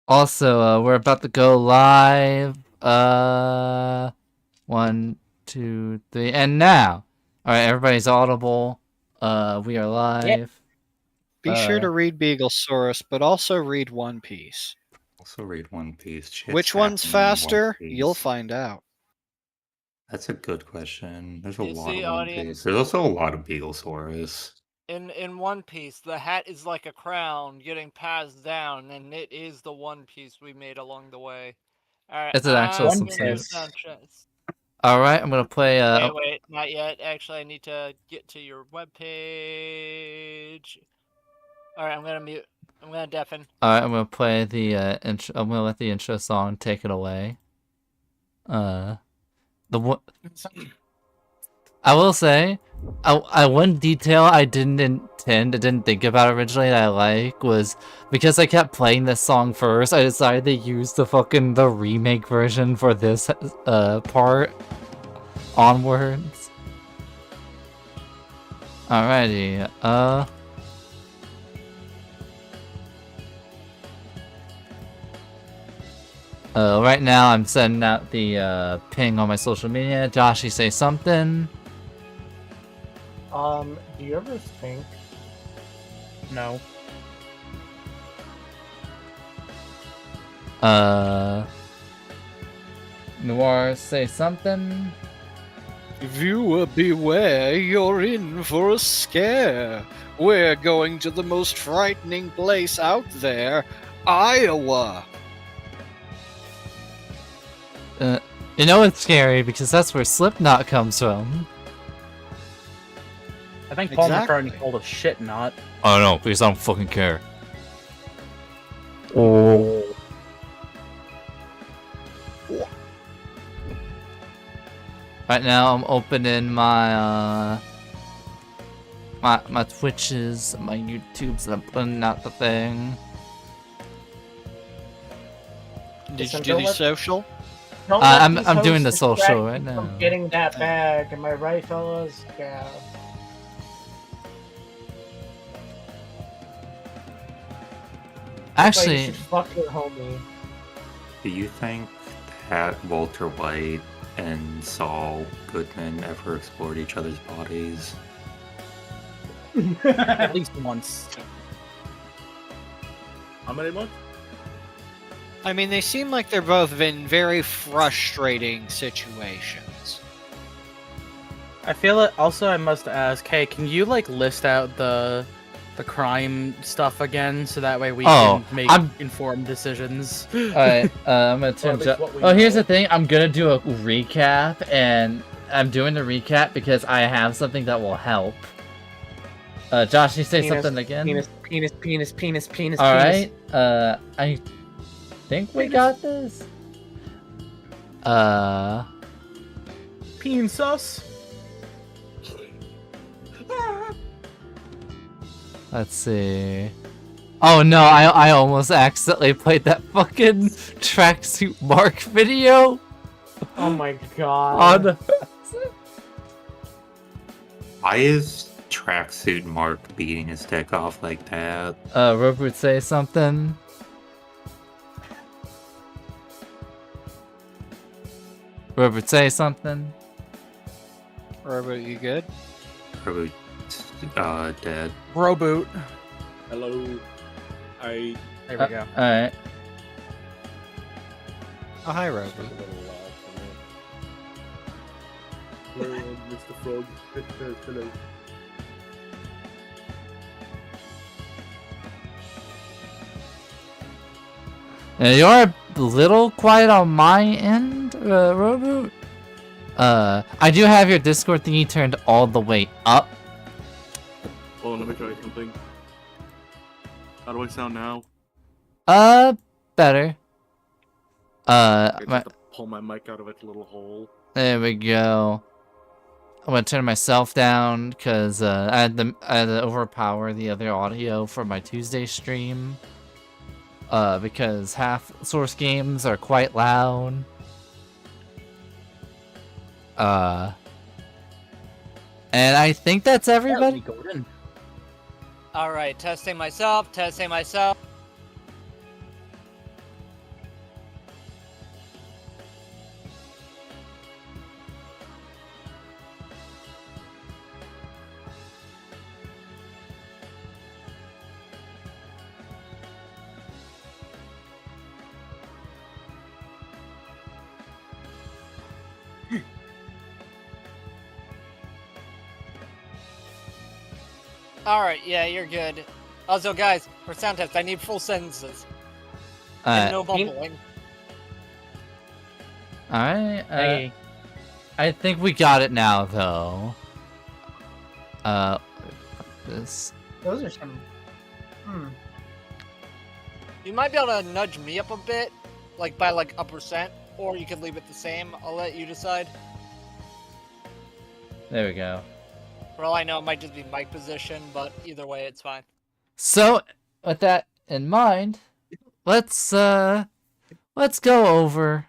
Also, we're about to go live. 1, 2, 3, and now. All right, everybody's audible. We are live. Be sure to read Beaglesaurus, but also read One Piece. Also read One Piece. Shit's Which one's happening in One faster? Piece. You'll find out. That's a good question. There's a You lot see, of One audience? Piece. There's also a lot of Beaglesaurus. In One Piece, the hat is like a crown getting passed down, and it is the One Piece we made along the way. Alright, It's an actual I'm gonna do success. soundtracks. All right, I'm gonna play. Wait, not yet. Actually, I need to get to your webpage. Alright, I'm gonna mute. I'm gonna deafen. All right, I'm gonna play the intro. I'm gonna let the intro song take it away. The one. I will say, one detail I didn't think about originally that I like was because I kept playing this song first, I decided to use the remake version for this part onwards. Alrighty, right now I'm sending out the ping on my social media. Joshy, say something. Do you ever think? No. Noir, say something. Viewer beware, you're in for a scare. We're going to the most frightening place out there, Iowa. You know it's scary because that's where Slipknot comes from. I think Paul Exactly. McCartney called a shit knot. Oh no, because I don't fucking care. Oh. Right now I'm opening my my Twitches, my YouTubes, and I'm putting out the thing. Did you do the social? Don't let these I'm doing the hosts social distract right you now. from getting that bag. Am I right, fellas? Yeah. That's why you Actually, should fuck your homie. Do you think that Walter White and Saul Goodman ever explored each other's bodies? At least once. How many months? I mean, they seem like they're both in very frustrating situations. I feel it. Also, I must ask. Hey, can you like list out the crime stuff again, so that way we can make informed decisions? Alright, I'm gonna turn. Here's the thing. I'm gonna do a recap, and I'm doing the recap because I have something that will help. Josh, you say something again. Penis. All right. I think we got this. Penis. Let's see. Oh no, I almost accidentally played that fucking tracksuit Mark video. Oh my god. Why is Tracksuit Mark beating his dick off like that? Robert, say something. Robert, say something. Robert, you good? Probably dead. Roboot. Hello. There we go. Alright. Oh, hi, Robert. A little loud for me. Hello, Mr. Frog. Hello. You are a little quiet on my end, Roboot. I do have your Discord thingy turned all the way up. Oh, let me try something. How do I sound now? Better. I just have to pull my mic out of its little hole. There we go. I'm gonna turn myself down because I had to overpower the other audio for my Tuesday stream. Because half source games are quite loud. And I think that's everybody. Alright, testing myself. Alright, yeah, you're good. Also, guys, for sound test, I need full sentences. And no mumbling. Alright, Hey. I think we got it now, though. This. Those are some. You might be able to nudge me up a bit, like by like a %, or you could leave it the same. I'll let you decide. There we go. For all I know, it might just be mic position, but either way, it's fine. So, with that in mind, let's go over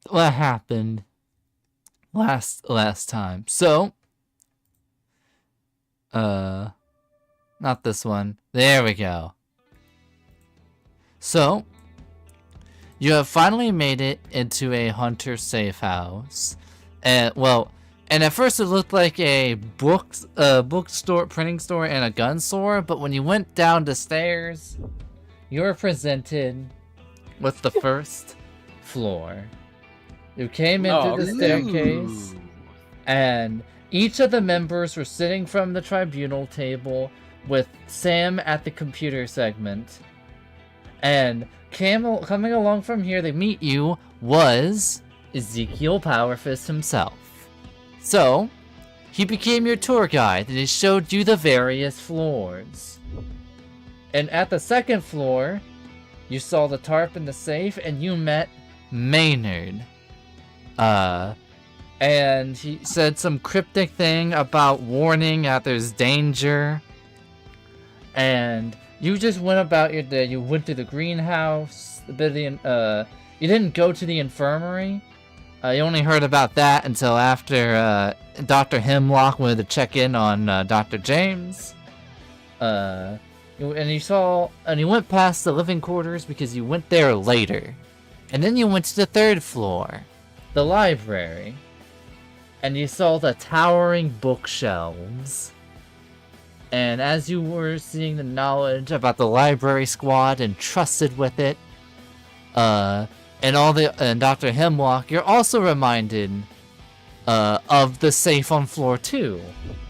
what happened last time. So, not this one. There we go. So, you have finally made it into a hunter safe house. And at first it looked like a bookstore, printing store, and a gun store, but when you went down the stairs, you were presented with the first floor. You came into the staircase, and each of the members were sitting from the tribunal table with Sam at the computer segment. And coming along from here to meet you was Ezekiel Powerfist himself. So, he became your tour guide and he showed you the various floors. And at the second floor, you saw the tarp and the safe, and you met Maynard. And he said some cryptic thing about warning that there's danger. And you just went about your day. You went to the greenhouse, you didn't go to the infirmary. You only heard about that until after Dr. Hemlock wanted to check in on Dr. James. And you went past the living quarters because you went there later. And then you went to the third floor, the library. And you saw the towering bookshelves. And as you were seeing the knowledge about the library squad and trusted with it, and Dr. Hemlock, you're also reminded of the safe on floor 2,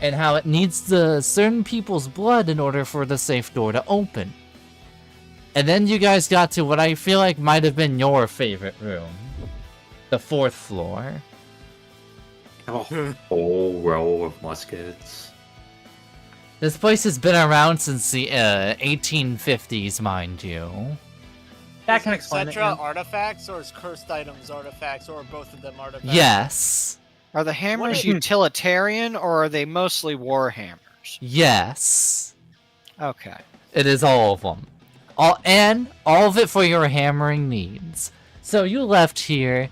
and how it needs certain people's blood in order for the safe door to open. And then you guys got to what I feel like might have been your favorite room, the 4th floor. A whole row of muskets. This place has been around since the 1850s, mind you. That can explain it. Etc. artifacts, or is cursed items artifacts, or both of them artifacts? Yes. Are the hammers utilitarian, or are they mostly war hammers? Yes. Okay. It is all of them. All of it for your hammering needs. So you left here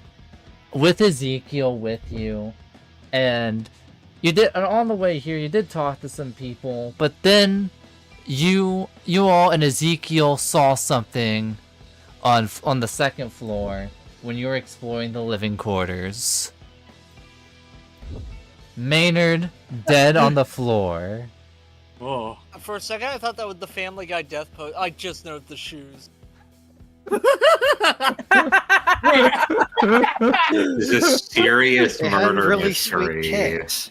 with Ezekiel with you, and on the way here you did talk to some people, but then you all and Ezekiel saw something on the 2nd floor when you were exploring the living quarters. Maynard dead on the floor. Oh. For a second, I thought that was the Family Guy death pose. I just noticed the shoes. This is serious They had murder really mystery. sweet kicks.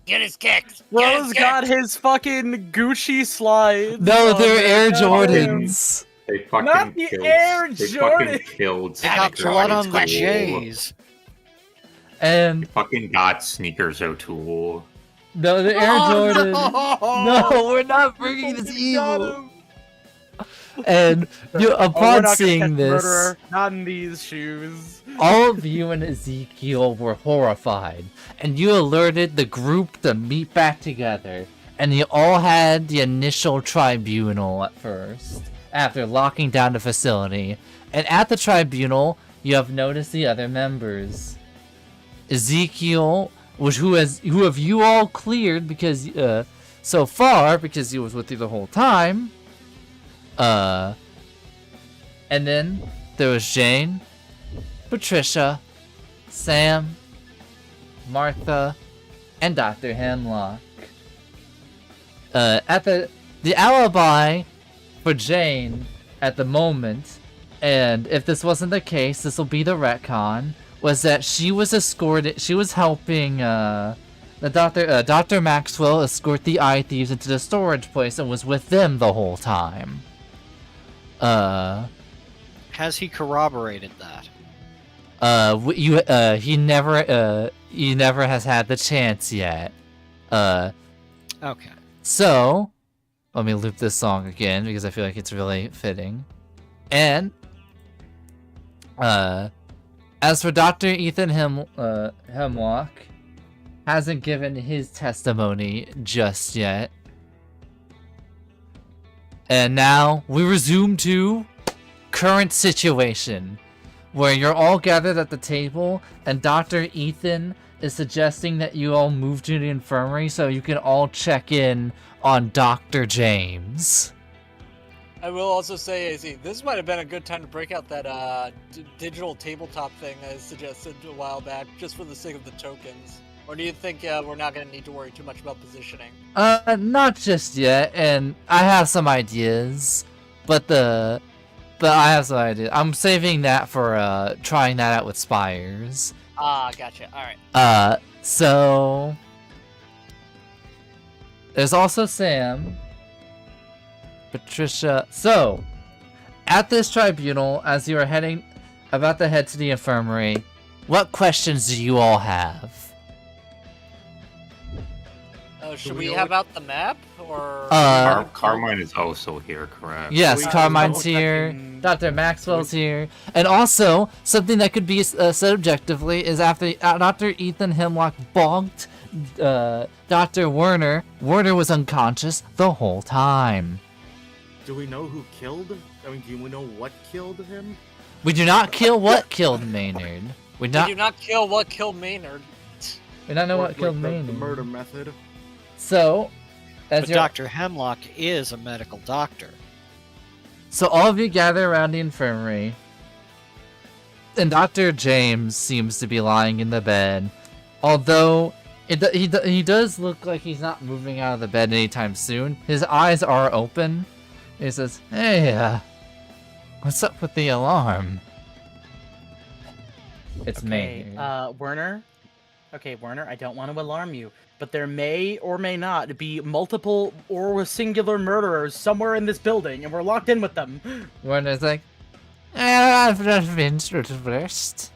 Get his kicks! Bro's got his fucking Gucci slides. No, on they're there. Air Jordans. They fucking Not the killed, Air they Jordan. fucking killed They got Sneaker blood on the O'Toole. J's. And Fucking got Sneakers O'Toole. no, the Air Jordan. No, we're not bringing this Got evil. him. And you, Oh, we're upon not gonna seeing catch the this, murderer. Not in these shoes. all of you and Ezekiel were horrified, and you alerted the group to meet back together, and you all had the initial tribunal at first, after locking down the facility. And at the tribunal, you have noticed the other members. Ezekiel, who have you all cleared because so far because he was with you the whole time. And then there was Jane, Patricia, Sam, Martha, and Dr. Hemlock. At the alibi for Jane at the moment, and if this wasn't the case, this will be the retcon, was that she was helping Dr. Maxwell escorted the eye thieves into the storage place and was with them the whole time. Has he corroborated that? He never has had the chance yet. Okay. So, let me loop this song again because I feel like it's really fitting. And, as for Dr. Ethan Hemlock, hasn't given his testimony just yet. And now we resume to current situation, where you're all gathered at the table, and Dr. Ethan is suggesting that you all move to the infirmary so you can all check in on Dr. James. I will also say, AZ, this might have been a good time to break out that digital tabletop thing I suggested a while back, just for the sake of the tokens. Or do you think we're not going to need to worry too much about positioning? Not just yet, and I have some ideas, but I have some ideas. I'm saving that for trying that out with Spires. Ah, gotcha. Alright. So there's also Sam, Patricia. So, at this tribunal, as you are about to head to the infirmary, what questions do you all have? Should we have out the map, or? Carmine is also here, correct? Yes, Carmine's here. Dr. Maxwell's here. And also, something that could be said objectively is after Dr. Ethan Hemlock bonked Dr. Werner was unconscious the whole time. Do we know who killed? I mean, do we know what killed him? We do not kill what killed Maynard. We do not kill what killed Maynard. We don't know what killed Maynard. The murder method. So, but Dr. Hemlock is a medical doctor. So all of you gather around the infirmary, and Dr. James seems to be lying in the bed, although he does look like he's not moving out of the bed anytime soon. His eyes are open. He says, "Hey, what's up with the alarm?" It's okay, me. Werner? Okay, Werner, I don't want to alarm you, but there may or may not be multiple or singular murderers somewhere in this building, and we're locked in with them. Werner's like, I've not been through the worst.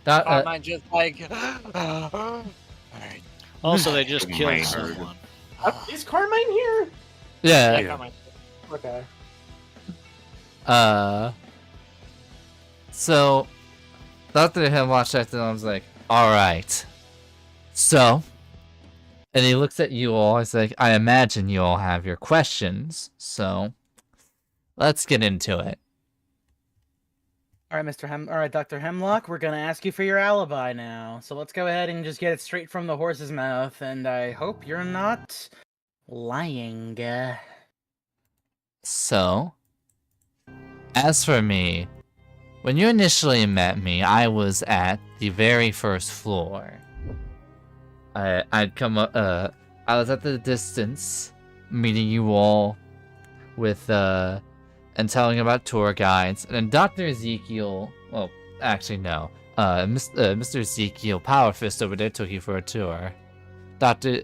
Carmine just like... Alright. Also, they just killed someone. Is Carmine here? Yeah. Carmine. Okay. So, Dr. Hemlock checked and I was like, alright. So, and he looks at you all. He's like, I imagine you all have your questions. So, let's get into it. All right, Dr. Hemlock, we're gonna ask you for your alibi now. So let's go ahead and just get it straight from the horse's mouth. And I hope you're not lying. So, as for me, when you initially met me, I was at the very first floor. I'd come up, I was at the distance, meeting you all with, and telling about tour guides. And then Dr. Ezekiel, well, actually no, Mr. Ezekiel Powerfist over there took you for a tour. Dr.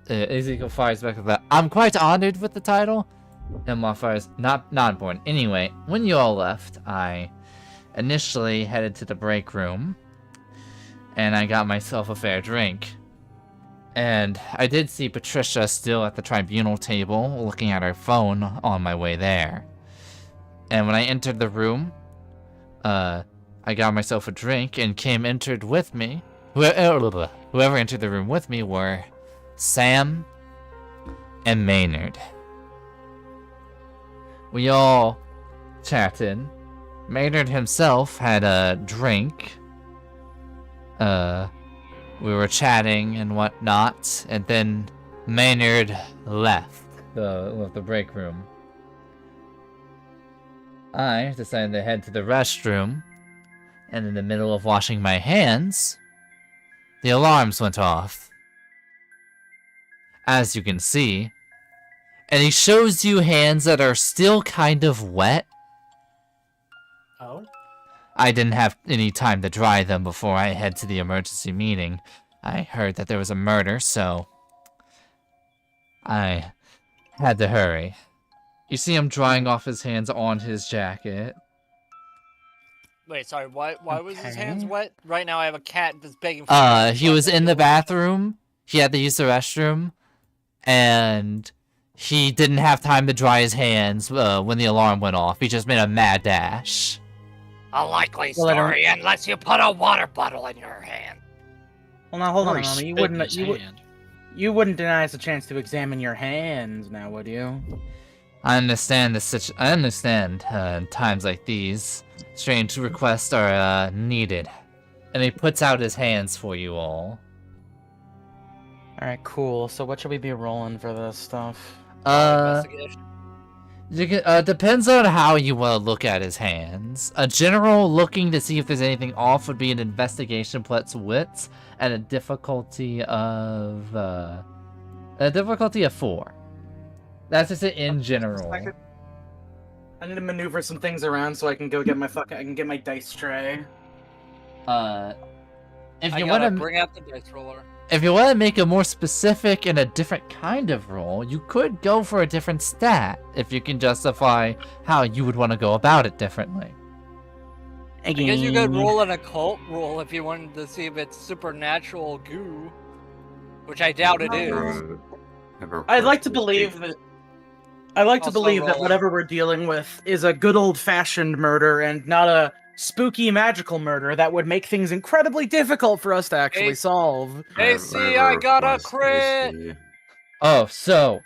Ezekiel fires back with that, I'm quite honored with the title. Hemlock fires, not important. Anyway, when you all left, I initially headed to the break room, and I got myself a fair drink. And I did see Patricia still at the tribunal table, looking at her phone on my way there. And when I entered the room, I got myself a drink and entered with me. Whoever entered the room with me were Sam and Maynard. We all chatted. Maynard himself had a drink. We were chatting and whatnot, and then Maynard left the break room. I decided to head to the restroom, and in the middle of washing my hands, the alarms went off. As you can see, and he shows you hands that are still kind of wet. Oh? I didn't have any time to dry them before I head to the emergency meeting. I heard that there was a murder, so I had to hurry. You see him drying off his hands on his jacket. Wait, sorry. Why was his hands Okay. wet? Right now, I have a cat that's begging for me. He was in the bathroom. He had to use the restroom, and he didn't have time to dry his hands when the alarm went off. He just made a mad dash. A likely Well, I don't- story, unless you put a water bottle in your hand. Well, now hold on Or a he moment. You spit in wouldn't. his hand. You wouldn't deny us a chance to examine your hands, now would you? I understand I understand in times like these, strange requests are needed, and he puts out his hands for you all. All right, cool. So what should we be rolling for this stuff? Investigation. You can, depends on how you want to look at his hands. A general looking to see if there's anything off would be an investigation plus wits at a difficulty of 4. That's just it in general. I need to maneuver some things around so I can go get my I can get my dice tray. If I you gotta want to, bring out the dice roller. if you want to make a more specific and a different kind of roll, you could go for a different stat if you can justify how you would want to go about it differently. I guess you could roll an occult roll if you wanted to see if it's supernatural goo, which I doubt it is. I'd like to believe that. I'd like to Also believe that roll. whatever we're dealing with is a good old-fashioned murder and not a spooky magical murder that would make things incredibly difficult for us to actually Hey. solve. Hey, see, I got a crit! Oh, so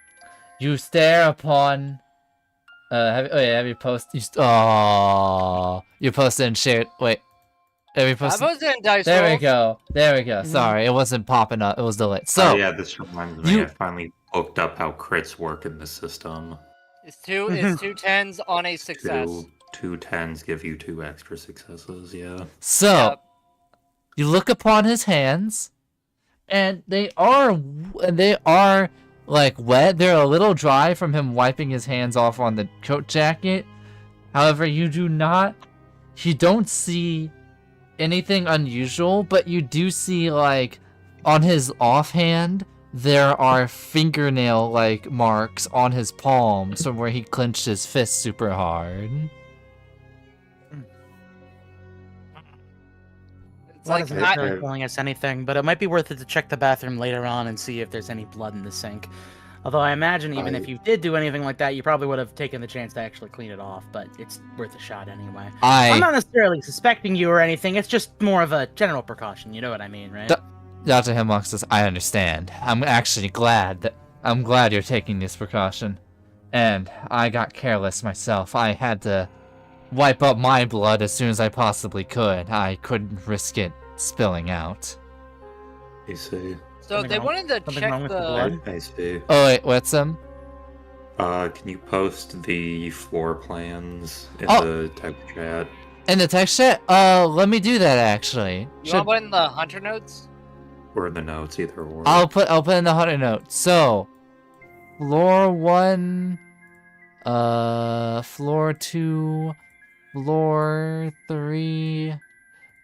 you stare upon. Have you posted? You posted and shared. Wait, have you I posted? was in dice There we rolls. go. There we go. Mhm. Sorry, it wasn't popping up. It was delayed. So yeah, this reminds me. you- I finally looked up how crits work in the system. It's two 10s on a success. Two 10s give you 2 extra successes. Yeah. So Yep. you look upon his hands, and they are like wet. They're a little dry from him wiping his hands off on the coat jacket. However, you don't see anything unusual, but you do see like on his offhand there are fingernail like marks on his palms from where he clenched his fist super hard. It's That like isn't I- really telling us anything, but it might be worth it to check the bathroom later on and see if there's any blood in the sink. Although I imagine even if you did do anything like that, you probably would have taken the chance to actually clean it off, but it's worth a shot anyway. I'm not necessarily suspecting you or anything, it's just more of a general precaution, you know what I mean, right? Dr. Hemlock says, I understand. I'm actually glad you're taking this precaution. And I got careless myself. I had to wipe up my blood as soon as I possibly could. I couldn't risk it spilling out. I see. so Something they wrong- wanted to something check wrong with the the. blood? I see. Oh wait, what's them? Can you post the floor plans in Oh. the text chat? In the text chat? Let me do that actually. You want to put in the hunter notes? Or in the notes, either or. I'll put in the 100 notes. So, floor 1, floor 2, floor 3,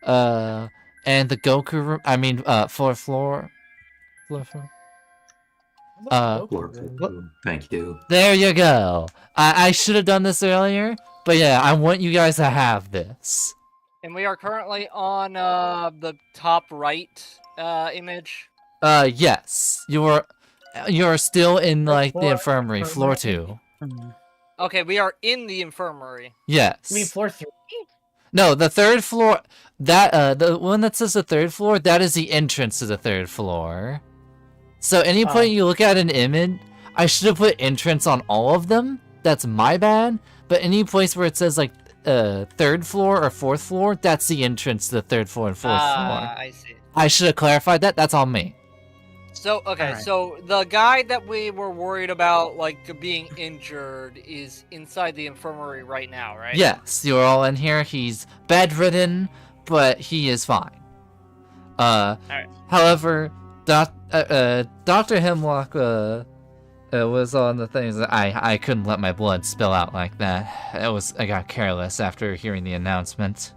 and the Goku room. I mean, floor 4. Thank you. There you go. I should have done this earlier, but yeah, I want you guys to have this. And we are currently on the top right image. Yes, you're still in like the infirmary, floor 2. Okay, we are in the infirmary. Yes. You mean floor 3? No, the third floor. That the one that says the third floor. That is the entrance to the third floor. So any point you look at an image, I should have put entrance on all of them. That's my bad. But any place where it says like third floor or fourth floor, that's the entrance to the third floor and fourth floor. I see. I should have clarified that. That's on me. So okay, Alright. so the guy that we were worried about like being injured is inside the infirmary right now, right? Yes, you're all in here. He's bedridden, but he is fine. However, Dr. Hemlock was on the things that I couldn't let my blood spill out like that. I got careless after hearing the announcement.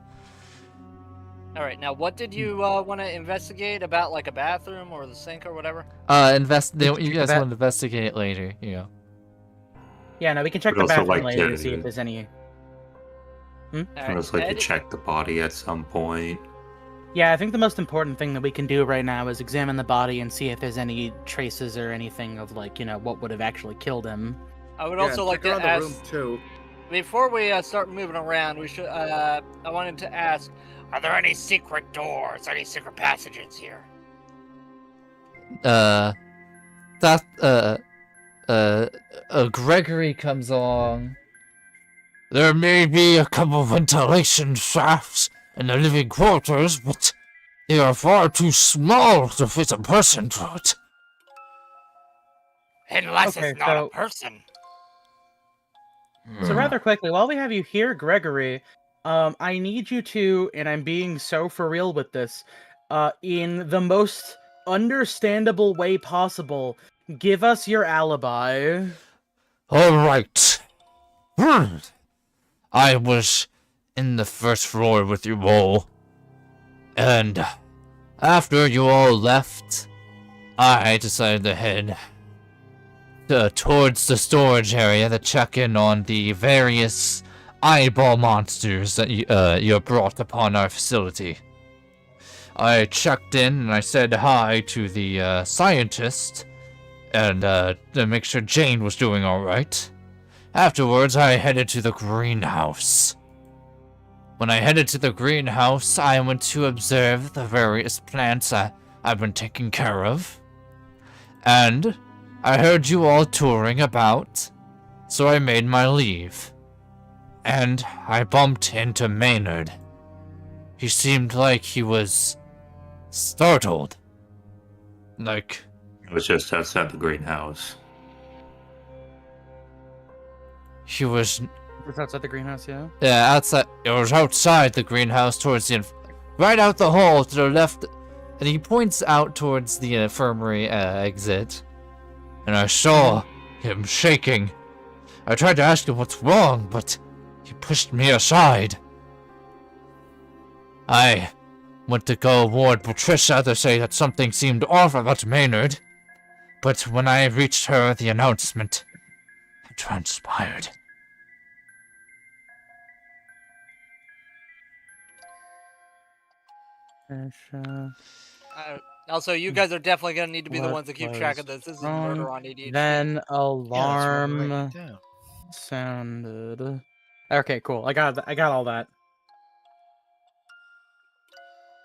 All right, now what did you want to investigate about, like a bathroom or the sink or whatever? You check guys that. want to investigate later, you know. Yeah, no, we can check But the also, bathroom like, later to see if there's any. All I right, was like to Ed, check the body at some point. Yeah, I think the most important thing that we can do right now is examine the body and see if there's any traces or anything of, like, what would have actually killed him. I would Yeah, also and like check to around the room ask, too. before we start moving around, we should. I wanted to ask, are there any secret doors, any secret passages here? Gregory comes along. There may be a couple ventilation shafts in the living quarters, but they are far too small to fit a person through it. Unless Okay, it's not so- a person. So rather quickly, while we have you here, Gregory, I need you to, and I'm being so for real with this, in the most understandable way possible, give us your alibi. All right. I was in the first floor with you all, and after you all left, I decided to head towards the storage area to check in on the various eyeball monsters that you brought upon our facility. I checked in and I said hi to the scientist, and to make sure Jane was doing all right. Afterwards, I headed to the greenhouse. When I headed to the greenhouse, I went to observe the various plants I've been taking care of. And I heard you all touring about, so I made my leave. And I bumped into Maynard. He seemed like he was startled. Like, It was just outside the greenhouse. he was It's outside the greenhouse, yeah? Yeah, outside. It was outside the greenhouse towards the, right out the hall to the left, and he points out towards the infirmary exit. And I saw him shaking. I tried to ask him what's wrong, but he pushed me aside. I went to go warn Patricia to say that something seemed off about Maynard, but when I reached her, the announcement had transpired. Also, you guys are definitely gonna need to be the What ones that keep track of this. This is wrong? murder on ADHD. Then Yeah, that's what I'm alarm writing down. sounded. Okay, cool. I got all that.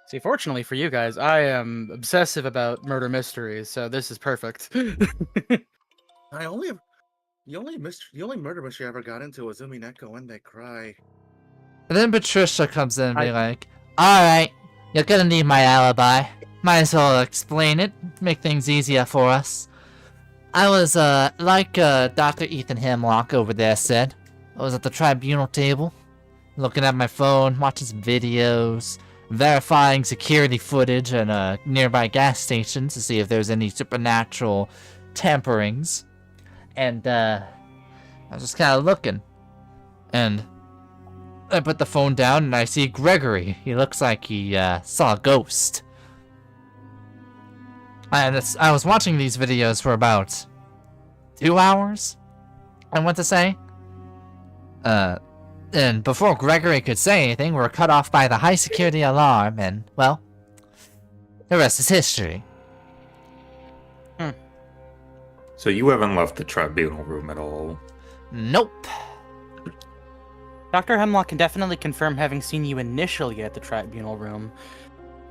See, fortunately for you guys, I am obsessive about murder mysteries, so this is perfect. The only murder mystery I ever got into was Umineko when they cry. And then Patricia comes in and be like, alright, you're gonna need my alibi. Might as well explain it, make things easier for us. I was, like Dr. Ethan Hemlock over there said, I was at the tribunal table, looking at my phone, watching some videos, verifying security footage at nearby gas stations to see if there's any supernatural tamperings. And, I was just kind of looking. And I put the phone down and I see Gregory. He looks like he saw a ghost. And I was watching these videos for about 2 hours, I want to say. And before Gregory could say anything, we were cut off by the high security alarm, and, well, the rest is history. So you haven't left the tribunal room at all? Nope. Dr. Hemlock can definitely confirm having seen you initially at the tribunal room.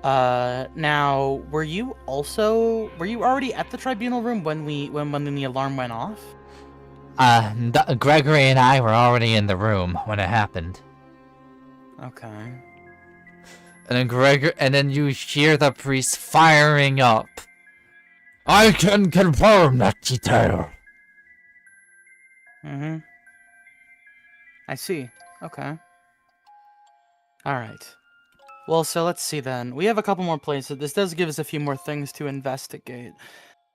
Now, were you already at the tribunal room when the alarm went off? Gregory and I were already in the room when it happened. Okay. And then you hear the priest firing up. I can confirm that detail. Mm-hmm. I see. Okay. Alright. Well, so let's see then. We have a couple more places. This does give us a few more things to investigate.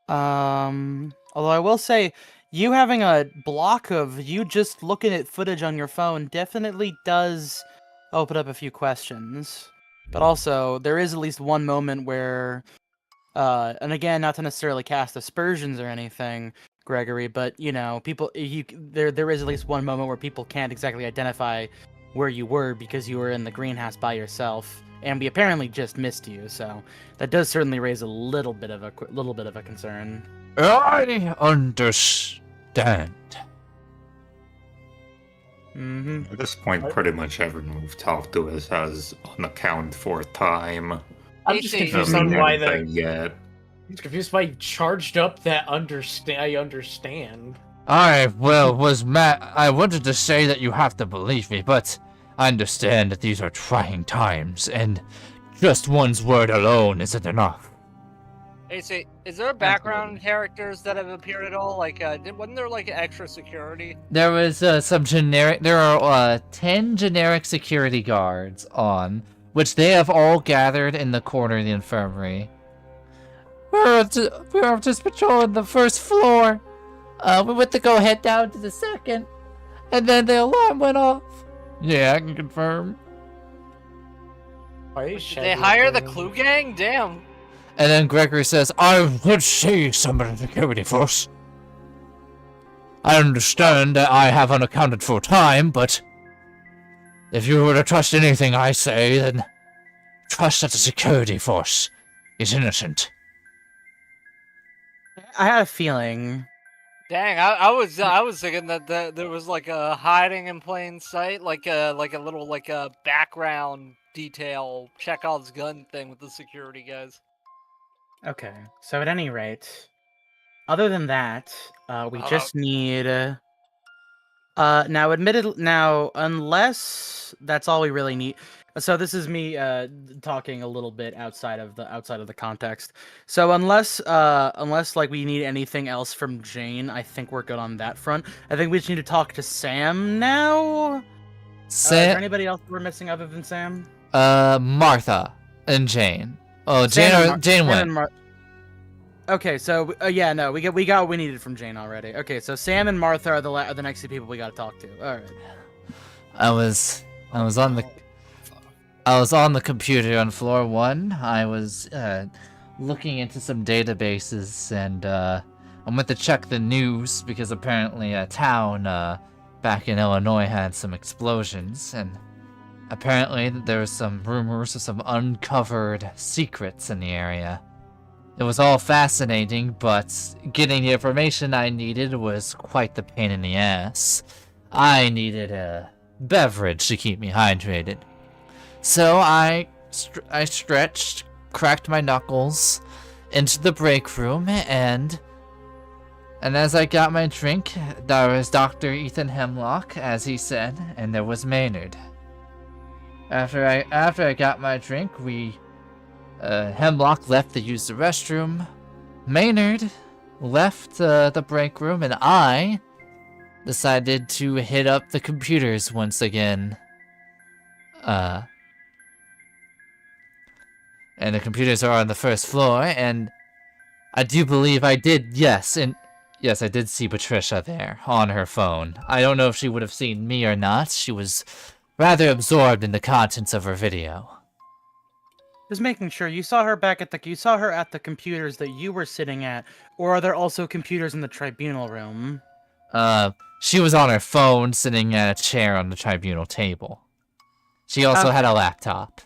Although I will say, you having a block of you just looking at footage on your phone definitely does open up a few questions. But also, there is at least one moment where, and again, not to necessarily cast aspersions or anything, Gregory, but people, there is at least one moment where people can't exactly identify where you were because you were in the greenhouse by yourself, and we apparently just missed you. So that does certainly raise a little bit of a concern. I understand. Mm-hmm. At this point, pretty much everyone we've talked to has unaccounted for time. I'm just confused Doesn't on mean why anything the. yet. I'm just confused why you charged up that I understand. I wanted to say that you have to believe me, but I understand that these are trying times, and just one's word alone isn't enough. AC, is there background characters that have appeared at all? Like, wasn't there like extra security? There was some generic. There are 10 generic security guards on, which they have all gathered in the corner of the infirmary. We're just patrolling the first floor. We went to go head down to the second, and then the alarm went off. Yeah, I can confirm. Why Did they hire the Clue Gang? Damn. And then Gregory says, I would see some of the security force. I understand that I have unaccounted for time, but if you were to trust anything I say, then trust that the security force is innocent. I had a feeling. Dang, I was thinking that there was like a hiding in plain sight, like a little background detail Chekhov's gun thing with the security guys. Okay, so at any rate, other than that, we just need. Now, unless that's all we really need. So this is me talking a little bit outside of the context. So unless like we need anything else from Jane, I think we're good on that front. I think we just need to talk to Sam now. Is there anybody else we're missing other than Sam? Martha and Jane. Oh, Jane went. Okay, so yeah, no, we got what we needed from Jane already. Okay, so Sam and Martha are the next two people we got to talk to. All right. I was on the computer on floor 1. I was looking into some databases, and I went to check the news because apparently a town back in Illinois had some explosions, and apparently there was some rumors of some uncovered secrets in the area. It was all fascinating, but getting the information I needed was quite the pain in the ass. I needed a beverage to keep me hydrated. So I stretched, cracked my knuckles into the break room, and as I got my drink, there was Dr. Ethan Hemlock, as he said, and there was Maynard. After I got my drink, Hemlock left to use the restroom, Maynard left the break room, and I decided to hit up the computers once again. And the computers are on the first floor, and I do believe I did, yes, I did see Patricia there on her phone. I don't know if she would have seen me or not. She was rather absorbed in the contents of her video. Just making sure you saw her at the computers that you were sitting at, or are there also computers in the tribunal room? She was on her phone, sitting at a chair on the tribunal table. She also had a laptop.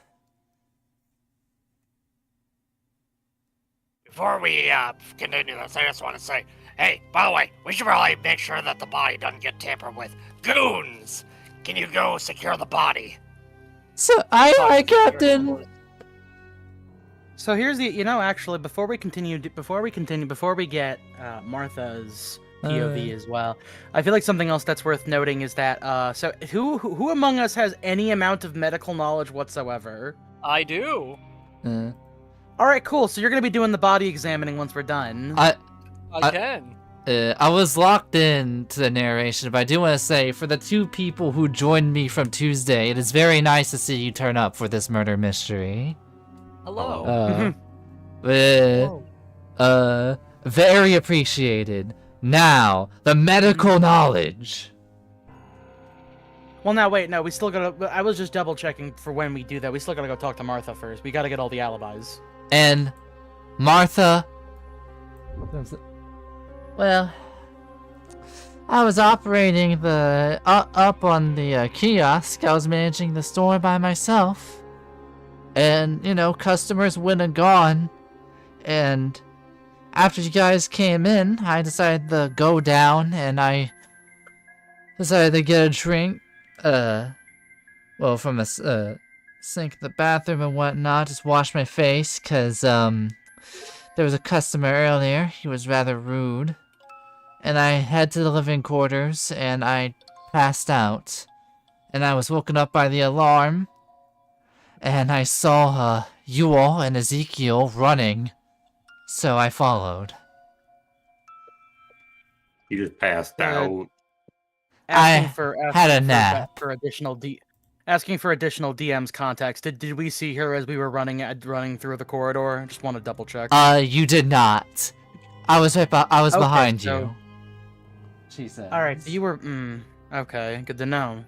Before we continue this, I just want to say, hey, by the way, we should probably make sure that the body doesn't get tampered with. Goons! Can you go secure the body? So, aye, Captain! So here's actually, before we get Martha's POV as well, I feel like something else that's worth noting is that, so who among us has any amount of medical knowledge whatsoever? I do. Alright, cool, so you're gonna be doing the body examining once we're done. I can. I was locked in to the narration, but I do want to say, for the 2 people who joined me from Tuesday, it is very nice to see you turn up for this murder mystery. Hello. Very appreciated. Now, the medical knowledge. Well, now wait, no, we still gotta. I was just double checking for when we do that. We still gotta go talk to Martha first. We gotta get all the alibis. And Martha. Well, I was operating the up on the kiosk. I was managing the store by myself, and you know, customers went and gone. And after you guys came in, I decided to go down, and I decided to get a drink. Well, from a sink in the bathroom and whatnot. Just wash my face, cause there was a customer earlier. He was rather rude. And I head to the living quarters, and I passed out. And I was woken up by the alarm, and I saw Yule and Ezekiel running, so I followed. You just passed out. Asking I for had a asking nap. for additional asking for additional DM's context. Did we see her as we were running through the corridor? I just want to double check. You did not. I was okay, behind so- you. She said. All right, so you were. Okay, good to know.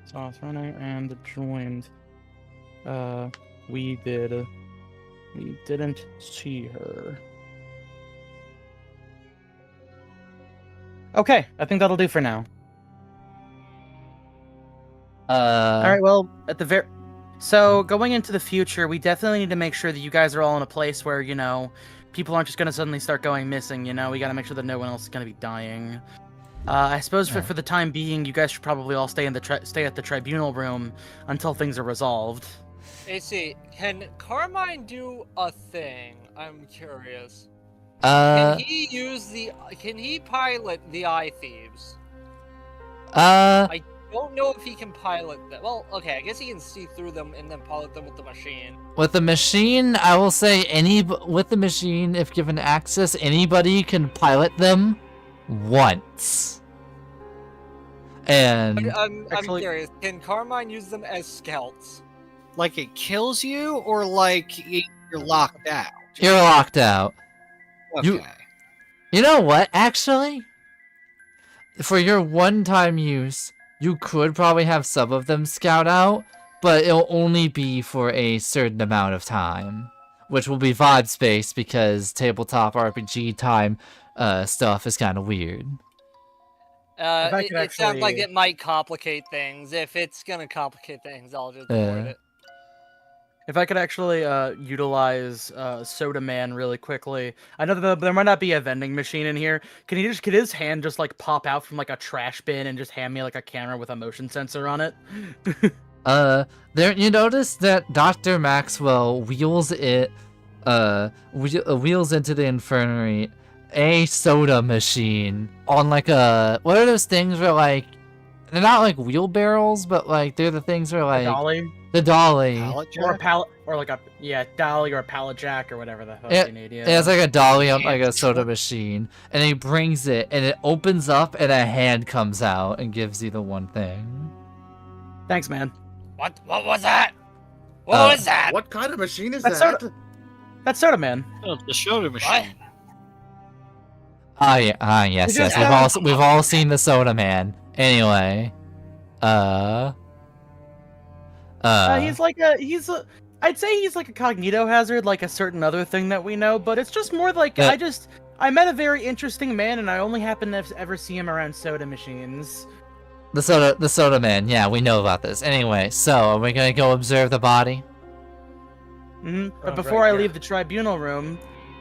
So I was running and joined. We didn't see her. Okay, I think that'll do for now. All right, well, so going into the future, we definitely need to make sure that you guys are all in a place where, you know, people aren't just going to suddenly start going missing, you know? We got to make sure that no one else is going to be dying. I suppose for the time being, you guys should probably all stay at the tribunal room until things are resolved. AC, can Carmine do a thing? I'm curious. Can he pilot the eye thieves? I Don't know if he can pilot them. Well, okay, I guess he can see through them and then pilot them with the machine. With the machine, I will say with the machine, if given access, anybody can pilot them once. And I'm curious, can Carmine use them as scouts? Like it kills you, or like you're locked out? you're locked out. Okay. You know what? Actually, for your one-time use, you could probably have some of them scout out, but it'll only be for a certain amount of time, which will be vibe space because tabletop RPG time stuff is kind of weird. It sounds like it might complicate things. If it's gonna complicate things, I'll just avoid it. If I could actually utilize Soda Man really quickly, I know that there might not be a vending machine in here. Could his hand just like pop out from like a trash bin and just hand me like a camera with a motion sensor on it? There you notice that Dr. Maxwell wheels into the infirmary a soda machine on like what are those things where like they're not like wheelbarrows, but like they're the things where like the dolly. Or a pallet, or like a dolly or a pallet jack or whatever the hell you need. Yeah. It's like a dolly on like a soda machine, and he brings it, and it opens up, and a hand comes out and gives you the one thing. Thanks, man. What was that? What was that? What kind of machine is That's that? That's Soda Man. Oh, the soda machine. Yes. We've all seen the Soda Man. Anyway, I'd say he's like a cognito hazard, like a certain other thing that we know, but it's just more like I met a very interesting man, and I only happen to ever see him around soda machines. The soda man. Yeah, we know about this. Anyway, so are we gonna go observe the body? But before I leave the tribunal room,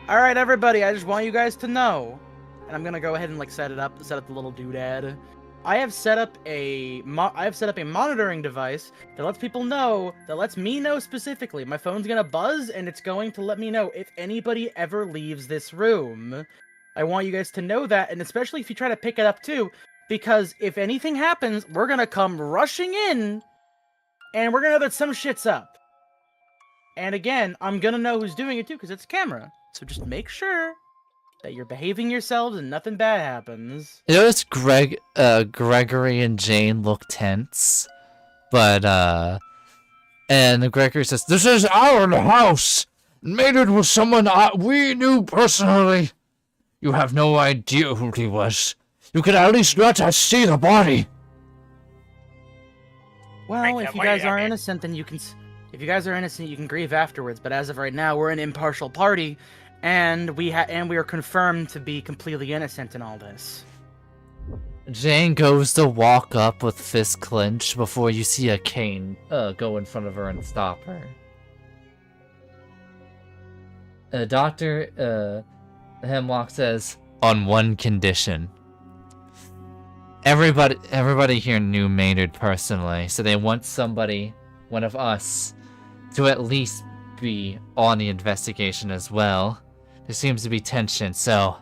all right, everybody, I just want you guys to know, and I'm gonna go ahead and like set up the little doodad. I have set up a monitoring device that lets people know, that lets me know specifically. My phone's gonna buzz, and it's going to let me know if anybody ever leaves this room. I want you guys to know that, and especially if you try to pick it up too, because if anything happens, we're gonna come rushing in, and we're gonna know that some shit's up. And again, I'm gonna know who's doing it too, because it's a camera. So just make sure that you're behaving yourselves and nothing bad happens. You notice Gregory and Jane look tense, but and Gregory says, "This is our house. Made it with someone we knew personally. You have no idea who he was. You can at least let us see the body. Well, if you guys are I mean- innocent, then you can. If you guys are innocent, you can grieve afterwards. But as of right now, we're an impartial party, and we are confirmed to be completely innocent in all this. Jane goes to walk up with fist clenched before you see a cane go in front of her and stop her. Dr. Hemlock says, on one condition. Everybody here knew Maynard personally, so they want somebody, one of us, to at least be on the investigation as well. There seems to be tension, so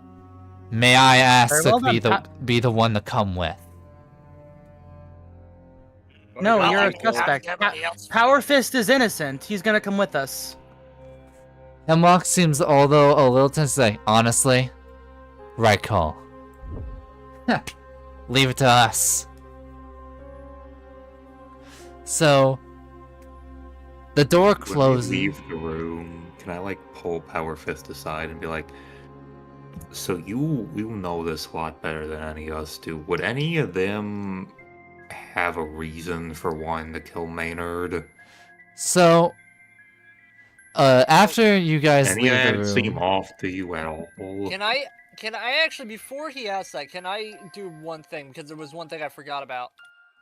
may I ask Very well to done. be the one to come with? No, Well, you're I a mean, suspect. everybody else- Power Fist is innocent. He's gonna come with us. Hemlock seems, although a little tense, to say, honestly, right call. Leave it to us. So, the door When we closes. leave the room, can I like pull Power Fist aside and be like, so you know this a lot better than any of us do. Would any of them have a reason for wanting to kill Maynard? So, after you guys Any leave of the that seem room, off to you at all? Can I actually, before he asks that, can I do one thing? Because there was one thing I forgot about.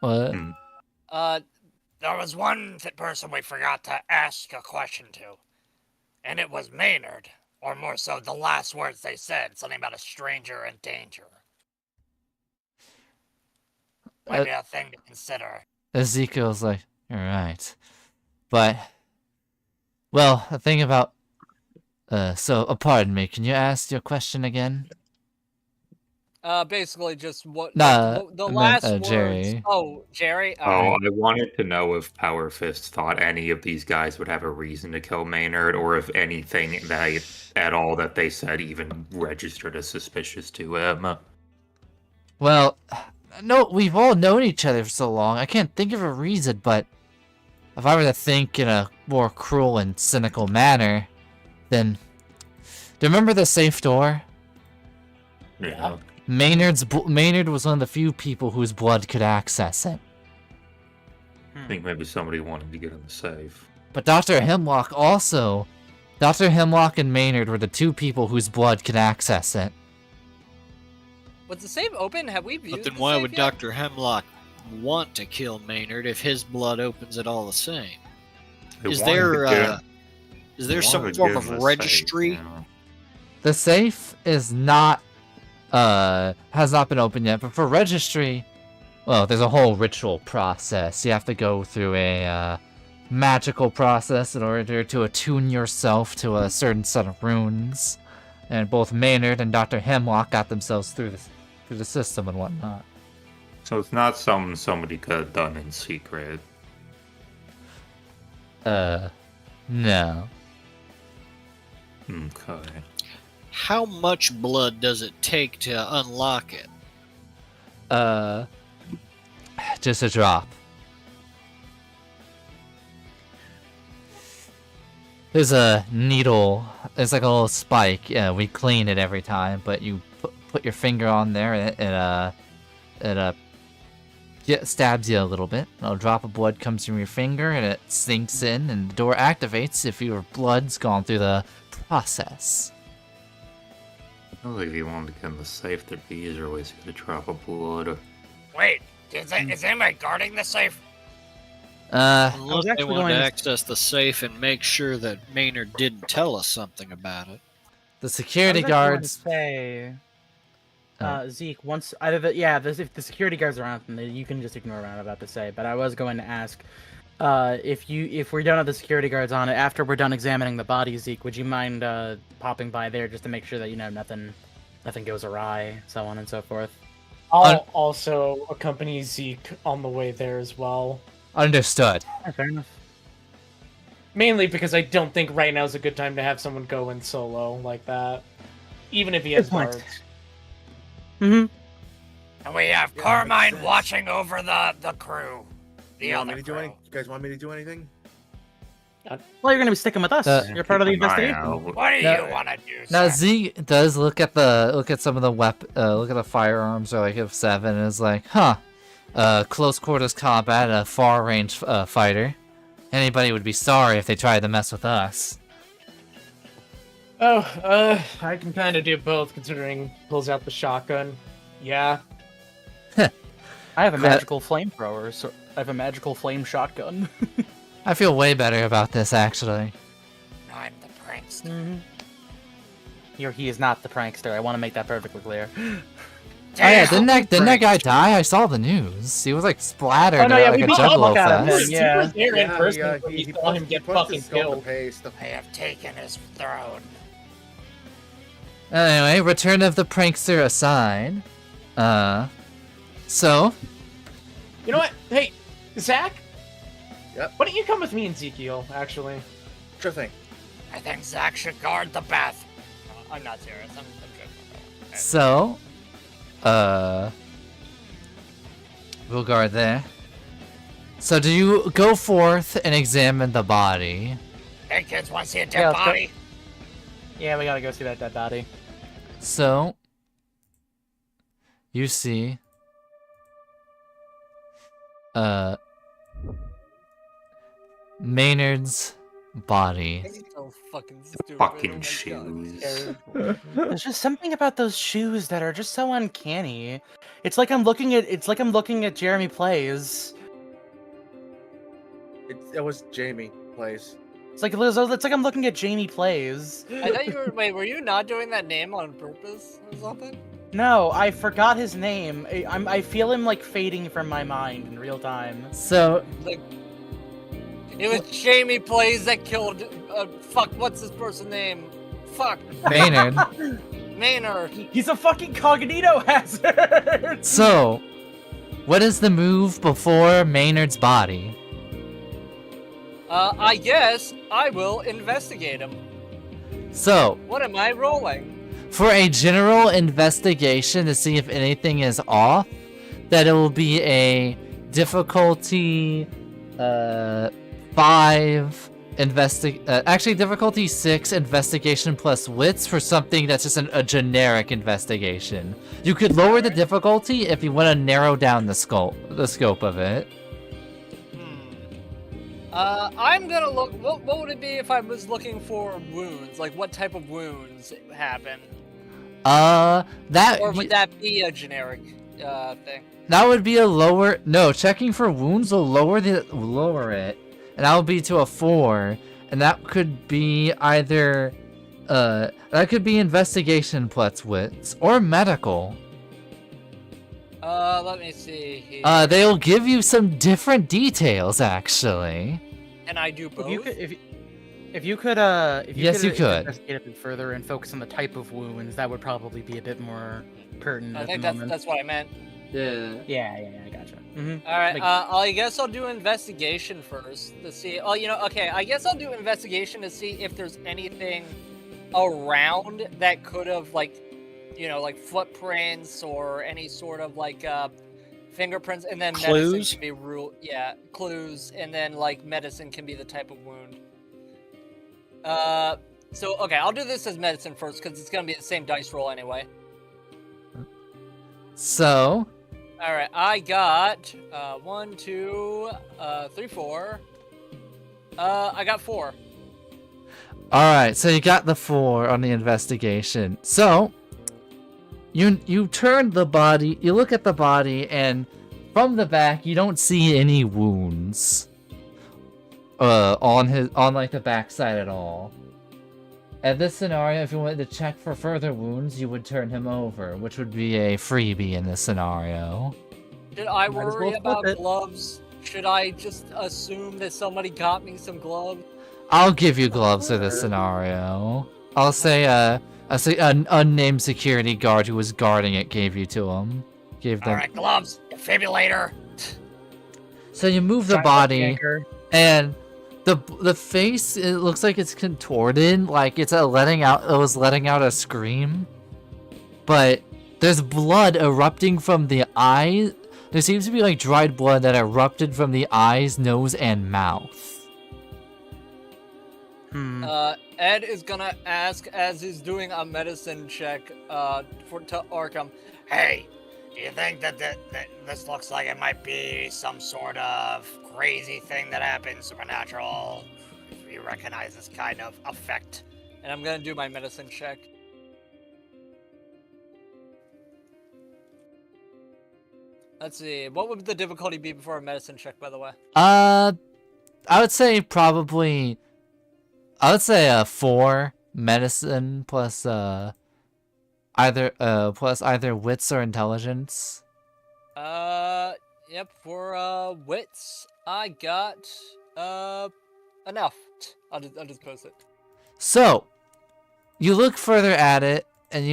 what? Hmm. There was one person we forgot to ask a question to, and it was Maynard, or more so, the last words they said, something about a stranger in danger. Might be a thing to consider. Ezekiel's like, all right, but, well, the thing about, pardon me, can you ask your question again? Basically just what Nah, the I meant, last words. Jerry. Oh, Jerry. Oh, Alright. I wanted to know if Power Fist thought any of these guys would have a reason to kill Maynard, or if anything at all that they said even registered as suspicious to him. Well, no, we've all known each other for so long. I can't think of a reason, but if I were to think in a more cruel and cynical manner, then do you remember the safe door? Yeah. Maynard was one of the few people whose blood could access it. I think maybe somebody wanted to get in the safe. But Dr. Hemlock and Maynard were the two people whose blood could access it. Was the safe open? Have we viewed But then the why safe would yet? Dr. Hemlock want to kill Maynard if his blood opens it all the same? They Is wanted there to get- is they there some wanted to form get of in the safe, registry? yeah. The safe is not, has not been opened yet, but for registry, well, there's a whole ritual process. You have to go through a, magical process in order to attune yourself to a certain set of runes. And both Maynard and Dr. Hemlock got themselves through the system and whatnot. So it's not something somebody could have done in secret. No. Okay. How much blood does it take to unlock it? Just a drop. There's a needle. It's like a little spike. Yeah, we clean it every time, but you put your finger on there, and it stabs you a little bit. A drop of blood comes from your finger, and it sinks in, and the door activates if your blood's gone through the process. I feel like if you wanted to get in the safe, there'd be easier ways to get a drop of blood. Wait, is anybody guarding the safe? Unless they actually wanted going to to- access the safe and make sure that Maynard didn't tell us something about it. The security I was actually going to guards. say, Oh. Zeke, once if the security guards are on, then you can just ignore what I'm about to say. But I was going to ask, if we're done with the security guards on it, after we're done examining the body, Zeke, would you mind popping by there just to make sure that nothing goes awry, so on and so forth? I'll also accompany Zeke on the way there as well. Understood. Yeah, fair enough. Mainly because I don't think right now is a good time to have someone go in solo like that. Even if he has Good point. guards. Mm-hmm. And we have Yeah, Carmine makes sense. watching over the crew. The You other crew. guys want me to do anything? Well, you're gonna be sticking with us. You're part of the Keep an eye investigation. out. What do No. you want to do, Now sir? Z does look at some of the look at the firearms, or like of 7, and is like, huh, close quarters combat, a far range fighter. Anybody would be sorry if they tried to mess with us. Oh, I can kind of do both, considering pulls out the shotgun. Yeah. I have a That- magical flamethrower, so I have a magical flame shotgun. I feel way better about this, actually. I'm the prankster. He is not the prankster. I want to make that perfectly clear. Oh yeah, didn't that guy die? I saw the news. He was like splattered at like a juggalo fest. He was there in Yeah, person when we saw him get fucking killed. I have taken his throne. Anyway, return of the prankster aside. So You know what? Hey, Zach? Yep. Why don't you come with me and Ezekiel, actually? Sure thing. I think Zach should guard the bath. I'm not serious. I'm joking. So, we'll guard there. So do you go forth and examine the body? Hey kids, want to see a Yeah, dead let's go. body? Yeah, we gotta go see that dead body. So, you see, Maynard's body. So fucking stupid. Fucking Oh my shoes. God. There's just something about those shoes that are just so uncanny. It's like I'm looking at Jeremy Plays. It was Jamie Plays. It's like I'm looking at Jamie Plays. I thought you were. Wait, were you not doing that name on purpose or something? No, I forgot his name. I feel him like fading from my mind in real time. So, Like, it was Jamie Plays that killed. Fuck, what's this person's name? Fuck, Maynard. Maynard. He's a fucking cognito hazard. So, what is the move before Maynard's body? I guess I will investigate him. So, What am I rolling? for a general investigation to see if anything is off, that it will be a difficulty 5 actually difficulty 6 investigation plus wits for something that's just a generic investigation. You could lower the difficulty if you want to narrow down the scope of it. I'm gonna look. What would it be if I was looking for wounds? Like, what type of wounds happen? That Or would that be a generic thing? that would be a lower. No, checking for wounds will lower it, and that will be to a 4, and that could be either that could be investigation plus wits or medical. Let me see here. They'll give you some different details actually. Can I do both? If you could Yes, you could. investigate a bit further and focus on the type of wounds, that would probably be a bit more pertinent. I at think the that's moment. that's what I meant. Yeah. Yeah, I gotcha. Mm-hmm. All right. Like- I guess I'll do investigation first to see. Oh, okay. I guess I'll do investigation to see if there's anything around that could have like footprints or any sort of like fingerprints, and then Clues? medicine can be clues, and then like medicine can be the type of wound. So okay, I'll do this as medicine first because it's gonna be the same dice roll anyway. So, All right, I got 1, 2, 3, 4. I got 4. all right. So you got the 4 on the investigation. So you turn the body. You look at the body, and from the back, you don't see any wounds. On like the backside at all. At this scenario, if you wanted to check for further wounds, you would turn him over, which would be a freebie in this scenario. Should I Might as worry well about flip it. gloves? Should I just assume that somebody got me some gloves? I'll give you gloves for this scenario. I'll say an unnamed security guard who was guarding it gave you to him. Gave them. All right, gloves, defibrillator. So you move the Giant body, anchor. and the face, it looks like it's contorted, like it was letting out a scream. But there's blood erupting from the eye. There seems to be like dried blood that erupted from the eyes, nose, and mouth. Ed is gonna ask as he's doing a medicine check to Arkham. Hey, do you think that this looks like it might be some sort of crazy thing that happens, supernatural? If you recognize this kind of effect. And I'm gonna do my medicine check. Let's see. What would the difficulty be before a medicine check, by the way? I would say probably. I would say 4 medicine plus either wits or intelligence. Yep. For wits, I got enough. I'll just post it. So, you look further at it, and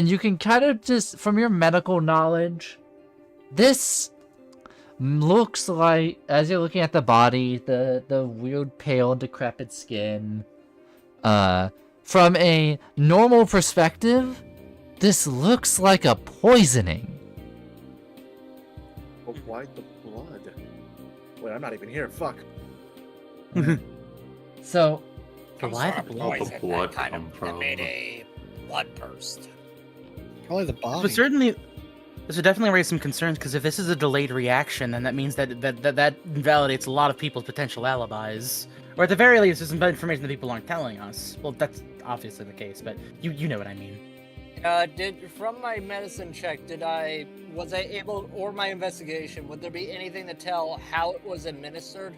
you can kind of just, from your medical knowledge, this looks like, as you're looking at the body, the weird pale decrepit skin, from a normal perspective, this looks like a poisoning. But why the blood? Wait, I'm not even here. Fuck. So, Some Why sort the of blood? poison blood that kind come of from? made a blood burst. Probably the body. But certainly, this would definitely raise some concerns, because if this is a delayed reaction, then that means that invalidates a lot of people's potential alibis. Or at the very least, there's some information that people aren't telling us. Well, that's obviously the case, but you know what I mean. From my medicine check, was I able, or my investigation, would there be anything to tell how it was administered?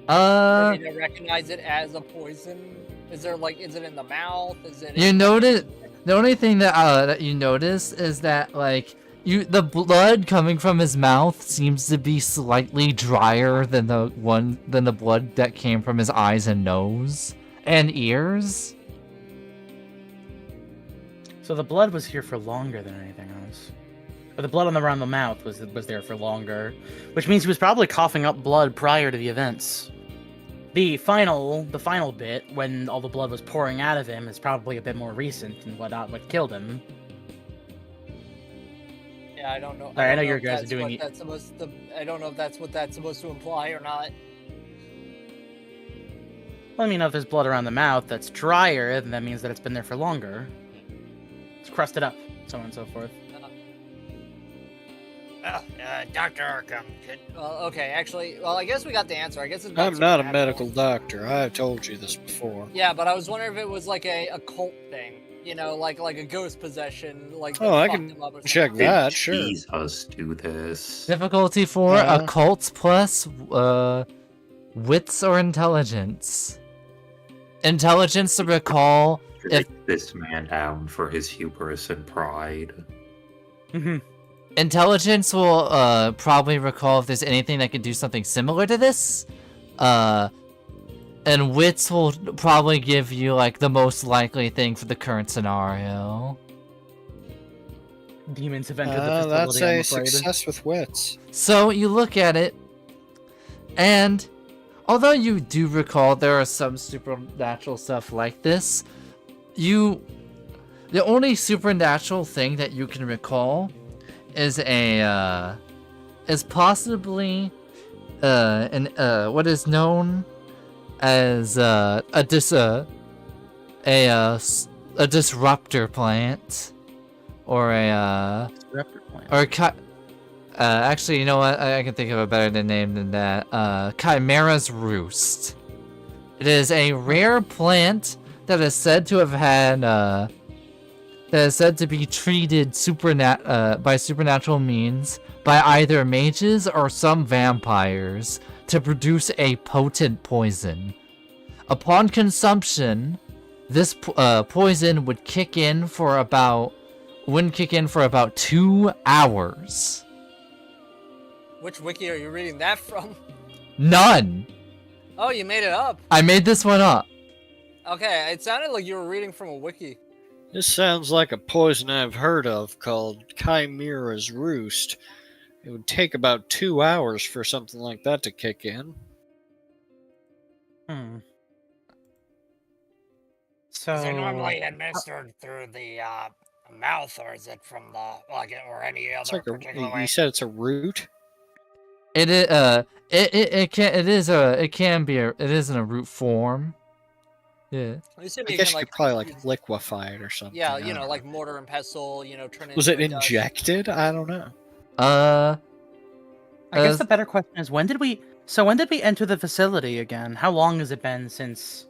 I mean, to recognize it as a poison? Is it in the mouth? you notice the only thing that you notice is that the blood coming from his mouth seems to be slightly drier than the blood that came from his eyes and nose and ears. So the blood was here for longer than anything else. Or the blood around the mouth was there for longer, which means he was probably coughing up blood prior to the events. The final bit, when all the blood was pouring out of him, is probably a bit more recent and what killed him. Yeah, I don't know. Sorry, I know don't you if guys are that's doing what it- that's supposed to. I don't know if that's what that's supposed to imply or not. Well, I mean, if there's blood around the mouth that's drier, then that means that it's been there for longer. It's crusted up, so on and so forth. Well, Dr. Arkham, Okay, actually, I guess we got the answer. I guess it's I'm not a medical doctor. I've told you this before. Yeah, but I was wondering if it was like a occult thing. You know, like a ghost possession. Like Oh, I fucked can him up or check something. that, Did sure. Jesus do this? Difficulty 4 Uh-huh. occult plus wits or intelligence. Intelligence to recall if Take this man down for his hubris and pride. intelligence will probably recall if there's anything that could do something similar to this. And wits will probably give you the most likely thing for the current scenario. Demons have entered the facility, That's I'm a afraid. success with wits. So you look at it, and although you do recall there are some supernatural stuff like this, the only supernatural thing that you can recall is possibly what is known as a disruptor plant, or Raptor plant. or actually, you know what? I can think of a better name than that. Chimera's Roost. It is a rare plant that is said to have had that is said to be treated by supernatural means by either mages or some vampires to produce a potent poison. Upon consumption, this poison would kick in for about 2 hours. Which wiki are you reading that from? None. Oh, you made it up. I made this one up. Okay, it sounded like you were reading from a wiki. This sounds like a poison I've heard of called Chimera's Roost. It would take about 2 hours for something like that to kick in. So is it normally administered through the mouth, or is it from the or any other It's like particular way? you said it's a root? it is in a root form. Yeah. I assume I you guess can, you could probably like liquefy it or something. yeah, I you know, don't like mortar and pestle, you know, turn it Was into it a dust. injected? I don't know. Uh, I guess the better question is when did we enter the facility again? How long has it been since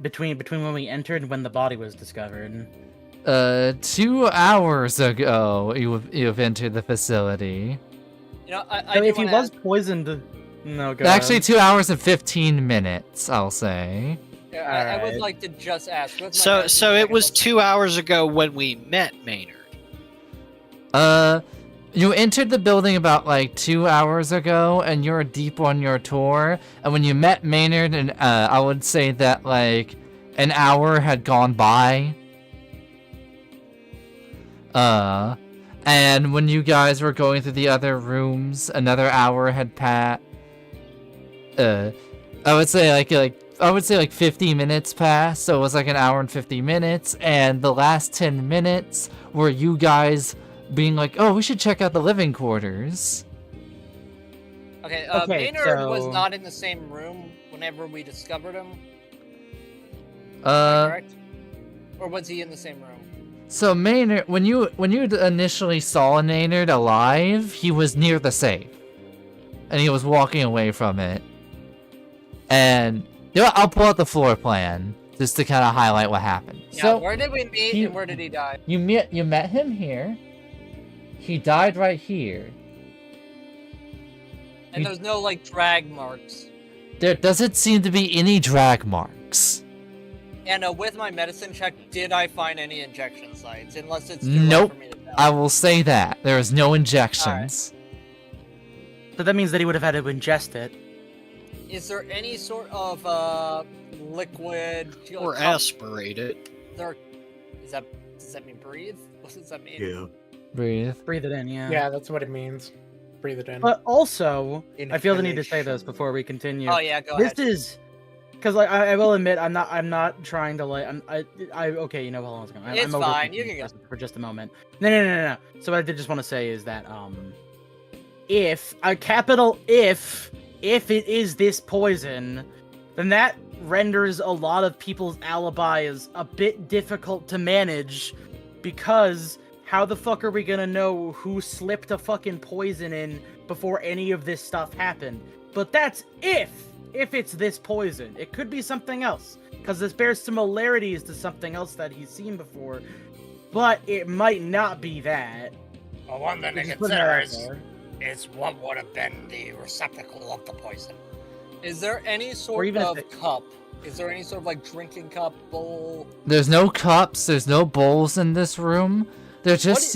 between when we entered and when the body was discovered? 2 hours ago, you've entered the facility. You know, I So do if he wanna was poisoned, no, go Actually, ahead. 2 hours and 15 minutes, I'll say. I would Alright. like to just ask. with my So medicine it was technical- 2 hours ago when we met Maynard. You entered the building about like 2 hours ago, and you're deep on your tour. And when you met Maynard, and I would say that like an hour had gone by. And when you guys were going through the other rooms, another hour had passed. I would say like 50 minutes passed, so it was like an hour and 50 minutes, and the last 10 minutes were you guys being like, oh, we should check out the living quarters. Okay, Okay, Maynard was so- not in the same room whenever we discovered him, Uh, correct? Or was he in the same room? so Maynard, when you initially saw Maynard alive, he was near the safe, and he was walking away from it. And you know what, I'll pull out the floor plan just to kind of highlight what happened. Yeah, So where did we meet and where did he die? you met him here. He died right here. And there's no, like, drag marks. There doesn't seem to be any drag marks. And with my medicine check, did I find any injection sites? Unless it's too late Nope. for me to tell. I will say that. There is no injections. So that means that he would have had to ingest it. Is there any sort of liquid Or aspirate it. Does that mean breathe? What does that mean? Yeah. Breathe. Breathe it in, yeah. Yeah, that's what it means. Breathe it in. But also, I feel the need to say this before we continue. Oh yeah, go This ahead. is because, like, I will admit, I'm not trying to like, okay, you know, hold on a second. It's I'm fine, you overthinking can this for just a moment. No. So what I did just want to say is that, if a capital if it is this poison, then that renders a lot of people's alibis a bit difficult to manage, because how the fuck are we gonna know who slipped a fucking poison in before any of this stuff happened? But that's if it's this poison. It could be something else, because this bears similarities to something else that he's seen before, but it might not be that. Well, one thing to Just putting that consider out there. is what would have been the receptacle of the poison. Is there any sort even if of it- cup? Is there any sort of like drinking cup, bowl? There's no cups. There's no bowls in this room. There just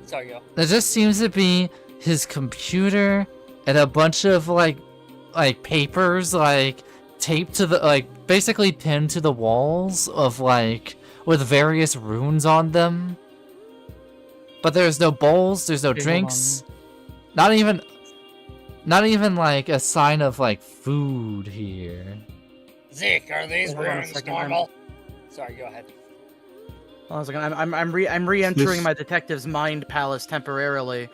Sorry, go. there just seems to be his computer and a bunch of like papers like taped to the basically pinned to the walls of like with various runes on them. But there's no bowls. There's no Okay, hold drinks. Not even like a sign of like food here. Zeke, are these Hold on a runes second, normal? Sorry, go ahead. Hold on a second. I'm re-entering This- my detective's mind palace temporarily,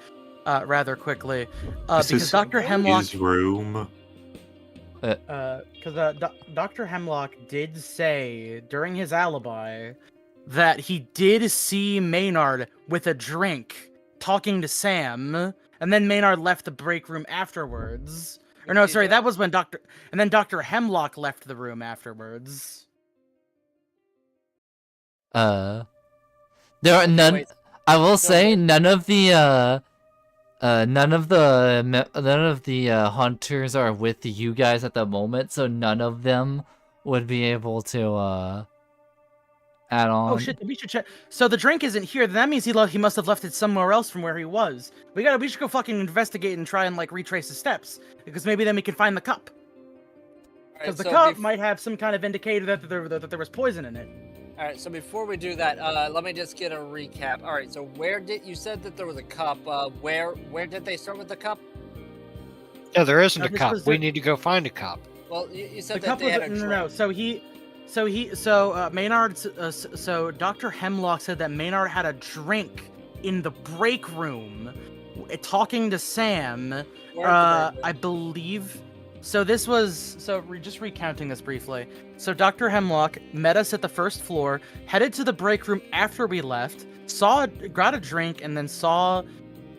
rather quickly, This because is Dr. Hemlock, his room. Dr. Hemlock did say during his alibi that he did see Maynard with a drink talking to Sam, and then Maynard left the break room afterwards. Or no, sorry, that was when Dr. Hemlock left the room afterwards. There are none. wait. I will So say wait. none of the hunters are with you guys at the moment, so none of them would be able to add on. Oh shit, we should check. So the drink isn't here. Then that means he must have left it somewhere else from where he was. We should go fucking investigate and try and like retrace his steps, because maybe then we can find the cup. Alright, Because the so cup might have some kind of indicator that there was poison in it. Alright, so before we do that, let me just get a recap. Alright, so you said that there was a cup, where did they start with the cup? Yeah, there isn't No, a this cup. was We the- need to go find a cup. Well, you The said that cup they was had a drink. no. So Dr. Hemlock said that Maynard had a drink in the break room, talking to Sam. Where's the break room? I believe. So this was just recounting this briefly. So Dr. Hemlock met us at the first floor, headed to the break room after we left, got a drink, and then saw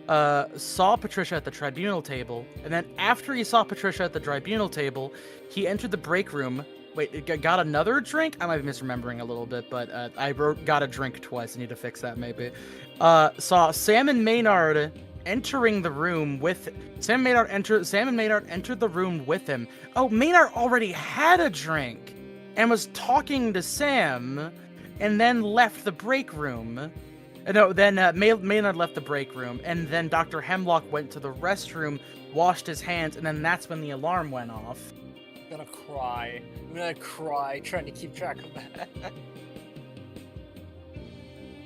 Patricia at the tribunal table. And then after he saw Patricia at the tribunal table, he entered the break room. Wait, got another drink? I might be misremembering a little bit, but I wrote got a drink twice. I need to fix that maybe. Saw Sam and Maynard entering the room with Sam and Maynard entered the room with him. Oh, Maynard already had a drink and was talking to Sam, and then left the break room. No, then Maynard left the break room, and then Dr. Hemlock went to the restroom, washed his hands, and then that's when the alarm went off. I'm gonna cry trying to keep track of that.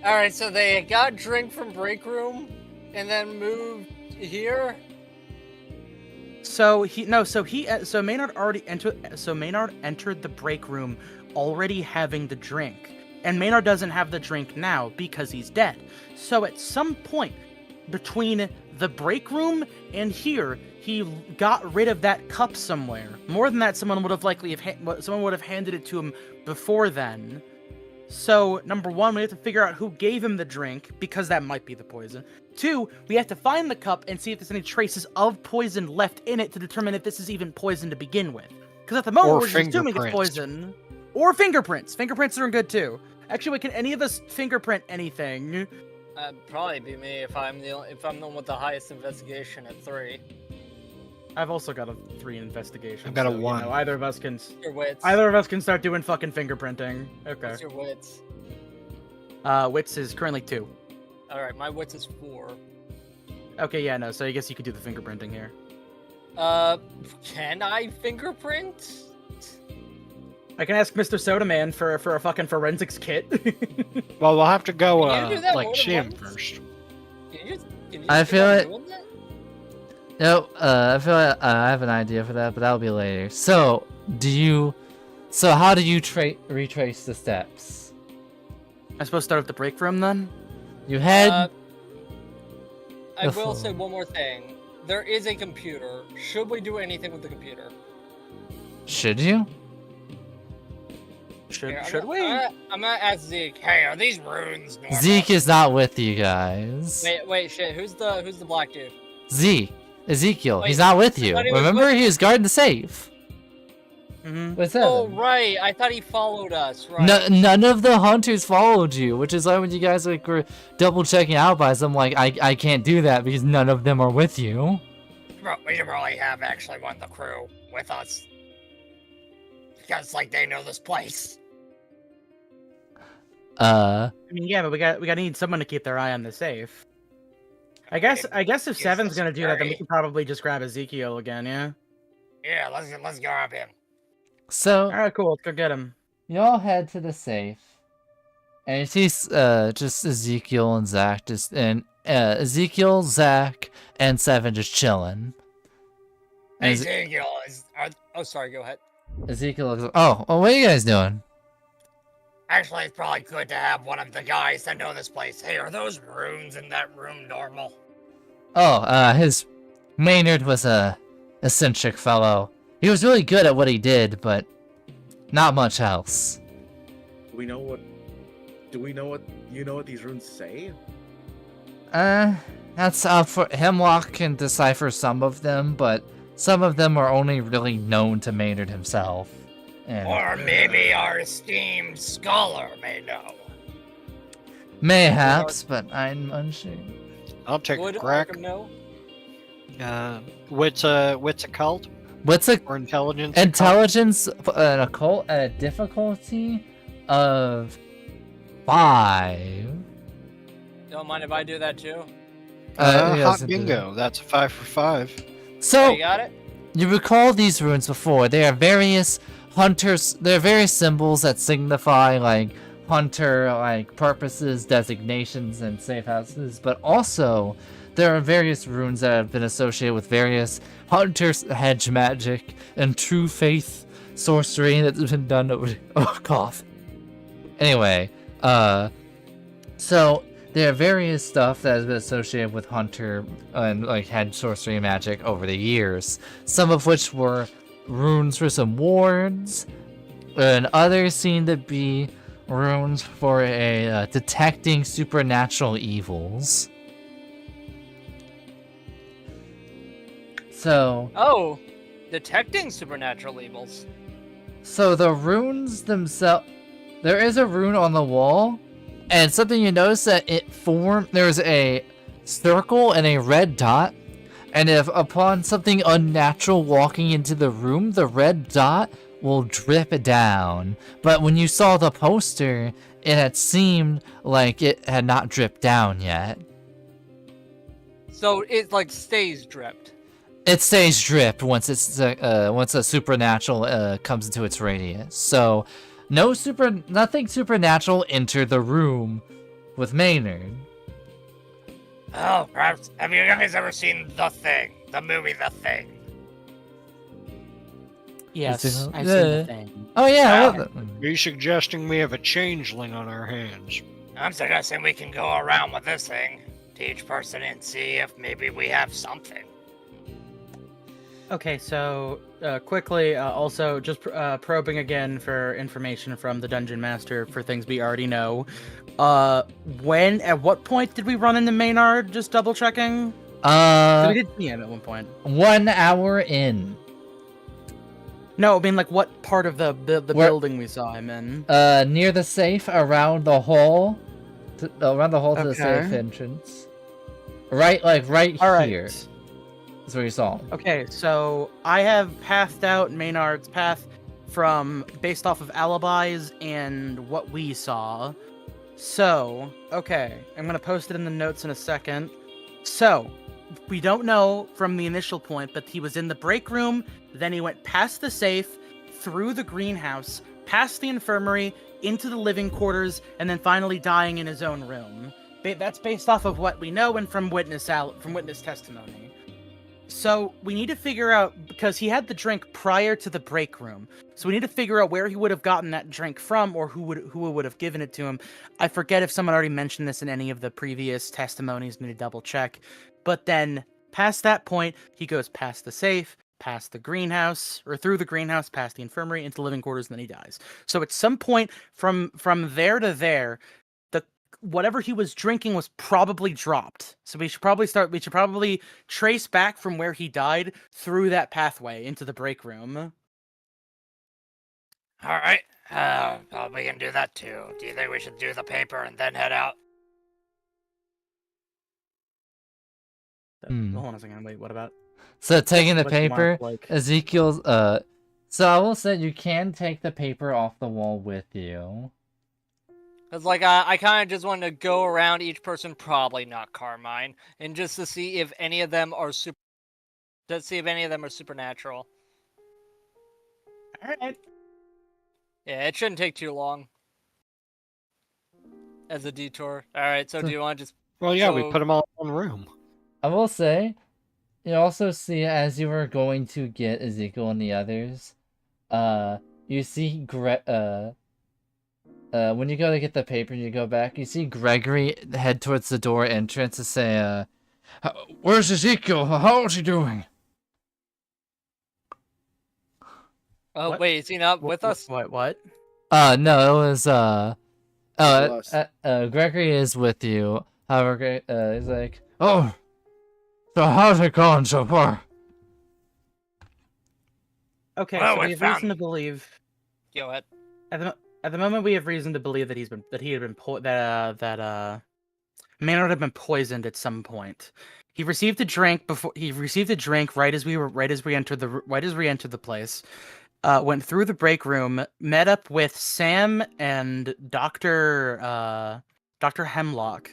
Alright, so they got a drink from break room and then moved here? So Maynard entered the break room already having the drink. And Maynard doesn't have the drink now because he's dead. So at some point between the break room and here, he got rid of that cup somewhere. More than that, someone would have handed it to him before then. So number one, we have to figure out who gave him the drink, because that might be the poison. 2, we have to find the cup and see if there's any traces of poison left in it to determine if this is even poison to begin with. Because at the moment, we're just assuming it's poison. Or fingerprints. Fingerprints are good too. Actually, wait, can any of us fingerprint anything? Probably be me if I'm the one with the highest investigation at 3. I've also got a 3 investigation. I've got a so, 1. You know, either of us can start doing fucking fingerprinting. Okay. What's your wits? Wits is currently 2. Alright, my wits is 4. Okay, yeah, no, so I guess you could do the fingerprinting here. Can I fingerprint? I can ask Mr. Soda Man for a fucking forensics kit. Well, we'll have to go, see him once? first. I feel like... No, I feel like I have an idea for that, but that'll be later. So, how do you retrace the steps? I'm supposed to start at the break room then? You head... I will say one more thing. There is a computer. Should we do anything with the computer? Should you? Should we? I'm gonna ask Zeke. Hey, are these runes normal? Zeke is not with you guys. Wait, shit. Who's the black dude? Ezekiel. Wait, he's not with you. I thought he was Remember, with he was guarding the safe. Mm-hmm. What's that? Oh, right. I thought he followed us. Right. None of the hunters followed you, which is why when you guys were double checking alibis, I'm like, I can't do that because none of them are with you. Bro, we should probably have actually one of the crew with us. Because, they know this place. I mean, yeah, but we gotta need someone to keep their eye on the safe. I guess if Seven's gonna do that, then we can probably just grab Ezekiel again, yeah? Yeah, let's grab him. So, alright, cool, let's go get him. Y'all head to the safe. And you see just Ezekiel and Zach Ezekiel, Zach, and Seven just chilling. Hey, Ezekiel, oh, sorry, go ahead. Ezekiel looks, what are you guys doing? Actually, it's probably good to have one of the guys that know this place. Hey, are those runes in that room normal? His Maynard was a eccentric fellow. He was really good at what he did, but not much else. Do we know what these runes say? That's for Hemlock can decipher some of them, but some of them are only really known to Maynard himself. Or maybe our esteemed scholar may know. Mayhaps, but I'm unsure. I'll take Would a crack. Arkham know? What's a cult? What's a or intelligence? Intelligence, an occult at a difficulty of 5. You don't mind if I do that too? Hot bingo. That's a 5 for 5. So you got it. You recall these runes before. They are various hunters. There are various symbols that signify hunter purposes, designations, and safe houses. But also, there are various runes that have been associated with various hunters, hedge magic, and true faith sorcery that's been done over. Oh, cough. Anyway, so there are various stuff that has been associated with Hunter and like had sorcery and magic over the years. Some of which were runes for some wards, and others seem to be runes for a detecting supernatural evils. So, Oh, detecting supernatural evils. so the runes themselves, there is a rune on the wall, and something you notice that there's a circle and a red dot, and if upon something unnatural walking into the room, the red dot will drip down. But when you saw the poster, it had seemed like it had not dripped down yet. So it like stays dripped. It stays dripped once once a supernatural comes into its radius. So, nothing supernatural entered the room with Maynard. Oh, perhaps. Have you guys ever seen The Thing? The movie The Thing? Yes, Is it- I've seen the thing. Oh yeah. Wow. Are you suggesting we have a changeling on our hands? I'm suggesting we can go around with this thing to each person and see if maybe we have something. Okay, so quickly, also just probing again for information from the dungeon master for things we already know. At what point did we run into Maynard? Just double checking. We did see him at one point. 1 hour in. No, I mean like what part of the building we saw him in? Near the safe, around the hall, to the safe Okay. entrance. Right, like right All right. here. That's where you saw him. Okay, so I have pathed out Maynard's path based off of alibis and what we saw. So, okay, I'm gonna post it in the notes in a second. So, we don't know from the initial point, but he was in the break room, then he went past the safe, through the greenhouse, past the infirmary, into the living quarters, and then finally dying in his own room. That's based off of what we know and from witness testimony. So we need to figure out, because he had the drink prior to the break room, so we need to figure out where he would have gotten that drink from, or who would have given it to him. I forget if someone already mentioned this in any of the previous testimonies. Need to double check. But then past that point, he goes past the safe, past the greenhouse, or through the greenhouse, past the infirmary, into living quarters, and then he dies. So at some point from there to there, whatever he was drinking was probably dropped. So we should probably trace back from where he died through that pathway into the break room. All right. Well, we can do that too. Do you think we should do the paper and then head out? Hmm. Hold on a second. Wait, what about? So taking the What's marked paper, like? Ezekiel's so I will say you can take the paper off the wall with you. It's like I kind of just wanted to go around each person, probably not Carmine, and just to see if any of them are supernatural. All right. Yeah, it shouldn't take too long. As a detour. All right, so do you want to just? Well, yeah, we So- put them all in one room. I will say, you also see as you were going to get Ezekiel and the others, you see when you go to get the paper and you go back, you see Gregory head towards the door entrance to say, "Where's Ezekiel? How is he doing?" Oh What? wait, is he not with us? What? No, it was Us. Gregory is with you. However, he's like, "Oh, so how's it going so far?" Okay, Well, so we we have found- reason to believe Go ahead. at the moment we have reason to believe that Maynard had been poisoned at some point. He received a drink right as we entered the place. Went through the break room, met up with Sam and Dr. Hemlock,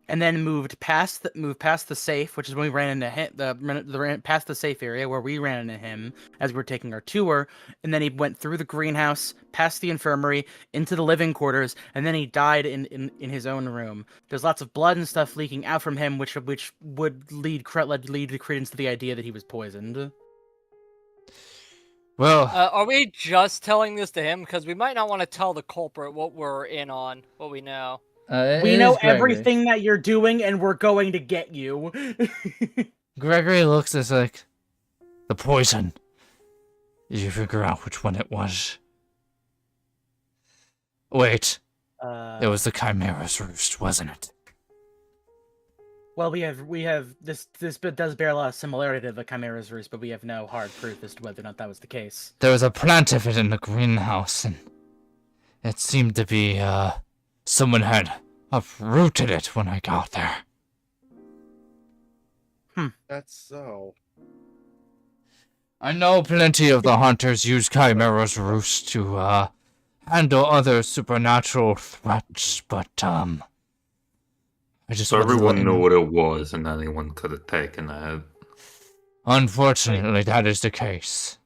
and then moved past the safe, which is when we ran into him, past the safe area where we ran into him as we were taking our tour, and then he went through the greenhouse, past the infirmary, into the living quarters, and then he died in his own room. There's lots of blood and stuff leaking out from him, which would lead to credence to the idea that he was poisoned. Well, Are we just telling this to him? Because we might not want to tell the culprit what we're in on, what we know. We know everything that you're doing, and we're going to get you. Gregory looks as like, the poison. Did you figure out which one it was? Wait, it was the Chimera's roost, wasn't it? Well, we have this bit does bear a lot of similarity to the Chimera's roost, but we have no hard proof as to whether or not that was the case. There was a plant of it in the greenhouse, and it seemed to be, someone had uprooted it when I got there. That's so. I know plenty of the hunters use Chimera's roost to, handle other supernatural threats, but, I just So wanted to let everyone you knew know. what it was, and anyone could have taken that. Unfortunately, that is the case.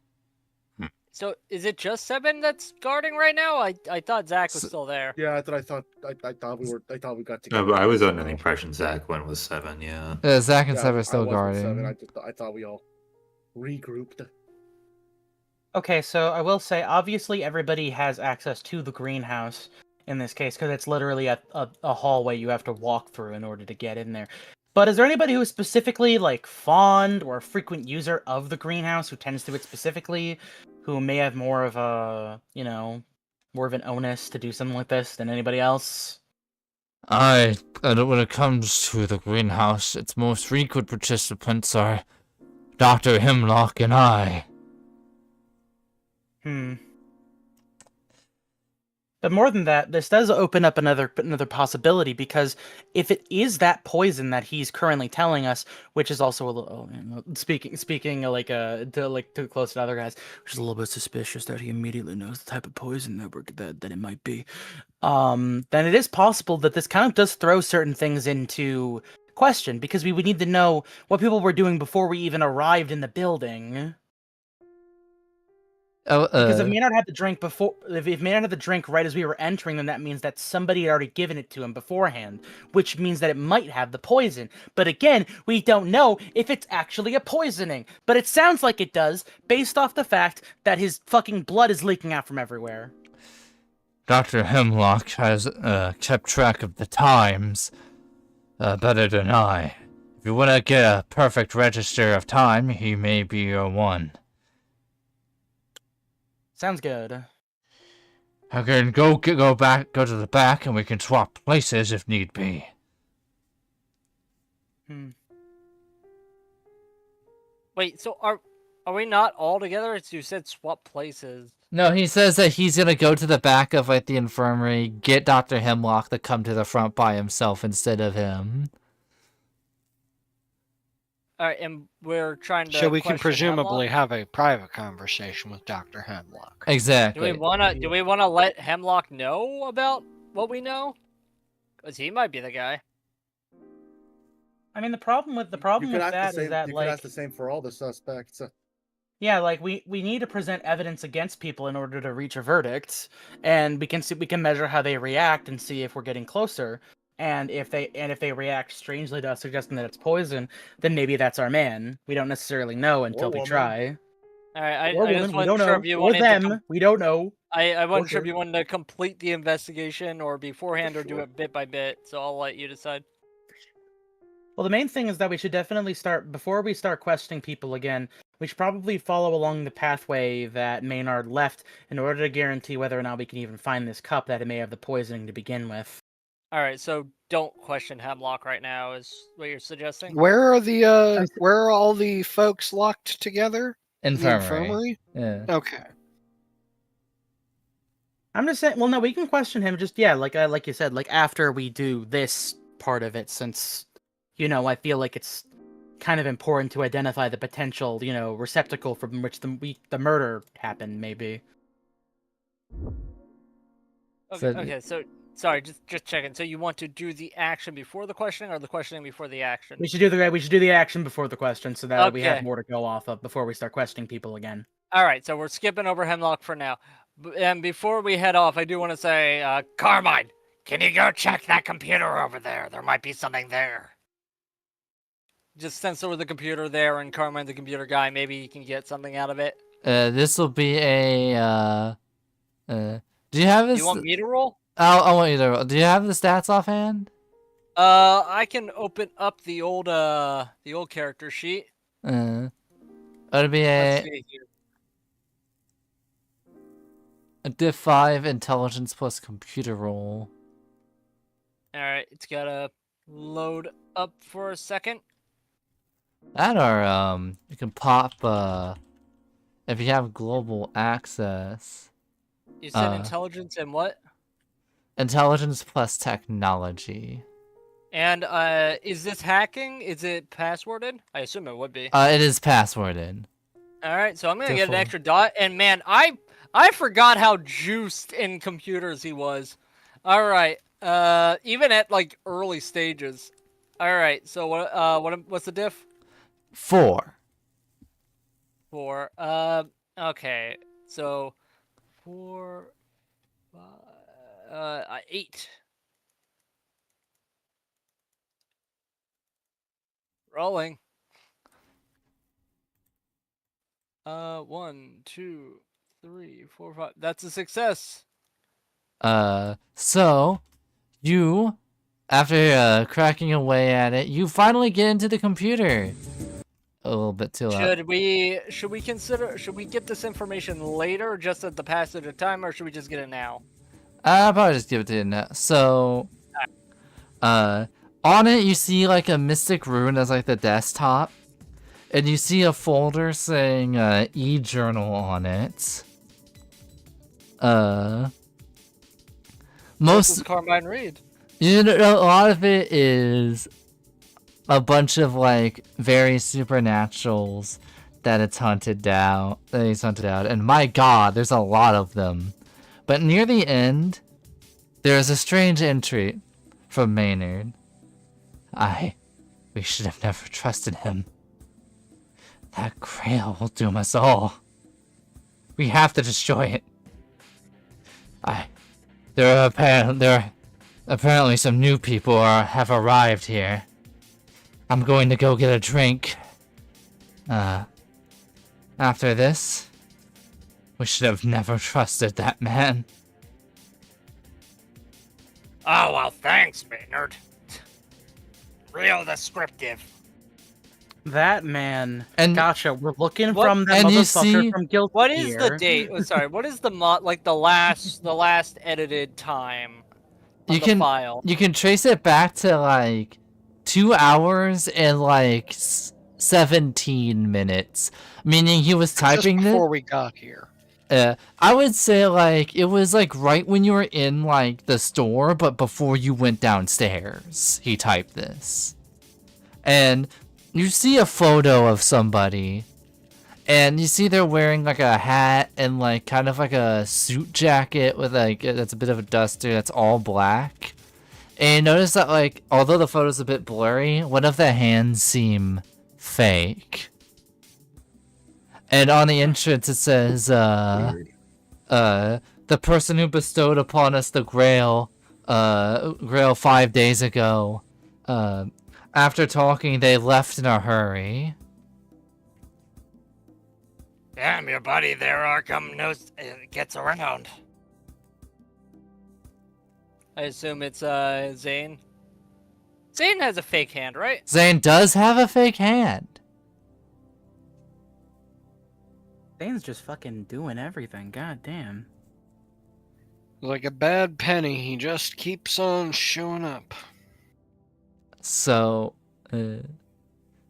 So is it just Seven that's guarding right now? I thought Zach was still there. Yeah, I thought we got No, together. but I was under the impression Zach went with 7, yeah. Zach and Yeah, Seb are I still was with guarding. 7. I thought we all regrouped. Okay, so I will say, obviously, everybody has access to the greenhouse in this case, because it's literally a hallway you have to walk through in order to get in there. But is there anybody who is specifically, like, fond or a frequent user of the greenhouse, who tends to it specifically, who may have more of a, more of an onus to do something like this than anybody else? When it comes to the greenhouse, its most frequent participants are Dr. Hemlock and I. But more than that, this does open up another possibility, because if it is that poison that he's currently telling us, which is also a little speaking like too close to other guys, which is a little bit suspicious that he immediately knows the type of poison that it might be. Then it is possible that this kind of does throw certain things into question, because we would need to know what people were doing before we even arrived in the building. Because if Maynard had the drink if Maynard had the drink right as we were entering, then that means that somebody had already given it to him beforehand, which means that it might have the poison. But again, we don't know if it's actually a poisoning. But it sounds like it does, based off the fact that his fucking blood is leaking out from everywhere. Dr. Hemlock has kept track of the times better than I. If you want to get a perfect register of time, he may be your one. Sounds good. I can go to the back, and we can swap places if need be. Wait, so are we not all together? You said swap places. No, he says that he's gonna go to the back of the infirmary, get Dr. Hemlock to come to the front by himself instead of him. All right, and we're trying to. So we can question presumably Hemlock? have a private conversation with Dr. Hemlock. Exactly. Do we wanna let Hemlock know about what we know? Because he might be the guy. I mean, the problem with that is that, you like, could ask the same for all the suspects. yeah, like we need to present evidence against people in order to reach a verdict, and we can measure how they react and see if we're getting closer. And if they react strangely to us suggesting that it's poison, then maybe that's our man. We don't necessarily know until we try. All right, Or I woman, just we wasn't don't sure know. if you Or wanted them, we don't know. I wasn't sure if sure. you wanted to complete the investigation or beforehand or do it bit by bit. So I'll let you decide. Well, the main thing is that we should definitely start, before we start questioning people again, we should probably follow along the pathway that Maynard left in order to guarantee whether or not we can even find this cup that it may have the poisoning to begin with. All right, so don't question Hemlock right now, is what you're suggesting? Where are all the folks locked together? Infirmary. The infirmary? Yeah. Okay. I'm just saying. Well, no, we can question him. Just like you said, like after we do this part of it, since I feel like it's kind of important to identify the potential, receptacle from which the murder happened, maybe. Okay, so sorry, just checking. So you want to do the action before the questioning, or the questioning before the action? We should do the action before the question, so that we have more to go off of before we start questioning people again. All right, so we're skipping over Hemlock for now. And before we head off, I do want to say, Carmine, can you go check that computer over there? There might be something there. Just since over the computer there and Carmine, the computer guy, maybe you can get something out of it. This will be a. Do you have? You want me to roll? I want you to. Do you have the stats offhand? I can open up the old character sheet. It'll be Let's a see here. Div 5 intelligence plus computer roll. All right, it's gotta load up for a second. That or you can pop if you have global access. You said intelligence and what? Intelligence plus technology. And is this hacking? Is it passworded? I assume it would be. It is passworded. All right, so I'm gonna Go get an for it. extra dot. And man, I forgot how juiced in computers he was. All right, even at like early stages. All right, so what's the diff? 4. 4. Okay, so 4, 8. Rolling. 1, 2, 3, 4, 5. That's a success. So you, after cracking away at it, you finally get into the computer. A little bit too loud. Should we get this information later, just at the passage of time, or should we just get it now? I'll probably just give it to you now. So, on it you see like a mystic rune as like the desktop, and you see a folder saying e-journal on it. What Most does Carmine read? you know, a lot of it is a bunch of like very supernaturals that it's hunted down. That he's hunted out, and my God, there's a lot of them. But near the end, there is a strange entry from Maynard. We should have never trusted him. That grail will doom us all. We have to destroy it. There are apparently some new people have arrived here. I'm going to go get a drink. After this, we should have never trusted that man. Oh, well, thanks, Maynard. Real descriptive. That man. And gotcha. We're looking What- from that and you motherfucker see- from Guilty What is the Gear. date? Oh, sorry, what is the last edited time on You the can file? you can trace it back to like 2 hours and like 17 minutes, meaning he was typing Just this. before we got here. I would say like it was like right when you were in like the store, but before you went downstairs, he typed this. And you see a photo of somebody, and you see they're wearing like a hat and like kind of like a suit jacket with like that's a bit of a duster that's all black. And notice that like although the photo's a bit blurry, one of the hands seem fake. And on the entrance it says, Weird. the person who bestowed upon us the Grail 5 days ago, after talking, they left in a hurry. Damn, your buddy there, Arkham, knows gets around. I assume it's Zane. Zane has a fake hand, right? Zane does have a fake hand. Zane's just fucking doing everything. God damn. Like a bad penny, he just keeps on showing up. So, and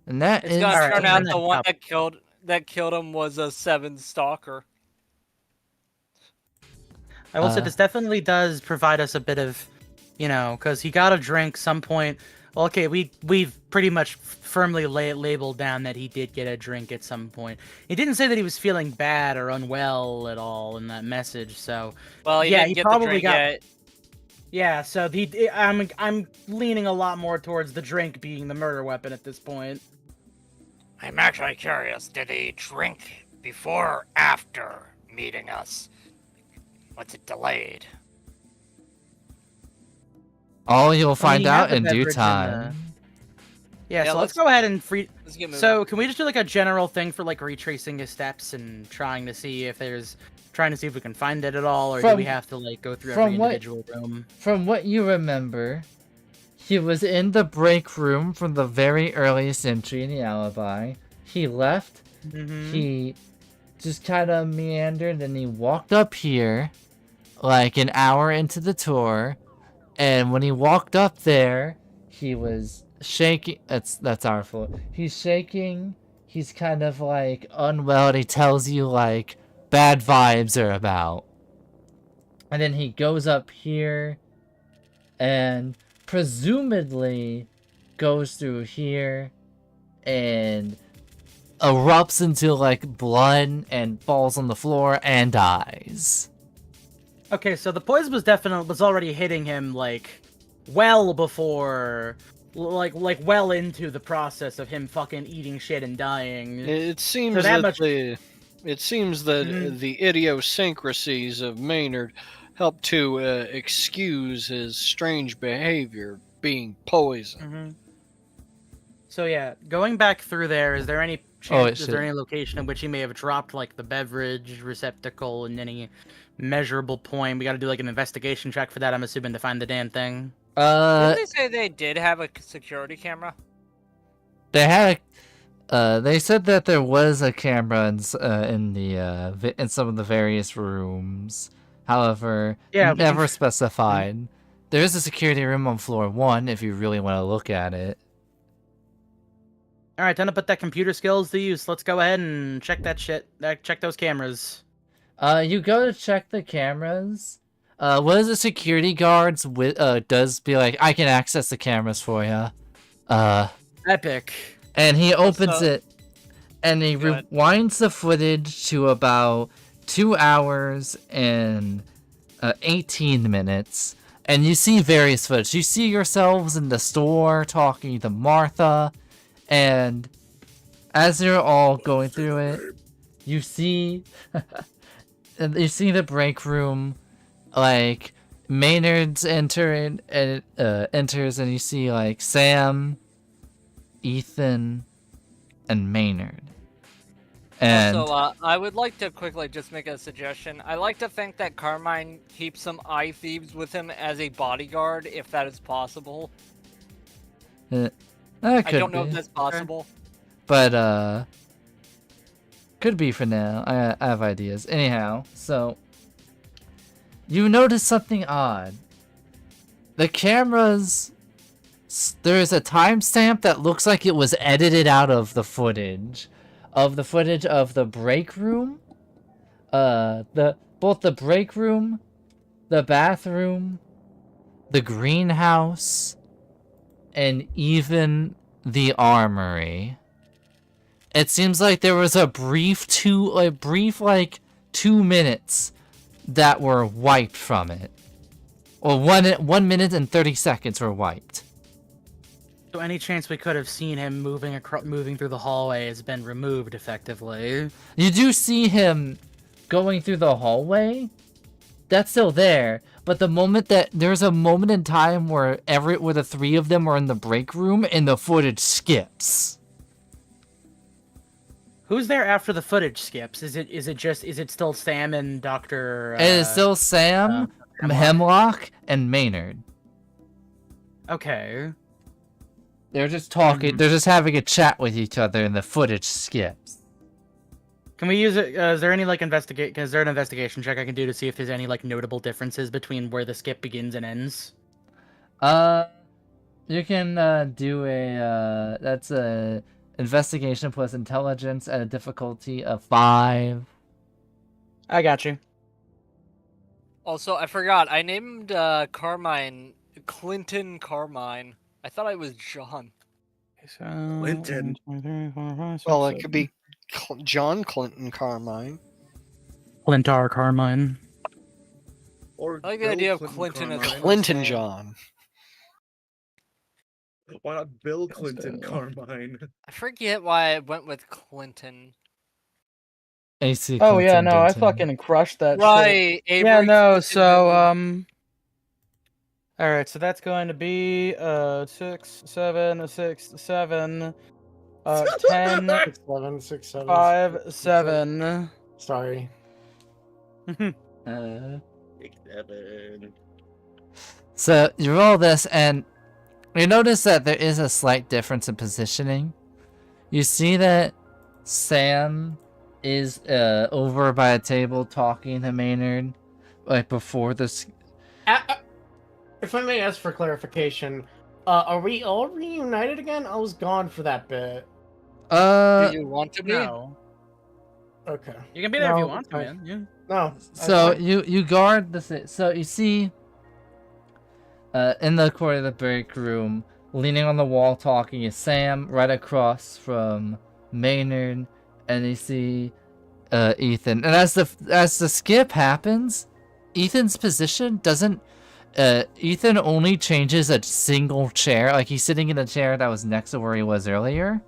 that It's is... gonna Alright, turn out I'm the gonna one stop. that killed him was a 7 stalker. I will say this definitely does provide us a bit of, you know, because he got a drink some point. Well, okay, we've pretty much firmly labeled down that he did get a drink at some point. He didn't say that he was feeling bad or unwell at all in that message, so Well, he Yeah, didn't he get the probably drink got- yet. yeah. So I'm leaning a lot more towards the drink being the murder weapon at this point. I'm actually curious, did he drink before or after meeting us? Was it delayed? All you'll find he had out the in due beverage in time. Yeah, Yeah, so let's let's- go ahead and free. Let's get moving. So can we just do like a general thing for like retracing his steps and trying to see if we can find it at all, or do we From- have to like go through from every what- individual room? From what you remember, he was in the break room from the very earliest entry in the alibi. He left. Mm-hmm. He just kind of meandered, and he walked up here like an hour into the tour. And when he walked up there, he was shaking. That's our fault. He's shaking. He's kind of like unwell. And he tells you like bad vibes are about. And then he goes up here and presumably goes through here and erupts into like blood and falls on the floor and dies. Okay, so the poison was already hitting him like well before, like well into the process of him fucking eating shit and dying. It seems that that much- it seems that Mhm. the idiosyncrasies of Maynard help to excuse his strange behavior, being poisoned. Mm-hmm. So yeah, going back through there, is there any is there any location in which he may have dropped like the beverage receptacle and any measurable point? We got to do like an investigation check for that. I'm assuming to find the damn thing. Didn't they say they did have a security camera? They had they said that there was a camera in some of the various rooms. However, Yeah, never specified. There is a security room on floor 1 if you really want to look at it. All right, time to put that computer skills to use. Let's go ahead and check that shit. Check those cameras. You go to check the cameras. One of the security guards does be like, I can access the cameras for you. Epic. And he opens it, and he Go ahead. rewinds the footage to about 2 hours and 18 minutes. And you see various footage. You see yourselves in the store talking to Martha, and as you're all going through it, you see the break room, like Maynard's enters, and you see like Sam, Ethan, and Maynard. And Also, I would like to quickly just make a suggestion. I like to think that Carmine keeps some eye thieves with him as a bodyguard, if that is possible. that I could don't know be. if that's possible. But could be for now. I have ideas. Anyhow, so you notice something odd. The cameras, there's a timestamp that looks like it was edited out of the footage of the break room. Both the break room, the bathroom, the greenhouse, and even the armory. It seems like there was a brief 2 minutes that were wiped from it. Or 1 minute and 30 seconds were wiped. So any chance we could have seen him moving through the hallway has been removed effectively. You do see him going through the hallway. That's still there. But there's a moment in time where the 3 of them are in the break room and the footage skips. Who's there after the footage skips? Is it still Sam and Dr. It is still Sam, Hemlock, and Maynard. Okay. They're just talking. They're just having a chat with each other, and the footage skips. Can we use it? Is there any like Is there an investigation check I can do to see if there's any like notable differences between where the skip begins and ends? You can do a that's a investigation plus intelligence at a difficulty of 5. I got you. Also, I forgot. I named Carmine Clinton Carmine. I thought I was John. Clinton. Well, it could be John Clinton Carmine. Clintar Carmine. Or I like the Bill idea of Clinton as a Carmine. Clinton name. John. Why not Bill Clinton Carmine? I forget why I went with Clinton. AC. Oh yeah, Clinton no, I Denton. fucking crushed that shit. Right. Yeah, Avery no, Clinton so Denton. All right, so that's going to be 6, 7, 6, 7, 10, 6, 7, 6, 7. 5, 7. Sorry. Uh, 6, 7. so you roll this, and you notice that there is a slight difference in positioning. You see that Sam is over by a table talking to Maynard, like before this. If I may ask for clarification, are we all reunited again? I was gone for that bit. Do you want to be? No. Okay. You can be there if you No, want to, I- man. Yeah. No. So I- you guard the. So you see, in the corner of the break room, leaning on the wall talking, is Sam right across from Maynard, and you see Ethan. And as the skip happens, Ethan's position doesn't. Ethan only changes a single chair, like he's sitting in the chair that was next to where he was earlier.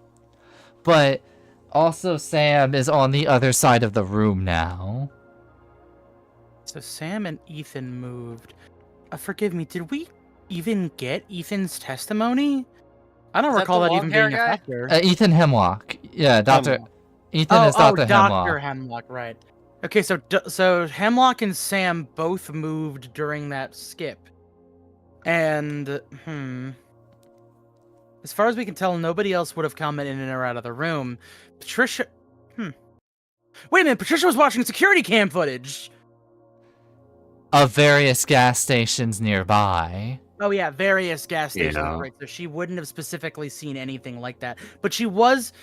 But also Sam is on the other side of the room now. So Sam and Ethan moved. Forgive me, did we even get Ethan's testimony? I don't Is that recall the that even long-hair being a guy? factor. Ethan Hemlock. Yeah, Dr. Hemlock. Ethan is Dr. Hemlock. Dr. Hemlock, right. Okay, so Hemlock and Sam both moved during that skip. And, as far as we can tell, nobody else would have come in and or out of the room. Patricia... Wait a minute, Patricia was watching security cam footage! Of various gas stations nearby. Oh yeah, various gas stations, Yeah. right? So she wouldn't have specifically seen anything like that, but she was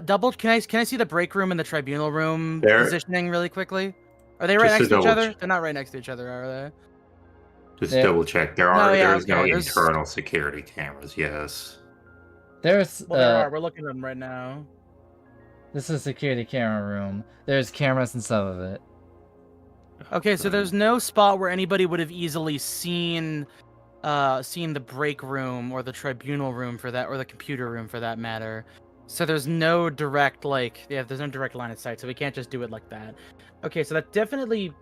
double. Can I see the break room and the tribunal room There- positioning really quickly? Are they right Just next to to each double other? check. They're not right next to each other, are they? Just Yeah. double check. There No, yeah, there's no okay, there's- internal security cameras. Yes. There's Well, there are. We're looking at them right now. this is a security camera room. There's cameras in some of it. Okay, so there's no spot where anybody would have easily seen the break room or the tribunal room for that, or the computer room for that matter. So there's no direct there's no direct line of sight, so we can't just do it like that. Okay, so that definitely.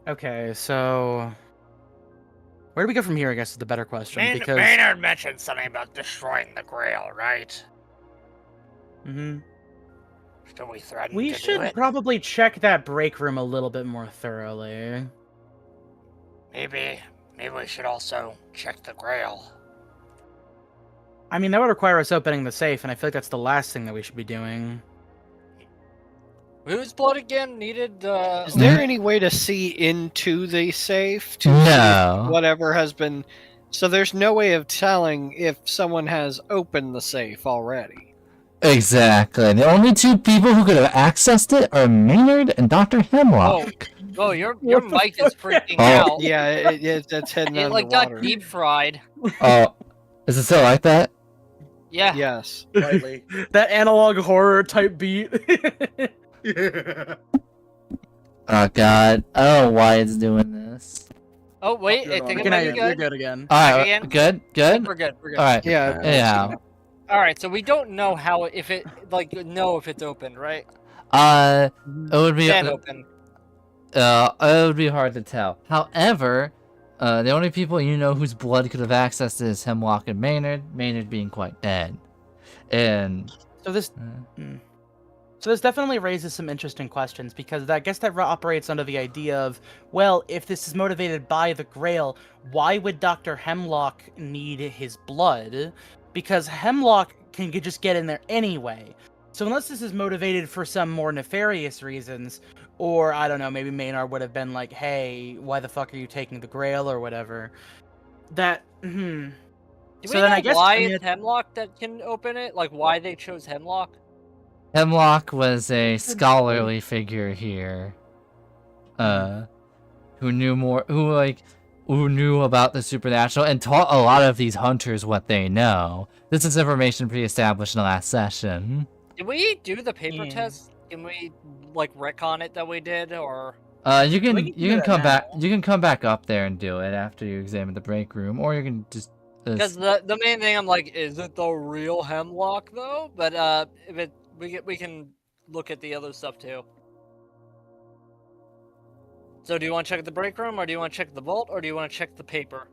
Okay, so where do we go from here? I guess is the better question because. Maynard mentioned something about destroying the Grail, right? Mhm. Should we threaten We to do should it? probably check that break room a little bit more thoroughly. Maybe we should also check the Grail. I mean, that would require us opening the safe, and I feel like that's the last thing that we should be doing. Whose blood again needed? Is there any way to see into the safe to see No. if whatever has been? So there's no way of telling if someone has opened the safe already. Exactly. The only two people who could have accessed it are Maynard and Dr. Hemlock. Oh, your mic is freaking Oh. out. Yeah, it's heading It out like of the water. got deep fried. Oh, is it still like that? Yeah. Yes. Slightly. That analog horror type beat. Yeah. Oh god. I don't know why it's doing this. Oh wait, You're I think it Okay, might now be you're good. good again. Alright, Again? good? Good? We're good. We're good. Alright. Yeah. Yeah. All right, so we don't know how if it know if it's open, right? It would be Can open. it would be hard to tell. However, the only people you know whose blood could have accessed it is Hemlock and Maynard. Maynard being quite dead. And So this definitely raises some interesting questions because I guess that operates under the idea of, well, if this is motivated by the Grail, why would Dr. Hemlock need his blood? Because Hemlock can just get in there anyway. So unless this is motivated for some more nefarious reasons, or I don't know, maybe Maynard would have been like, hey, why the fuck are you taking the Grail or whatever. That, Do So we then know I guess- why I mean, it's Hemlock that can open it? Like why they chose Hemlock? Hemlock was a scholarly figure here. Who knew about the supernatural and taught a lot of these hunters what they know. This is information pre-established in the last session. Did we do the paper Yeah. test? Can we like retcon it that we did, or You can We can do you can that come back now. you can come back up there and do it after you examine the break room, or you can just because the main thing I'm like, is it the real Hemlock though? But if it we can look at the other stuff too. So do you want to check the break room, or do you want to check the vault, or do you want to check the paper?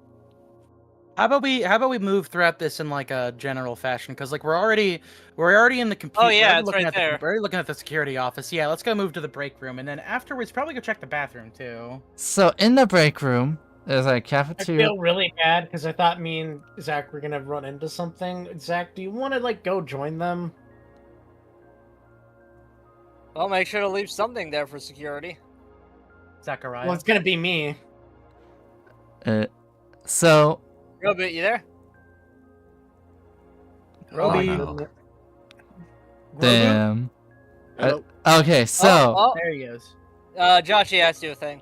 How about we move throughout this in like a general fashion? Because like we're already in the computer. Oh yeah, it's right there. We're already looking at the security office. Yeah, let's go move to the break room, and then afterwards probably go check the bathroom too. So in the break room, there's a I cafeteria. feel really bad because I thought me and Zach were gonna run into something. Zach, do you want to like go join them? Well, make sure to leave something there for security. Zachariah. Well, it's gonna be me. So Robit, you there? Roby. no. damn. Hello? Okay, so Oh, There he is. Josh, he asked you a thing.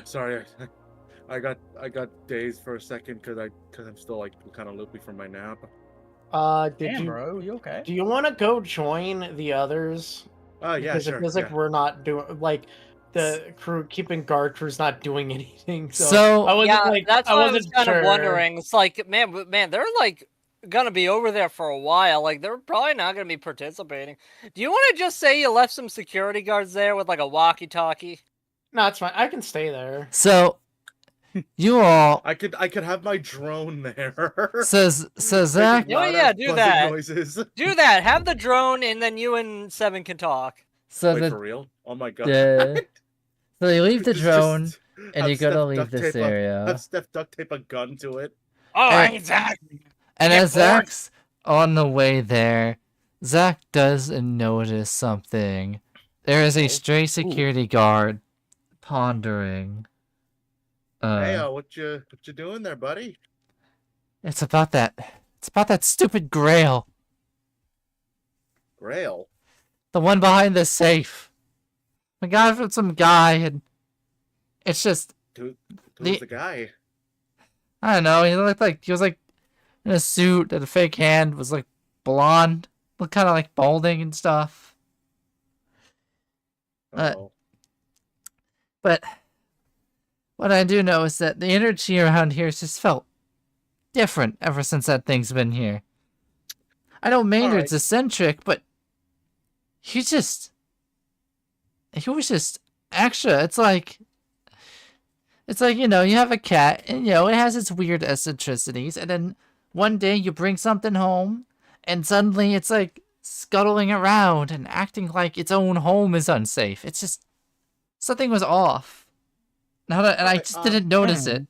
Sorry, I got dazed for a second because I'm still like kind of loopy from my nap. Did Damn, you bro, you okay? do you want to go join the others? Oh yeah, Because sure. it feels like yeah. we're not doing like the crew keeping guard crew's not doing anything. So, So- I wasn't Yeah, like that's I what I was wasn't kind sure. of wondering. It's like, man, they're like gonna be over there for a while. Like, they're probably not gonna be participating. Do you want to just say you left some security guards there with like a walkie-talkie? No, it's fine. I can stay there. So you all I could have my drone there. says Zach. Oh, yeah, do buzzing that. Noises. Do that. Have the drone, and then you and Seven can talk. So Wait, the for real? Oh my god. so you leave the Just drone and have you gotta Steph leave duct this tape area. Have Steph duct tape a gun to it. All Hey. right, Zach. And Get as Zach's on the way there, Zach does notice something. There is a stray security guard pondering. Hey, what you doing there, buddy? It's about that stupid Grail. Grail. The one behind the safe. I got it from some guy, and it's just, Who's The- the guy? I don't know, he was like in a suit, and a fake hand, was like blonde, looked kind of like balding and stuff. Oh, But what I do know is that the energy around here has just felt different ever since that thing's been here. I know Maynard's eccentric, but he was just extra. It's like, you know, you have a cat and, you know, it has its weird eccentricities, and then one day you bring something home and suddenly it's like scuttling around and acting like its own home is unsafe. It's just, something was off. And I just didn't notice it.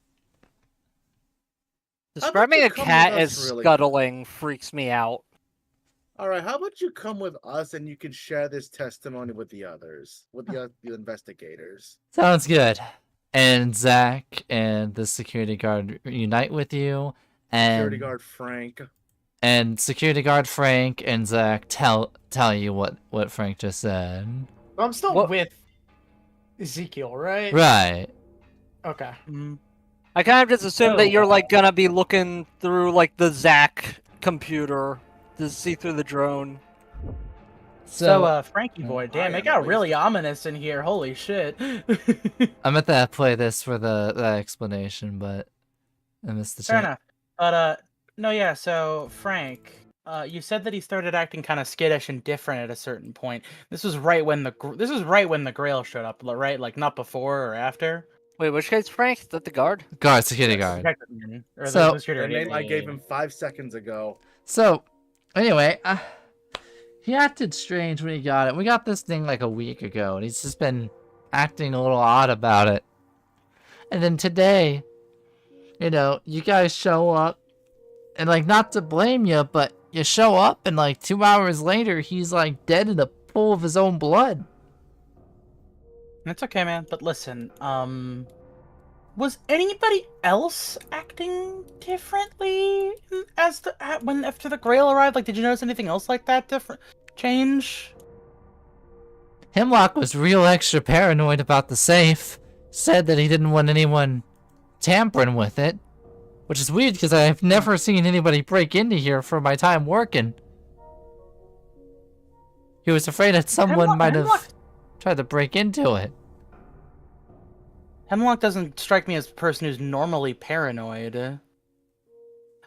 Describing you a come cat with as us, really? scuttling freaks me out. all right. How about you come with us and you can share this testimony with the others, with the investigators? Sounds good. And Zach and the security guard unite with you, and Security guard Frank. and security guard Frank and Zach tell you what Frank just said. I'm still What- with Ezekiel, right? Right. Okay. I kind of just assumed that you're like gonna be looking through like the Zach computer to see through the drone. So, Frankie boy, damn, I it am got at really ominous in here. Holy shit. I meant to play this for the explanation, but I missed the Fair chance. enough. But no, yeah. So Frank, you said that he started acting kind of skittish and different at a certain point. This was right when the Grail showed up, right? Like not before or after. Wait, which guy's Frank? Is that the guard? Guard, security guard. Or So- the security The name I gave guard. him 5 seconds ago. So, anyway, he acted strange when he got it. We got this thing like a week ago, and he's just been acting a little odd about it. And then today, you know, you guys show up, and like, not to blame you, but you show up, and like 2 hours later, he's like dead in a pool of his own blood. That's okay, man. But listen, was anybody else acting differently after the Grail arrived? Like, did you notice anything else like that different change? Hemlock was real extra paranoid about the safe. Said that he didn't want anyone tampering with it. Which is weird because I've never seen anybody break into here for my time working. He was afraid that someone might have tried to break into it. Hemlock doesn't strike me as a person who's normally paranoid. I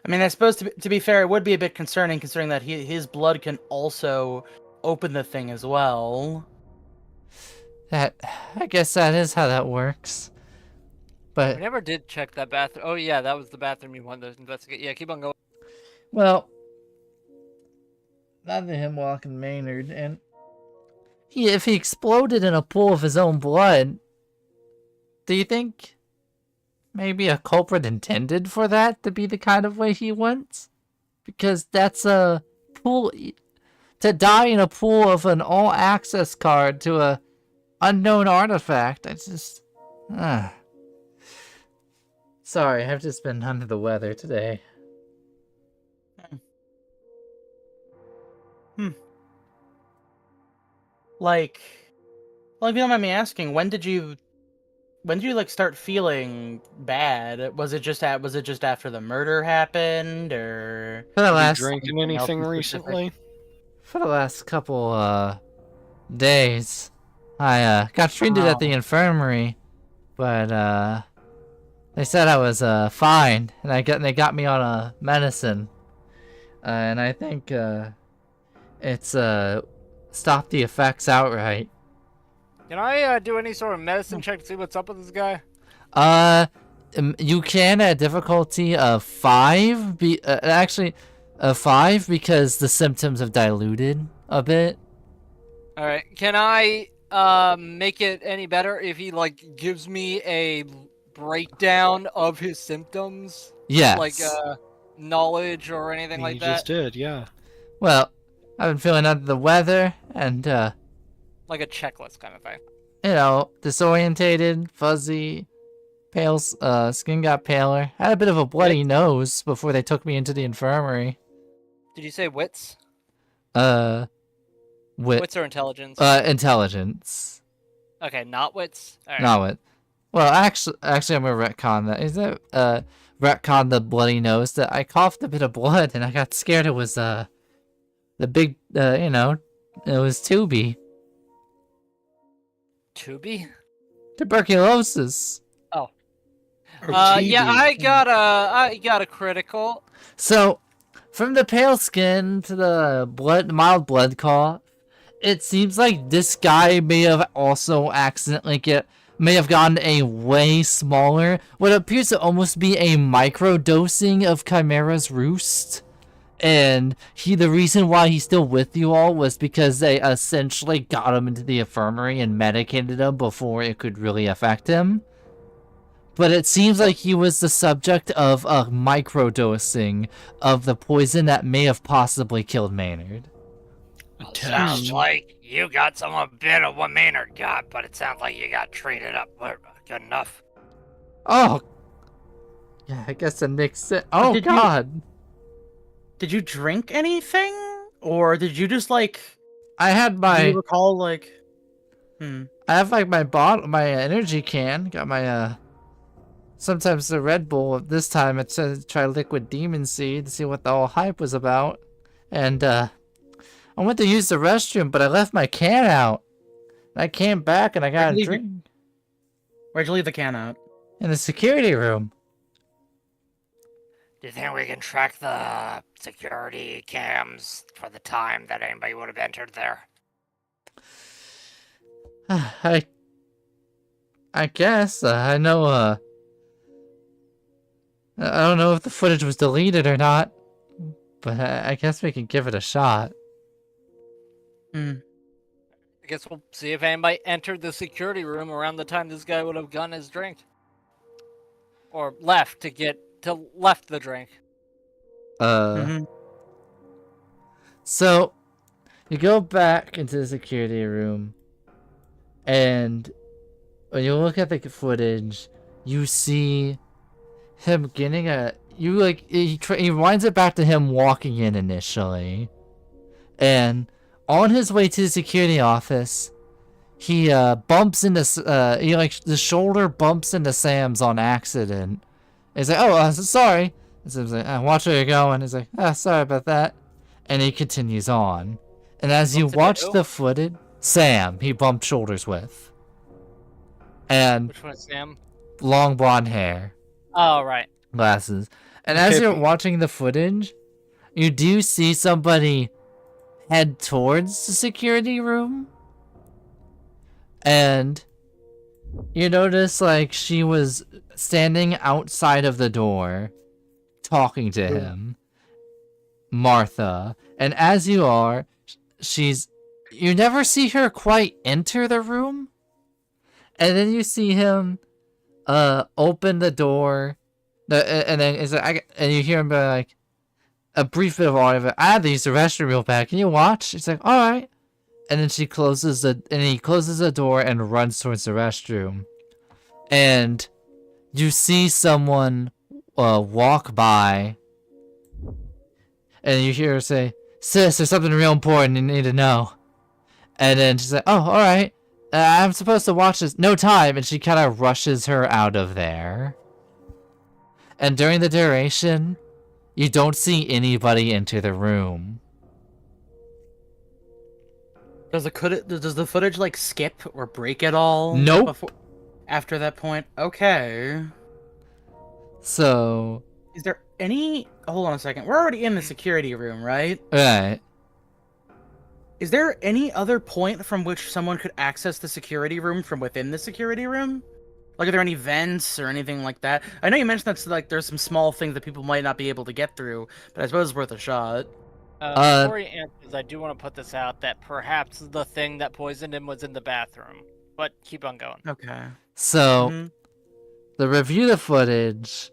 mean, I suppose to be fair, it would be a bit concerning considering that his blood can also open the thing as well. I guess that is how that works. But We never did check that bathroom. Oh yeah, that was the bathroom you wanted to investigate. Yeah, keep on going. well, not to him walking Maynard, and if he exploded in a pool of his own blood, do you think maybe a culprit intended for that to be the kind of way he went? Because that's a pool to die in a pool of an all-access card to a unknown artifact. I just, sorry, I've just been under the weather today. Like, well, if you don't mind me asking, when did you like start feeling bad? Was it just after the murder happened, or For the Have you last drinking something else anything in specific? recently? for the last couple days, I got treated at the Wow. infirmary, but they said I was fine, and they got me on a medicine, and I think it's stopped the effects outright. Can I do any sort of medicine check to see what's up with this guy? You can at difficulty of 5 actually 5 because the symptoms have diluted a bit. All right. Can I make it any better if he like gives me a breakdown of his symptoms? Yes. Like knowledge or anything like You that? just did, yeah. Well, I've been feeling under the weather and Like a checklist kind of thing. disorientated, fuzzy, pale, skin got paler. Had a bit of a bloody nose before they took me into the infirmary. Did you say wits? Wit, Wits or intelligence? intelligence. Okay, not wits. All right. Not wit. Well, actually, I'm gonna retcon that. Is that retcon the bloody nose? That I coughed a bit of blood and I got scared it was the big it was Tubi. Tubi? Tuberculosis. Oh. Or Yeah, TB. I got a critical. So, from the pale skin to the mild blood cough, it seems like this guy may have also may have gotten a way smaller, what appears to almost be a micro-dosing of Chimera's Roost. And the reason why he's still with you all was because they essentially got him into the infirmary and medicated him before it could really affect him. But it seems like he was the subject of a microdosing of the poison that may have possibly killed Maynard. Sounds like you got a bit of what Maynard got, but it sounds like you got treated up good enough. Oh! Yeah, I guess it makes sense. Oh, Did you- God! Did you drink anything, or did you just like? I had Do my... you recall like? I have like my energy can. Got my sometimes the Red Bull. This time it says try liquid demon seed to see what the whole hype was about. And I went to use the restroom, but I left my can out. And I came back and I got a drink Where'd you leave the can out? in the security room. Do you think we can track the security cams for the time that anybody would have entered there? I guess I know. I don't know if the footage was deleted or not, but I guess we can give it a shot. I guess we'll see if anybody entered the security room around the time this guy would have gotten his drink. Or left the drink. So you go back into the security room, and when you look at the footage, you see him getting he winds it back to him walking in initially, and on his way to the security office, he bumps into the shoulder bumps into Sam's on accident. He's like, "Oh, sorry." And Sam's like, "Watch where you're going." He's like, "Sorry about that," and he continues on. And as you watch the footage, Sam, he bumped shoulders with, and Which one is Sam? long blonde hair, Oh, right. glasses. And as you're watching the footage, you do see somebody head towards the security room. And you notice, like, she was standing outside of the door, talking to him, Martha. And as you are, you never see her quite enter the room. And then you see him open the door, and then it's like, and you hear him be like, a brief bit of audio. I had to use the restroom real bad. Can you watch? It's like, all right. And then he closes the door and runs towards the restroom. And you see someone walk by, and you hear her say, "Sis, there's something real important you need to know." And then she's like, "Oh, all right. I'm supposed to watch this. No time." And she kind of rushes her out of there. And during the duration, you don't see anybody enter the room. Does the footage like skip or break at all? Nope. After that point, okay. So, is there any? Hold on a second. We're already in the security room, right? Right. Is there any other point from which someone could access the security room from within the security room? Like, are there any vents or anything like that? I know you mentioned that's like there's some small things that people might not be able to get through, but I suppose it's worth a shot. Before he answers, I do want to put this out that perhaps the thing that poisoned him was in the bathroom. But keep on going. Okay. So, the review the footage,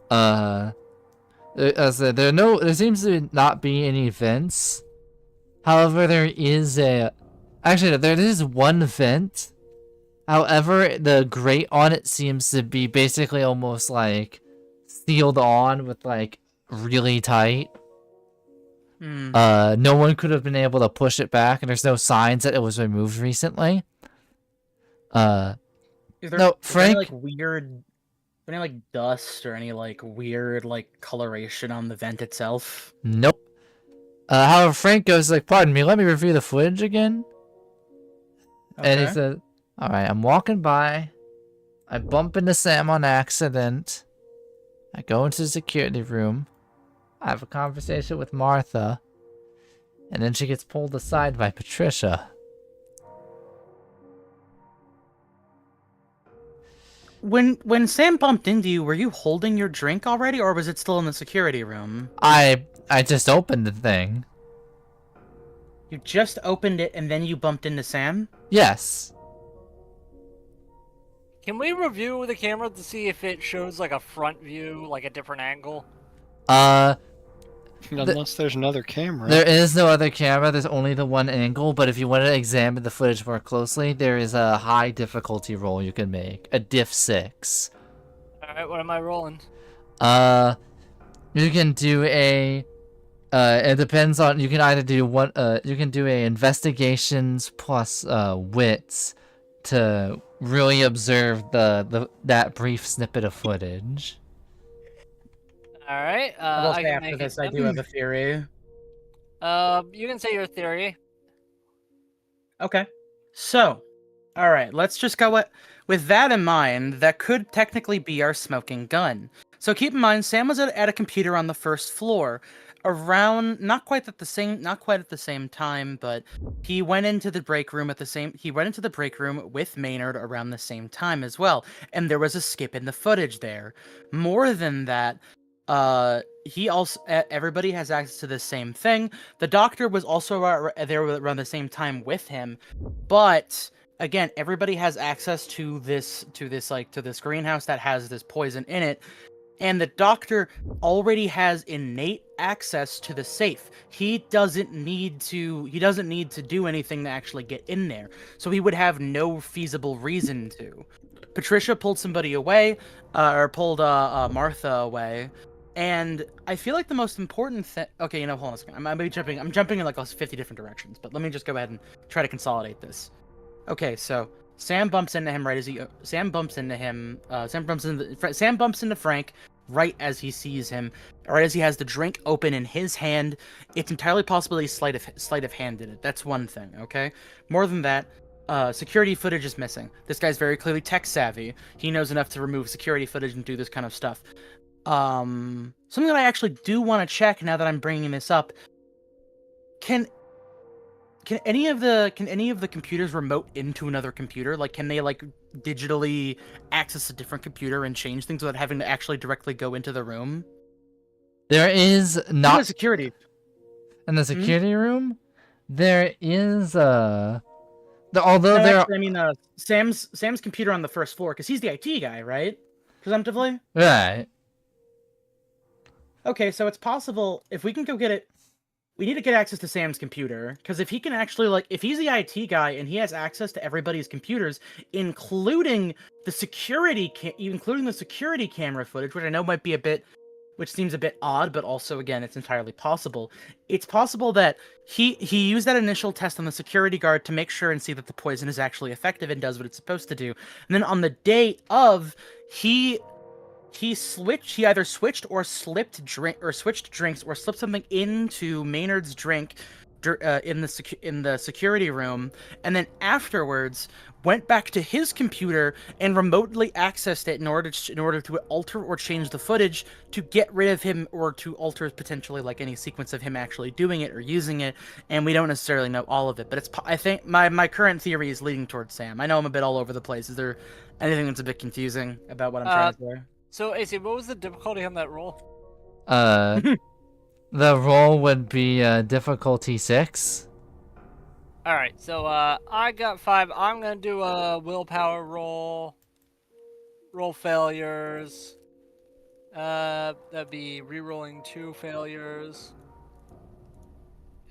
there seems to not be any vents. However, there is there is one vent. However, the grate on it seems to be basically almost like sealed on with like really tight. No one could have been able to push it back, and there's no signs that it was removed recently. Is there, no, Frank. Is there any, like weird, any like dust or any like weird like coloration on the vent itself? Nope. However, Frank goes like, "Pardon me, let me review the footage again." Okay. And he said, "All right, I'm walking by. I bump into Sam on accident. I go into the security room. I have a conversation with Martha, and then she gets pulled aside by Patricia." When Sam bumped into you, were you holding your drink already, or was it still in the security room? I just opened the thing. You just opened it, and then you bumped into Sam? Yes. Can we review the camera to see if it shows like a front view, like a different angle? Unless there's another camera. There is no other camera, there's only the one angle, but if you want to examine the footage more closely, there is a high difficulty roll you can make. A diff 6. Alright, what am I rolling? You can do a... it depends on... You can either do one... you can do a investigations plus wits to really observe that brief snippet of footage. All right. I can after this, I do have a theory. You can say your theory. Okay. So, all right, let's just go with that in mind. That could technically be our smoking gun. So keep in mind, Sam was at a computer on the first floor, around not quite at the same time, but he went into the break room with Maynard around the same time as well, and there was a skip in the footage there. More than that. Everybody has access to the same thing. The doctor was also there around the same time with him, but again, everybody has access to this greenhouse that has this poison in it, and the doctor already has innate access to the safe. He doesn't need to do anything to actually get in there, so he would have no feasible reason to. Patricia pulled somebody away, or pulled Martha away. And I feel like the most important thing... Okay, hold on a second. I'm jumping in like 50 different directions, but let me just go ahead and try to consolidate this. Okay, so Sam bumps into him right as he... Sam bumps into Frank right as he sees him, right as he has the drink open in his hand. It's entirely possible he's sleight of hand did it. That's one thing, okay? More than that, security footage is missing. This guy's very clearly tech savvy. He knows enough to remove security footage and do this kind of stuff. Something that I actually do want to check now that I'm bringing this up. Can can any of the computers remote into another computer? Like, can they like digitally access a different computer and change things without having to actually directly go into the room? There is not security. in the security room. There is although No, there actually, I mean, Sam's computer on the first floor, because he's the IT guy, right? Presumptively. right. Okay, so it's possible if we can go get it. We need to get access to Sam's computer, because if he can actually, like, if he's the IT guy and he has access to everybody's computers, including the security camera footage, which I know might be which seems a bit odd, but also, again, it's entirely possible. It's possible that he used that initial test on the security guard to make sure and see that the poison is actually effective and does what it's supposed to do. And then on the date of, he either switched or switched drinks or slipped something into Maynard's drink in the security room, and then afterwards went back to his computer and remotely accessed it in order to alter or change the footage to get rid of him, or to alter potentially like any sequence of him actually doing it or using it. And we don't necessarily know all of it, but I think my current theory is leading towards Sam. I know I'm a bit all over the place. Is there anything that's a bit confusing about what I'm trying to say? So, AC, what was the difficulty on that roll? The roll would be difficulty 6. Alright, so I got 5. I'm gonna do a willpower roll. Roll failures. That'd be re-rolling 2 failures.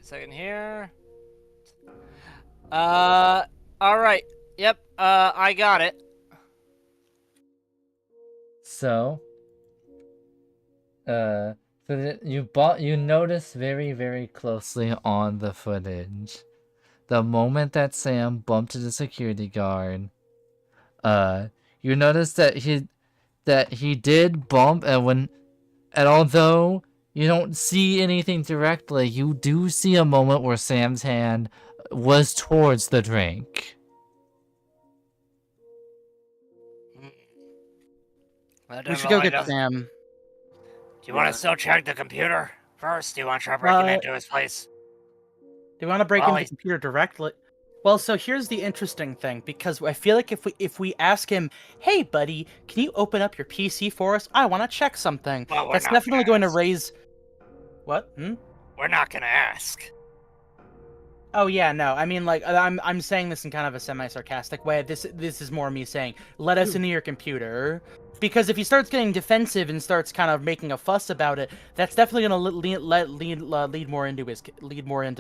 A second here. Alright. Yep, I got it. So you notice very, very closely on the footage, the moment that Sam bumped into the security guard, you notice that he did bump, and although you don't see anything directly, you do see a moment where Sam's hand was towards the drink. We should go get Sam. Do you want to still check the computer first? Do you want to try breaking into his place? Do you want to break into the computer directly? Well, so here's the interesting thing, because I feel like if we ask him, "Hey, buddy, can you open up your PC for us? I want to check something." Well, that's definitely going to raise. What? We're not gonna ask. Oh yeah, no. I mean, like, I'm saying this in kind of a semi-sarcastic way. This is more me saying, "Let us into your computer," because if he starts getting defensive and starts kind of making a fuss about it, that's definitely going to lead more into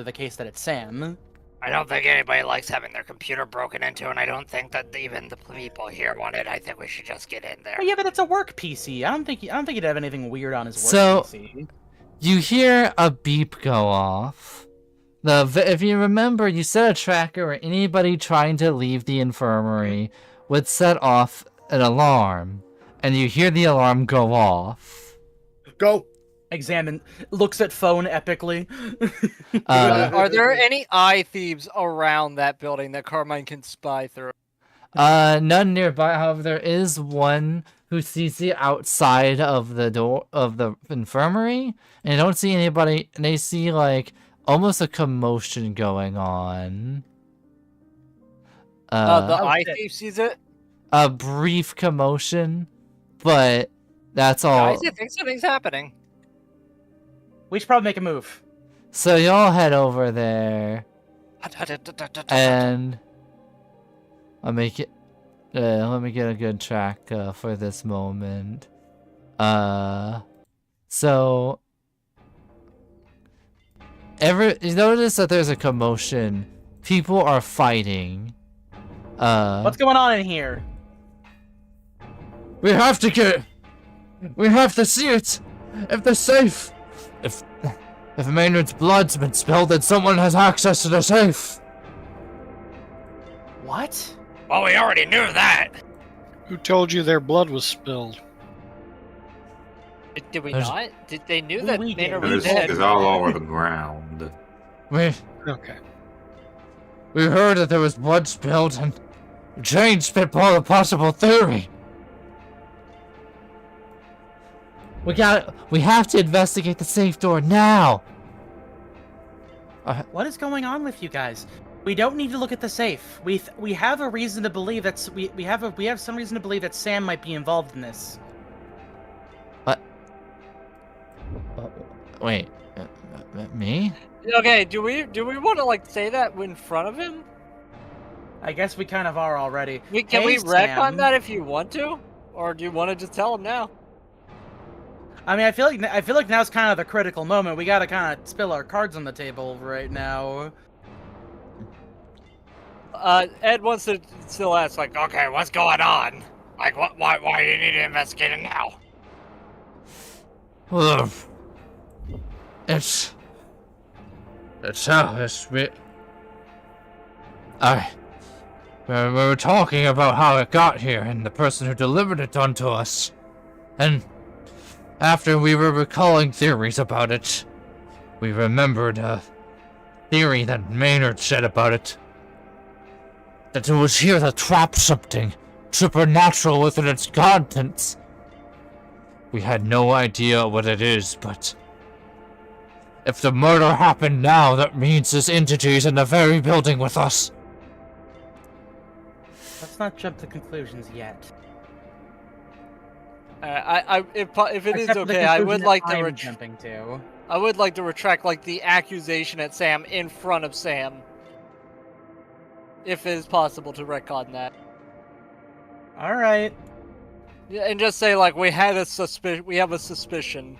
the case that it's Sam. I don't think anybody likes having their computer broken into, and I don't think that even the people here want it. I think we should just get in there. Oh, yeah, but it's a work PC. I don't think he'd have anything weird on his work PC. You hear a beep go off. If you remember, you set a tracker where anybody trying to leave the infirmary would set off an alarm, and you hear the alarm go off. Go. Examine. Looks at phone epically. Are there any eye thieves around that building that Carmine can spy through? None nearby. However, there is one who sees the outside of the door of the infirmary, and they don't see anybody. And they see like almost a commotion going on. The eye thief sees it? A brief commotion, but that's all. I think something's happening. We should probably make a move. So y'all head over there, and I'll make it. Let me get a good track for this moment. So you notice that there's a commotion. People are fighting. What's going on in here? We have to see it. If they're safe. If Maynard's blood's been spilled, then someone has access to the safe. What? Well, we already knew that. Who told you their blood was spilled? Did we not? They knew that Maynard was It's dead. all over the ground. Okay. We heard that there was blood spilled, and Jane spitballed a possible theory. We have to investigate the safe door now. What is going on with you guys? We don't need to look at the safe. We have a reason to believe that we have some reason to believe that Sam might be involved in this. What? Wait, me? Okay, do we want to like say that in front of him? I guess we kind of are already. Can we wreck on Sam. that if you want to, or do you want to just tell him now? I mean, I feel like now's kind of the critical moment. We gotta kind of spill our cards on the table right now. Ed wants to still ask, like, Okay, what's going on? Like, why do you need to investigate it now? Well, it's how we were talking about how it got here and the person who delivered it unto us, and after we were recalling theories about it, we remembered a theory that Maynard said about it, that it was here to trap something supernatural within its contents. We had no idea what it is, but if the murder happened now, that means this entity is in the very building with us. Let's not jump to conclusions yet. if it is Except for the okay, I conclusion would that like to I'm jumping to. I would like to retract like the accusation at Sam in front of Sam, if it is possible to retcon that. All right. Yeah, and just say like we have a suspicion.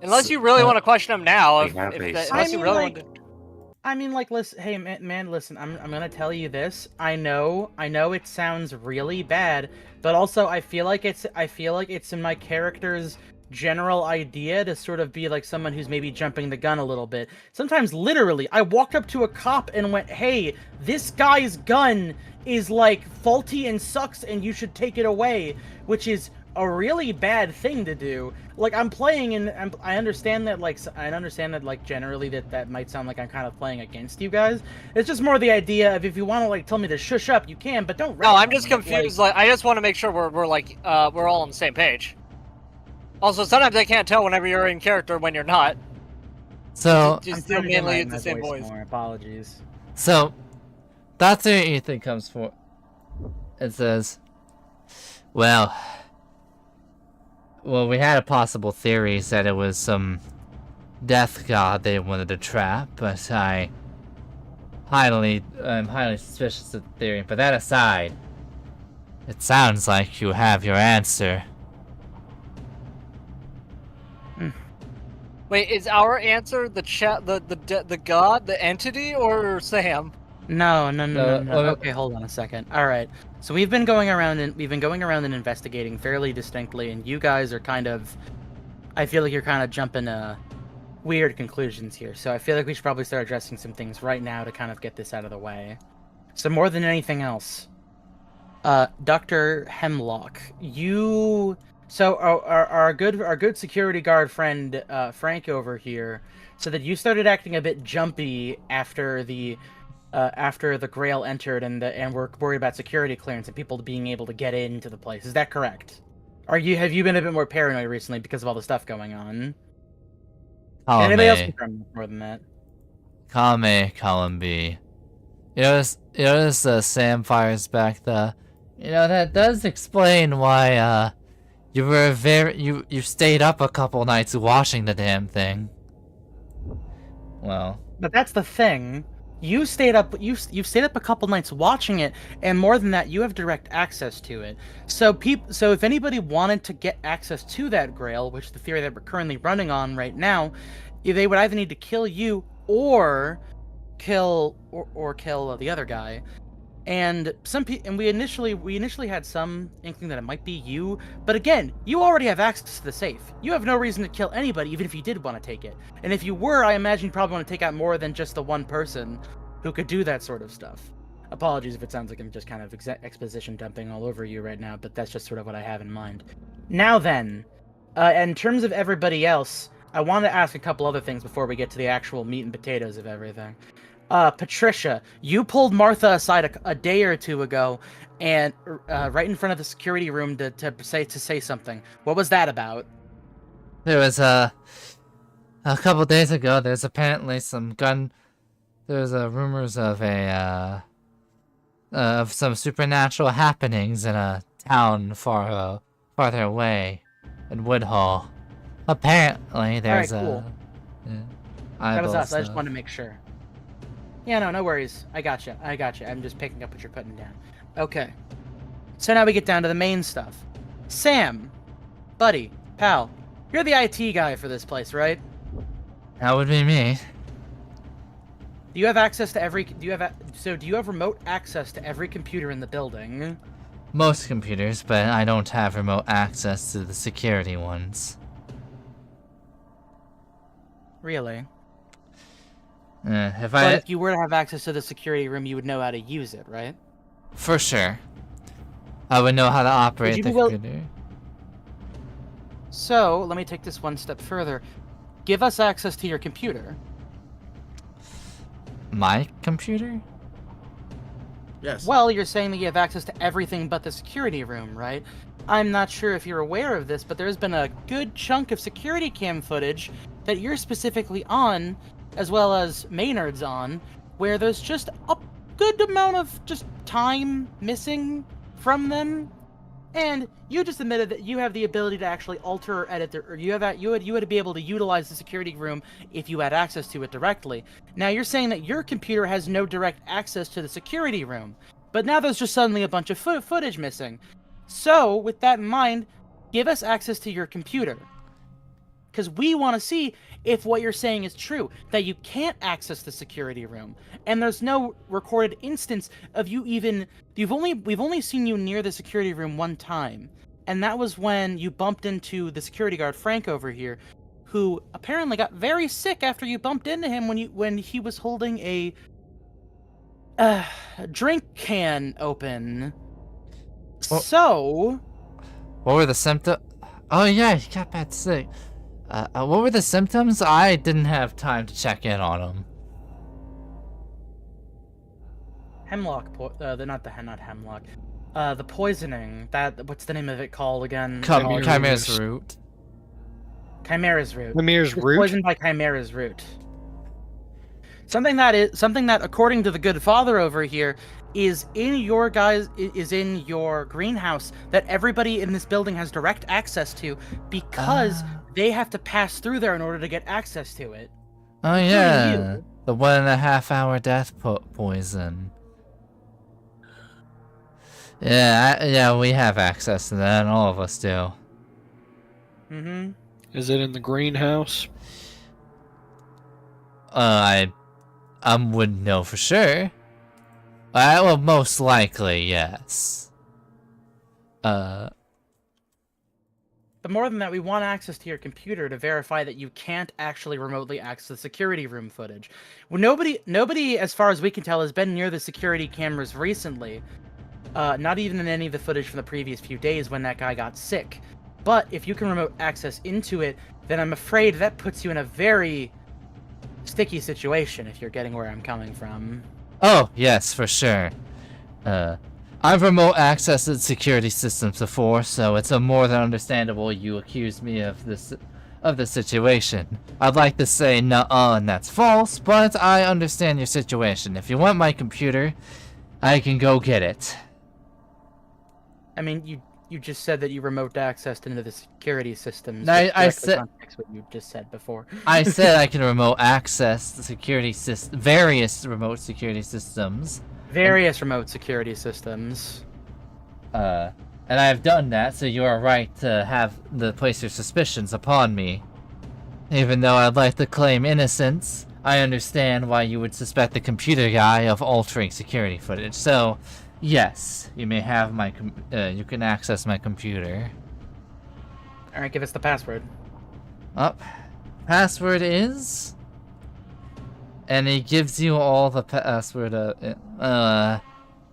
Unless you really want to question him now, unless you really want to. I mean, like, listen, hey, man, listen. I'm gonna tell you this. I know it sounds really bad, but also I feel like it's in my character's general idea to sort of be like someone who's maybe jumping the gun a little bit. Sometimes, literally, I walked up to a cop and went, "Hey, this guy's gun is like faulty and sucks, and you should take it away," which is a really bad thing to do. Like, I'm playing and I understand that like generally that might sound like I'm kind of playing against you guys. It's just more the idea of if you want to like tell me to shush up, you can, but don't. No, I'm just confused. Like, I just want to make sure we're all on the same page. Also, sometimes I can't tell whenever you're in character when you're not. So just still mainly the same voice. More. Apologies. So that's where Ethan comes for. It says, well, we had a possible theory that it was some death god they wanted to trap, but I'm highly suspicious of the theory. But that aside, it sounds like you have your answer. Wait, is our answer the god, the entity, or Sam? No. Okay, hold on a second. All right. So we've been going around and investigating fairly distinctly, and you guys are kind of, I feel like you're kind of jumping weird conclusions here. So I feel like we should probably start addressing some things right now to kind of get this out of the way. So more than anything else, Dr. Hemlock, our good security guard friend Frank over here said that you started acting a bit jumpy after the Grail entered and we're worried about security clearance and people being able to get into the place. Is that correct? Have you been a bit more paranoid recently because of all the stuff going on? Anybody else confirm more than that? Column A, column B. You notice Sam fires back that does explain why you were you stayed up a couple nights watching the damn thing. Well, but that's the thing. You've stayed up a couple nights watching it, and more than that, you have direct access to it. So if anybody wanted to get access to that Grail, which is the theory that we're currently running on right now, they would either need to kill you or kill the other guy. And we initially had some inkling that it might be you, but again, you already have access to the safe. You have no reason to kill anybody, even if you did want to take it. And if you were, I imagine you probably want to take out more than just the one person who could do that sort of stuff. Apologies if it sounds like I'm just kind of exposition dumping all over you right now, but that's just sort of what I have in mind. Now then, in terms of everybody else, I want to ask a couple other things before we get to the actual meat and potatoes of everything. Patricia, you pulled Martha aside a day or two ago, and right in front of the security room to say something. What was that about? There was A couple days ago, there's apparently there's rumors of of some supernatural happenings in a town farther away in Woodhall. Apparently, there's cool. That was us. I just wanted to make sure. Yeah, no worries. I gotcha. I'm just picking up what you're putting down. Okay. So now we get down to the main stuff. Sam, buddy, pal, you're the IT guy for this place, right? That would be me. Do you have access to every? Do you have remote access to every computer in the building? Most computers, but I don't have remote access to the security ones. Really? If you were to have access to the security room, you would know how to use it, right? For sure. I would know how to operate the computer. So, let me take this one step further. Give us access to your computer. My computer? Yes. Well, you're saying that you have access to everything but the security room, right? I'm not sure if you're aware of this, but there's been a good chunk of security cam footage that you're specifically on, as well as Maynard's on, where there's just a good amount of just time missing from them. And you just admitted that you have the ability to actually alter or edit, or you would be able to utilize the security room if you had access to it directly. Now you're saying that your computer has no direct access to the security room, but now there's just suddenly a bunch of footage missing. So with that in mind, give us access to your computer, because we want to see if what you're saying is true, that you can't access the security room, and there's no recorded instance of you even. We've only seen you near the security room one time, and that was when you bumped into the security guard Frank over here, who apparently got very sick after you bumped into him when he was holding a drink can open. Well, so, what were the symptoms? Oh yeah, he got bad sick. What were the symptoms? I didn't have time to check in on them. Not hemlock. The poisoning. What's the name of it called again? Chimera's root. Chimera's root. Chimera's root. Poisoned by Chimera's root. Something that, according to the good father over here, is in your greenhouse that everybody in this building has direct access to, because they have to pass through there in order to get access to it. Oh yeah, the 1.5 hour death poison. Yeah, we have access to that, and all of us do. Mm-hmm. Is it in the greenhouse? I wouldn't know for sure. Well, most likely, yes. But more than that, we want access to your computer to verify that you can't actually remotely access the security room footage. Well, nobody, as far as we can tell, has been near the security cameras recently. Not even in any of the footage from the previous few days when that guy got sick. But if you can remote access into it, then I'm afraid that puts you in a very sticky situation, if you're getting where I'm coming from. Oh, yes, for sure. I've remote accessed security systems before, so it's a more than understandable you accuse me of the situation. I'd like to say nuh-uh and that's false, but I understand your situation. If you want my computer, I can go get it. I mean, you just said that you remote accessed into the security systems. I said what you just said before. I said I can remote access the various remote security systems. Various remote security systems. And I have done that, so you are right to place your suspicions upon me. Even though I'd like to claim innocence, I understand why you would suspect the computer guy of altering security footage. So, yes, you may have you can access my computer. Alright, give us the password. Password is... And he gives you all the password,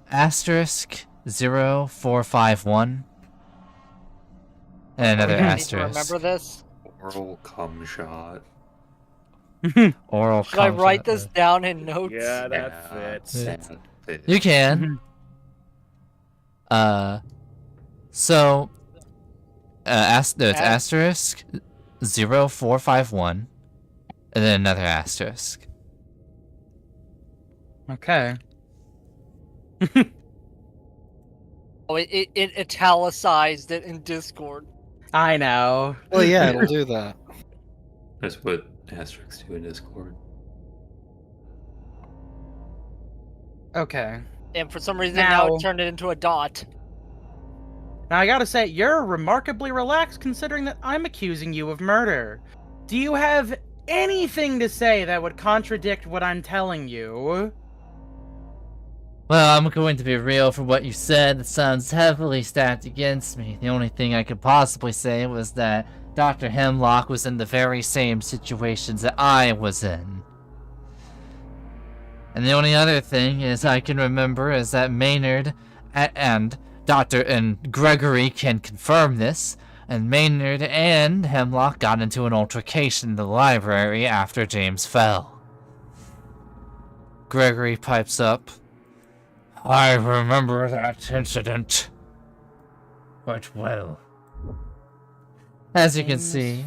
asterisk 0451. And another asterisk. Remember this? Oral cum shot. Oral Should I write this down in notes? Yeah, that fits. You can. So, it's asterisk 0451. And then another asterisk. Okay. Oh, it italicized it in Discord. I know. Well, yeah, it'll do that. That's what asterisks do in Discord. Okay. And for some reason now Now- it turned it into a dot. Now I gotta say, you're remarkably relaxed considering that I'm accusing you of murder. Do you have anything to say that would contradict what I'm telling you? Well, I'm going to be real for what you said. It sounds heavily stacked against me. The only thing I could possibly say was that Dr. Hemlock was in the very same situations that I was in. And the only other thing is I can remember is that Maynard and Gregory can confirm this, and Maynard and Hemlock got into an altercation in the library after James fell. Gregory pipes up. I remember that incident quite well. As you can see,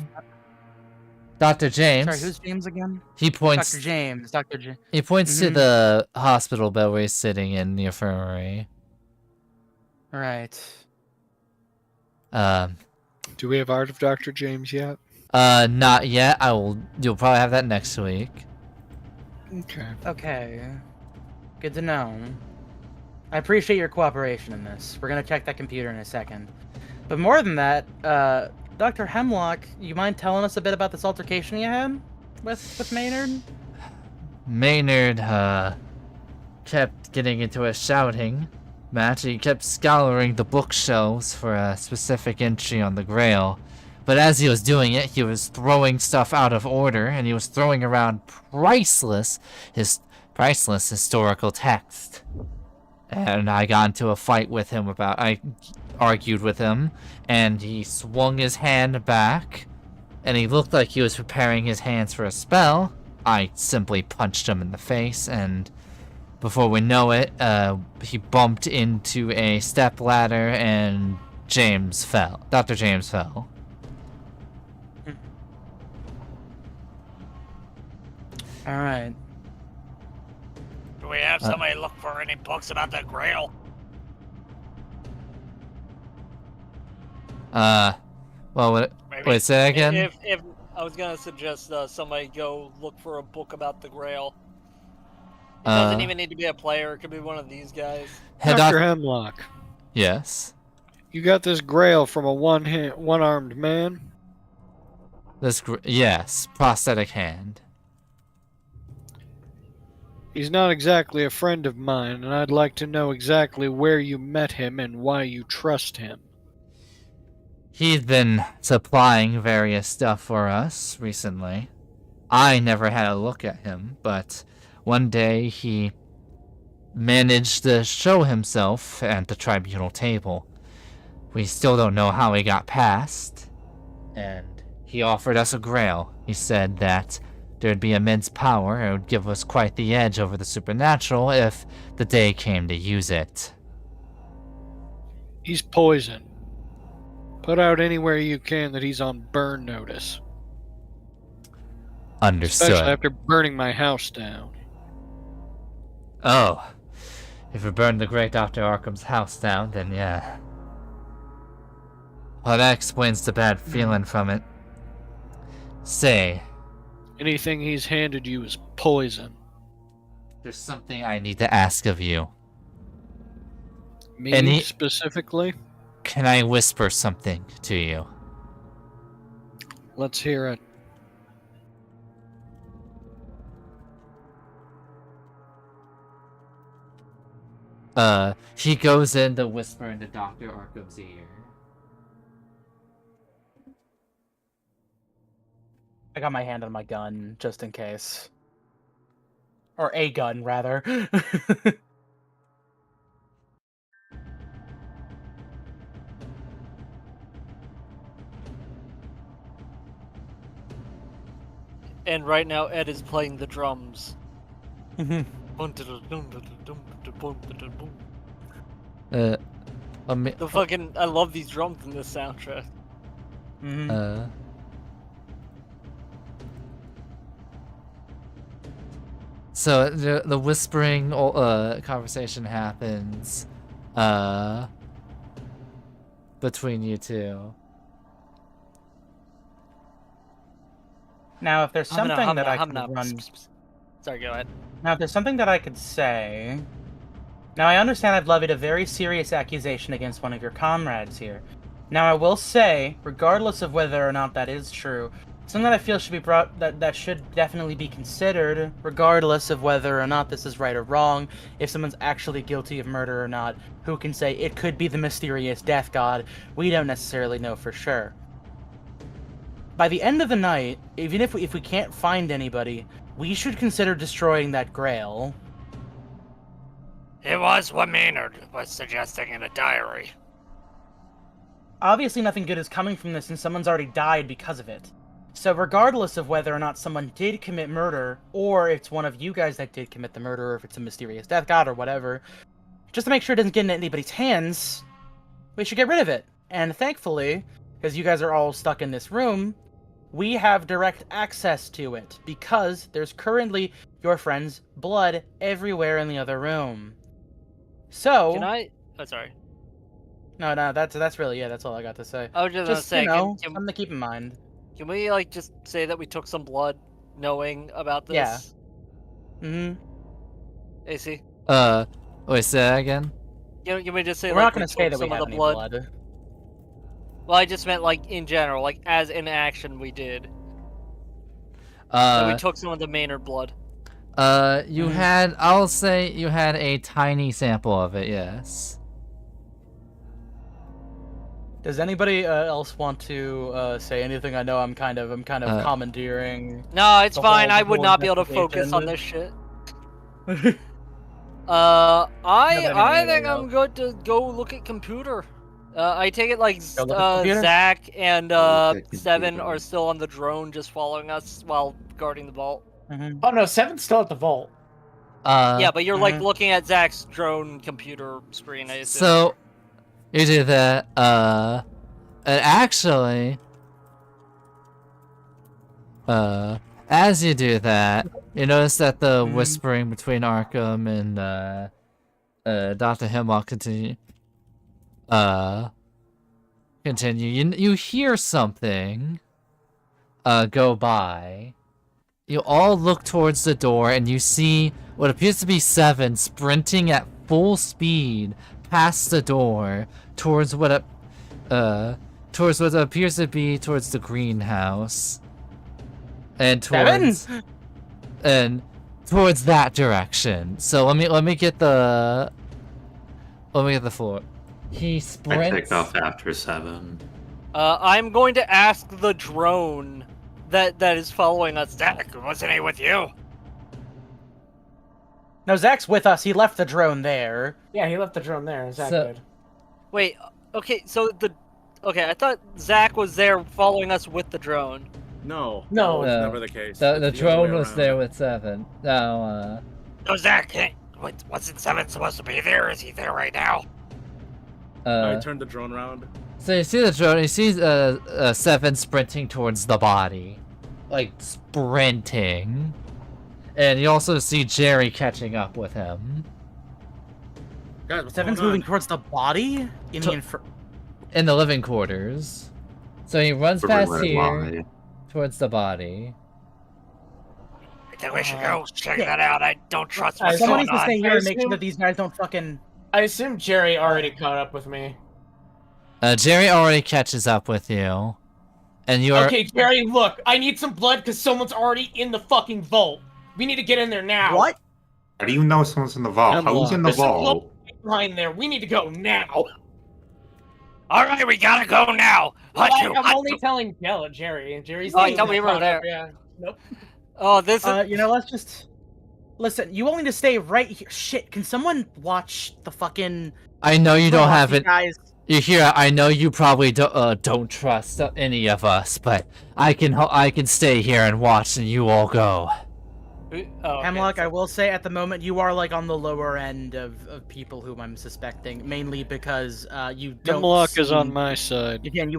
Dr. James. Sorry, who's James again? He points. Dr. James. Dr. James. He points to the hospital bed where he's sitting in the infirmary. Right. Do we have Art of Dr. James yet? Not yet. You'll probably have that next week. Okay. Okay. Good to know. I appreciate your cooperation in this. We're gonna check that computer in a second. But more than that, Dr. Hemlock, you mind telling us a bit about this altercation you had with Maynard? Maynard, kept getting into a shouting match. He kept scouring the bookshelves for a specific entry on the Grail. But as he was doing it, he was throwing stuff out of order, and he was throwing around priceless historical text. And I got into a fight with him I argued with him, and he swung his hand back, and he looked like he was preparing his hands for a spell. I simply punched him in the face, and before we know it, he bumped into a step ladder, and James fell. Dr. James fell. Alright. Do we have somebody look for any books about the Grail? Well, wait, say that again? If I was gonna suggest somebody go look for a book about the Grail. It doesn't even need to be a player. It could be one of these guys. Dr. Hemlock, Yes. you got this Grail from a one-armed man? Yes, prosthetic hand. He's not exactly a friend of mine, and I'd like to know exactly where you met him and why you trust him. He's been supplying various stuff for us recently. I never had a look at him, but one day he managed to show himself at the tribunal table. We still don't know how he got past, and he offered us a Grail. He said that there'd be immense power, and it would give us quite the edge over the supernatural if the day came to use it. He's poison. Put out anywhere you can that he's on burn notice. Understood. Especially after burning my house down. Oh, if we burn the great Dr. Arkham's house down, then yeah. Well, that explains the bad feeling from it. Say, Anything he's handed you is poison. there's something I need to ask of you. Me specifically? Can I whisper something to you? Let's hear it. He goes in to whisper into Dr. Arkham's ear. I got my hand on my gun, just in case. Or a gun, rather. And right now, Ed is playing the drums. Let me, The fucking, I love these drums in this soundtrack. So the whispering conversation happens between you two. Now, if there's something that I could Humna. run... Sorry, go ahead. Now, if there's something that I could say... Now, I understand I've levied a very serious accusation against one of your comrades here. Now, I will say, regardless of whether or not that is true, something that I feel should be brought... that should definitely be considered, regardless of whether or not this is right or wrong, if someone's actually guilty of murder or not, who can say it could be the mysterious death god, we don't necessarily know for sure. By the end of the night, even if we can't find anybody, we should consider destroying that grail. It was what Maynard was suggesting in a diary. Obviously nothing good is coming from this and someone's already died because of it. So regardless of whether or not someone did commit murder, or it's one of you guys that did commit the murder, or if it's a mysterious death god or whatever, just to make sure it doesn't get into anybody's hands, we should get rid of it. And thankfully, because you guys are all stuck in this room, we have direct access to it, because there's currently your friend's blood everywhere in the other room. So... Can I... Oh, sorry. No, that's really, yeah, that's all I got to say. I was just gonna say, you know, can something to keep in mind. Can we, like, just say that we took some blood knowing about this? Yeah. Mm-hmm. AC? Wait, say that again? Can we just say, We're like, not gonna say that we some of have the any blood? blood. Well, I just meant, like, in general, like, as in action we did. So we took some of the Maynard blood. You had, I'll say you had a tiny sample of it, yes. Does anybody else want to say anything? I know I'm kind of commandeering. No, it's the fine. whole- I the would whole not be able to focus on investigation. this shit. I think else. I'm good to go look at computer. I take it like Go look at computer? Zach and Look at Seven computer. are still on the drone, just following us while guarding the vault. Mhm. Oh no, Seven's still at the vault. Yeah, but you're like Mhm. looking at Zach's drone computer screen. I assume. So, you do that, and actually, as you do that, you notice that the whispering between Arkham and Dr. Hemlock continue. You hear something go by. You all look towards the door and you see what appears to be Seven sprinting at full speed past the door towards what appears to be towards the greenhouse. And towards towards that direction. So let me get the floor. He I sprints. picked off after 7. I'm going to ask the drone that is following us. Zach, wasn't he with you? No, Zach's with us. He left the drone there. Yeah, he left the drone there. Zach So- did. Wait. Okay. So I thought Zach was there following us with the drone. No, No. that was No. never the case. The It's other drone way was around. there with Seven. No, No, Zach, wasn't Seven supposed to be there? Is he there right now? I turned the drone around. So you see the drone, you see Seven sprinting towards the body. Like, sprinting. And you also see Jerry catching up with him. Guys, what's Seven's going moving on? towards the body in To- the In the living quarters. So he runs Where past would it here, lie? towards the body. I think we should go check that out. I don't trust I what's Someone going needs to on. stay here and make sure assume- that these guys don't fucking... I assume Jerry already caught up with me. Jerry already catches up with you. And you are... Okay, Jerry, look, I need some blood because someone's already in the fucking vault. We need to get in there now. What? How do you know someone's in the vault? Who's in the There's some vault? blood behind there. We need to go now. All right, we gotta go now. I'm Hachu, only telling Jerry, and Jerry's. Oh, I saying thought we he's were caught there. up, Yeah. Nope. Oh, this is. You know, let's just... Listen, you all need to stay right here. Shit, can someone watch the fucking... I know you don't have it. Guys. You hear? I know you probably don't trust any of us, but I can stay here and watch, and you all go. Oh, okay, Hemlock, so- I will say at the moment you are like on the lower end of people whom I'm suspecting, mainly because you don't Hemlock is see- on my side. Again,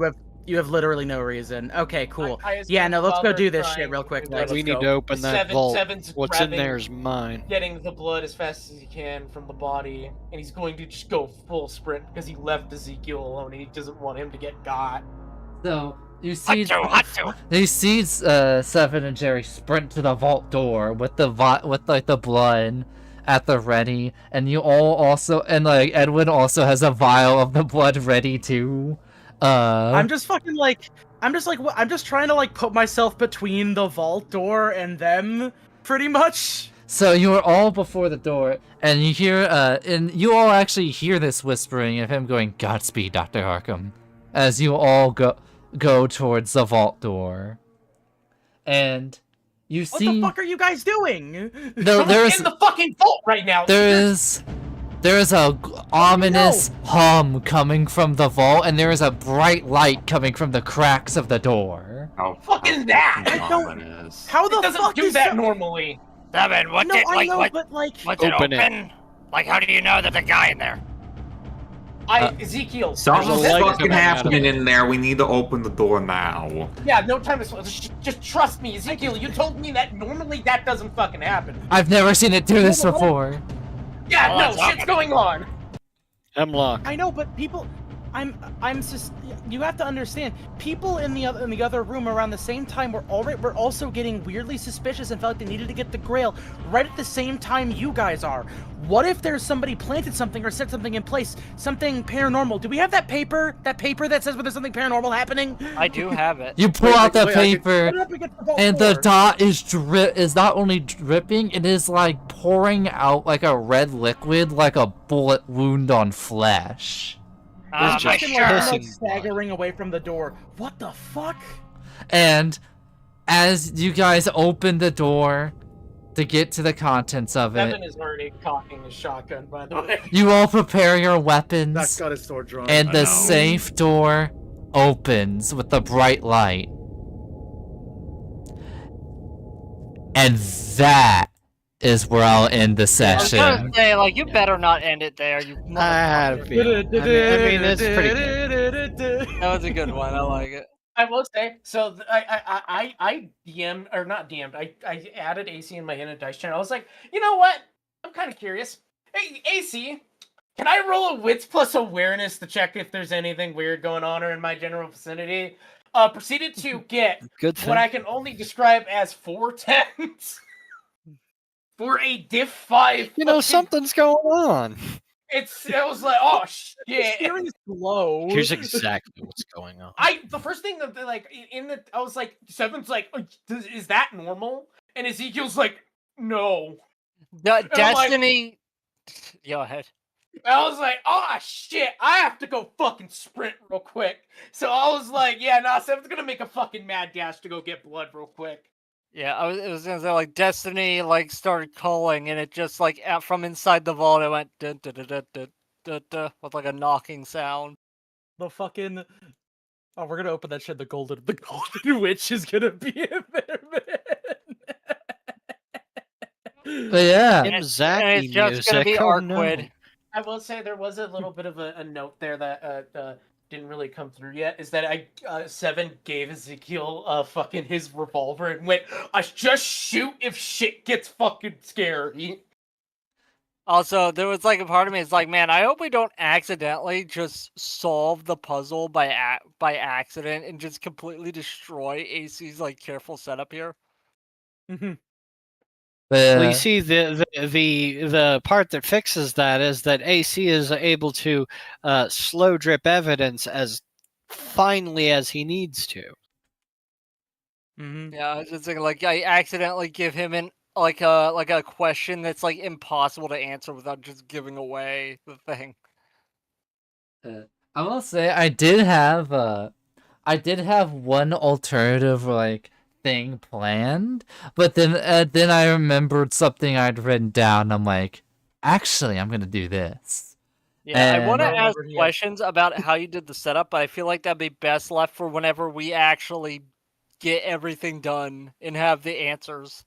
You have literally no reason. Okay, cool. I Yeah, no, let's go Father do this trying shit real to quick. do Let's We need go. to open that vault. Seven's What's in grabbing- there is mine. getting the blood as fast as he can from the body, and he's going to just go full sprint because he left Ezekiel alone and he doesn't want him to get got. So you see, Hatsu! you see, Seven and Jerry sprint to the vault door with the the blood at the ready, and you all also, and like Edwin also has a vial of the blood ready too. I'm just fucking like, I'm just trying to like put myself between the vault door and them, pretty much. So you are all before the door, and you hear, and you all actually hear this whispering of him going, "Godspeed, Dr. Arkham," as you all go towards the vault door. And you see... What the fuck are you guys doing? There's in the fucking vault right now. There's a ominous hum coming from the vault, and there is a bright light coming from the cracks of the door. How fuck is that? fucking I don't- ominous. How the It doesn't fuck do is that normally. Seven, what's No, it I like? know, What, but like, was it Open open? it. Like, how do you know there's a guy in there? Ezekiel. Something's light fucking coming out of happening it. in there. We need to open the door now. Yeah, no time to just trust me, Ezekiel. You told me that normally that doesn't fucking happen. I've never seen it do this before. Yeah, Oh, no, that's shit's happening. going on. Hemlock. I know, but people, I'm just, you have to understand, people in the other room around the same time were also getting weirdly suspicious and felt like they needed to get the Grail right at the same time you guys are. What if there's somebody planted something or set something in place, something paranormal? Do we have that paper that says when there's something paranormal happening? I do have it. You pull out the paper, Put it up against the vault and the door. dot is not only dripping, it is like pouring out like a red liquid, like a bullet wound on flesh. Ah, It's my just Fucking, like, shirt. I'm, like, pissing staggering away from the door. What the fuck? And as you guys open the door to get to the contents of it, Evan is already cocking his shotgun, by the way. you all prepare your That's weapons, got his sword drawn. and I the know. safe door opens with the bright light. And that is where I'll end the I was session. gonna say, like, you better not end it there, you I had a motherfucker. feeling. I mean, that's pretty good. That was a good one, I like it. I will say, so I DM'd, or not DM'd, I added AC in my hidden dice channel. I was like, you know what? I'm kind of curious. Hey, AC, can I roll a wits plus awareness to check if there's anything weird going on or in my general vicinity? Proceeded to get Good thing. what I can only describe as 4 10s for a diff 5. You know, fucking- something's going on. I was like, oh shit. Hearing is low. Here's exactly what's going on. The first thing that I was like, Seven's like, is that normal? And Ezekiel's like, no. I'm like- Destiny. Go ahead. I was like, oh shit, I have to go fucking sprint real quick. So I was like, yeah, nah, Seven's gonna make a fucking mad dash to go get blood real quick. Yeah, it was gonna say, like, Destiny, like, started calling, and it just, like, out from inside the vault, it went dun, dun, dun, dun, dun, dun, dun, with, like, a knocking sound. The fucking. Oh, we're gonna open that shit. The golden witch is gonna be in there, man. But yeah, And Zaki it's just gonna be music. Oh, no. Arquid. I will say there was a little bit of a note there that didn't really come through yet. Is that Seven gave Ezekiel fucking his revolver and went, just shoot if shit gets fucking scary. Also, there was, like, a part of me, it's like, man, I hope we don't accidentally just solve the puzzle by accident and just completely destroy AC's, like, careful setup here. Well, you see, the part that fixes that is that AC is able to slow drip evidence as finely as he needs to. Mm-hmm. Yeah, I was just thinking, like, I accidentally give him a question that's, like, impossible to answer without just giving away the thing. I will say I did have one alternative like thing planned, but then I remembered something I'd written down. I'm like, actually, I'm gonna do this. Yeah, I want to And- ask questions about how you did the setup, but I feel like that'd be best left for whenever we actually get everything done and have the answers.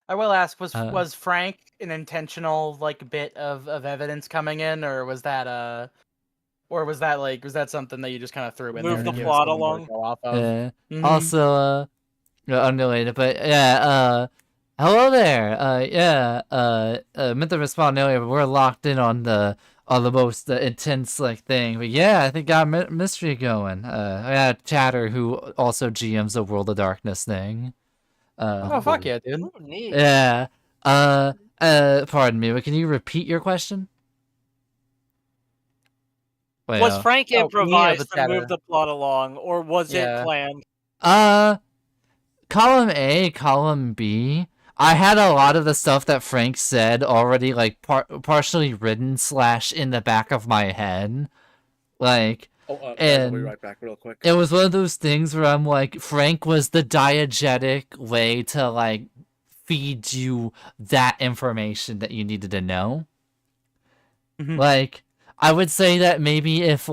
I will ask: was Uh, was Frank an intentional like bit of evidence coming in, or was that Or was that something that you just kind of threw in Move there the to give plot something more to along. go off of? Yeah. Mhm. Also, unrelated, but yeah, hello there. Meant to respond earlier, but we're locked in on the most intense thing. But yeah, I think got mystery going. I got a chatter who also GMs the World of Darkness thing. Oh fuck yeah, dude. Ooh, neat. Yeah. Pardon me, but can you repeat your question? Wait, Was Frank Oh, me or improvised the to chatter? move the plot along, or was it Yeah. planned? Column A, column B. I had a lot of the stuff that Frank said already partially written / in the back of my head. Guys, I'll be And right back real quick. it was one of those things where I'm like, Frank was the diegetic way to feed you that information that you needed to know. Mhm. I would say that maybe if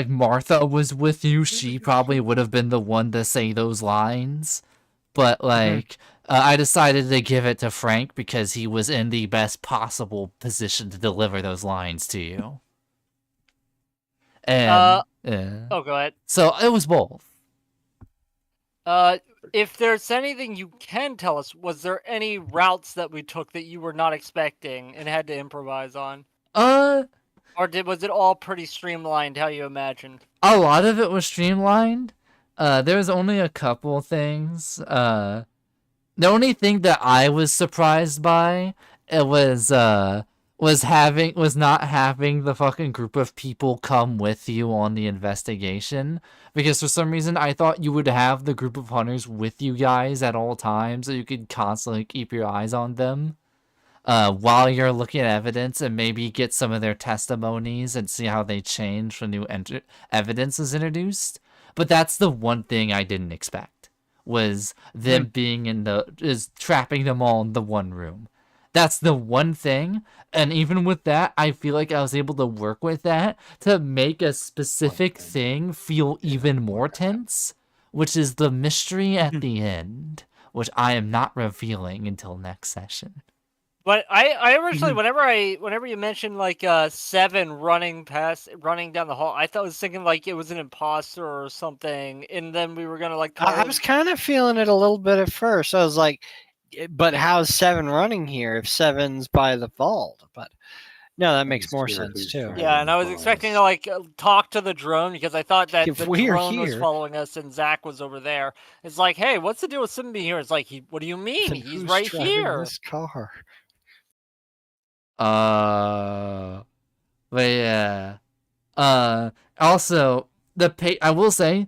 Martha was with you, she probably would have been the one to say those lines. But I decided to give it to Frank because he was in the best possible position to deliver those lines to you. And Oh, go ahead. so it was both. If there's anything you can tell us, was there any routes that we took that you were not expecting and had to improvise on? Or was it all pretty streamlined how you imagined? A lot of it was streamlined. There was only a couple things. The only thing that I was surprised by was not having the fucking group of people come with you on the investigation, because for some reason I thought you would have the group of hunters with you guys at all times so you could constantly keep your eyes on them while you're looking at evidence and maybe get some of their testimonies and see how they change when new evidence is introduced. But that's the one thing I didn't expect, was them being trapping them all in the one room. That's the one thing, and even with that, I feel like I was able to work with that to make a specific thing feel even more tense, which is the mystery at the end, which I am not revealing until next session. But I originally, whenever you mentioned Seven running down the hall, I thought I was thinking it was an imposter or something, and then we were gonna I was kind of feeling it a little bit at first. I was like, but how's Seven running here if Seven's by the vault? But no, that makes more sense too. Yeah, and I was expecting to talk to the drone because I thought that If the we're drone was here- following us and Zach was over there. It's like, hey, what's the deal with Simba here? It's like, what do you mean? Then He's who's right driving here. This car. But yeah. Also, I will say,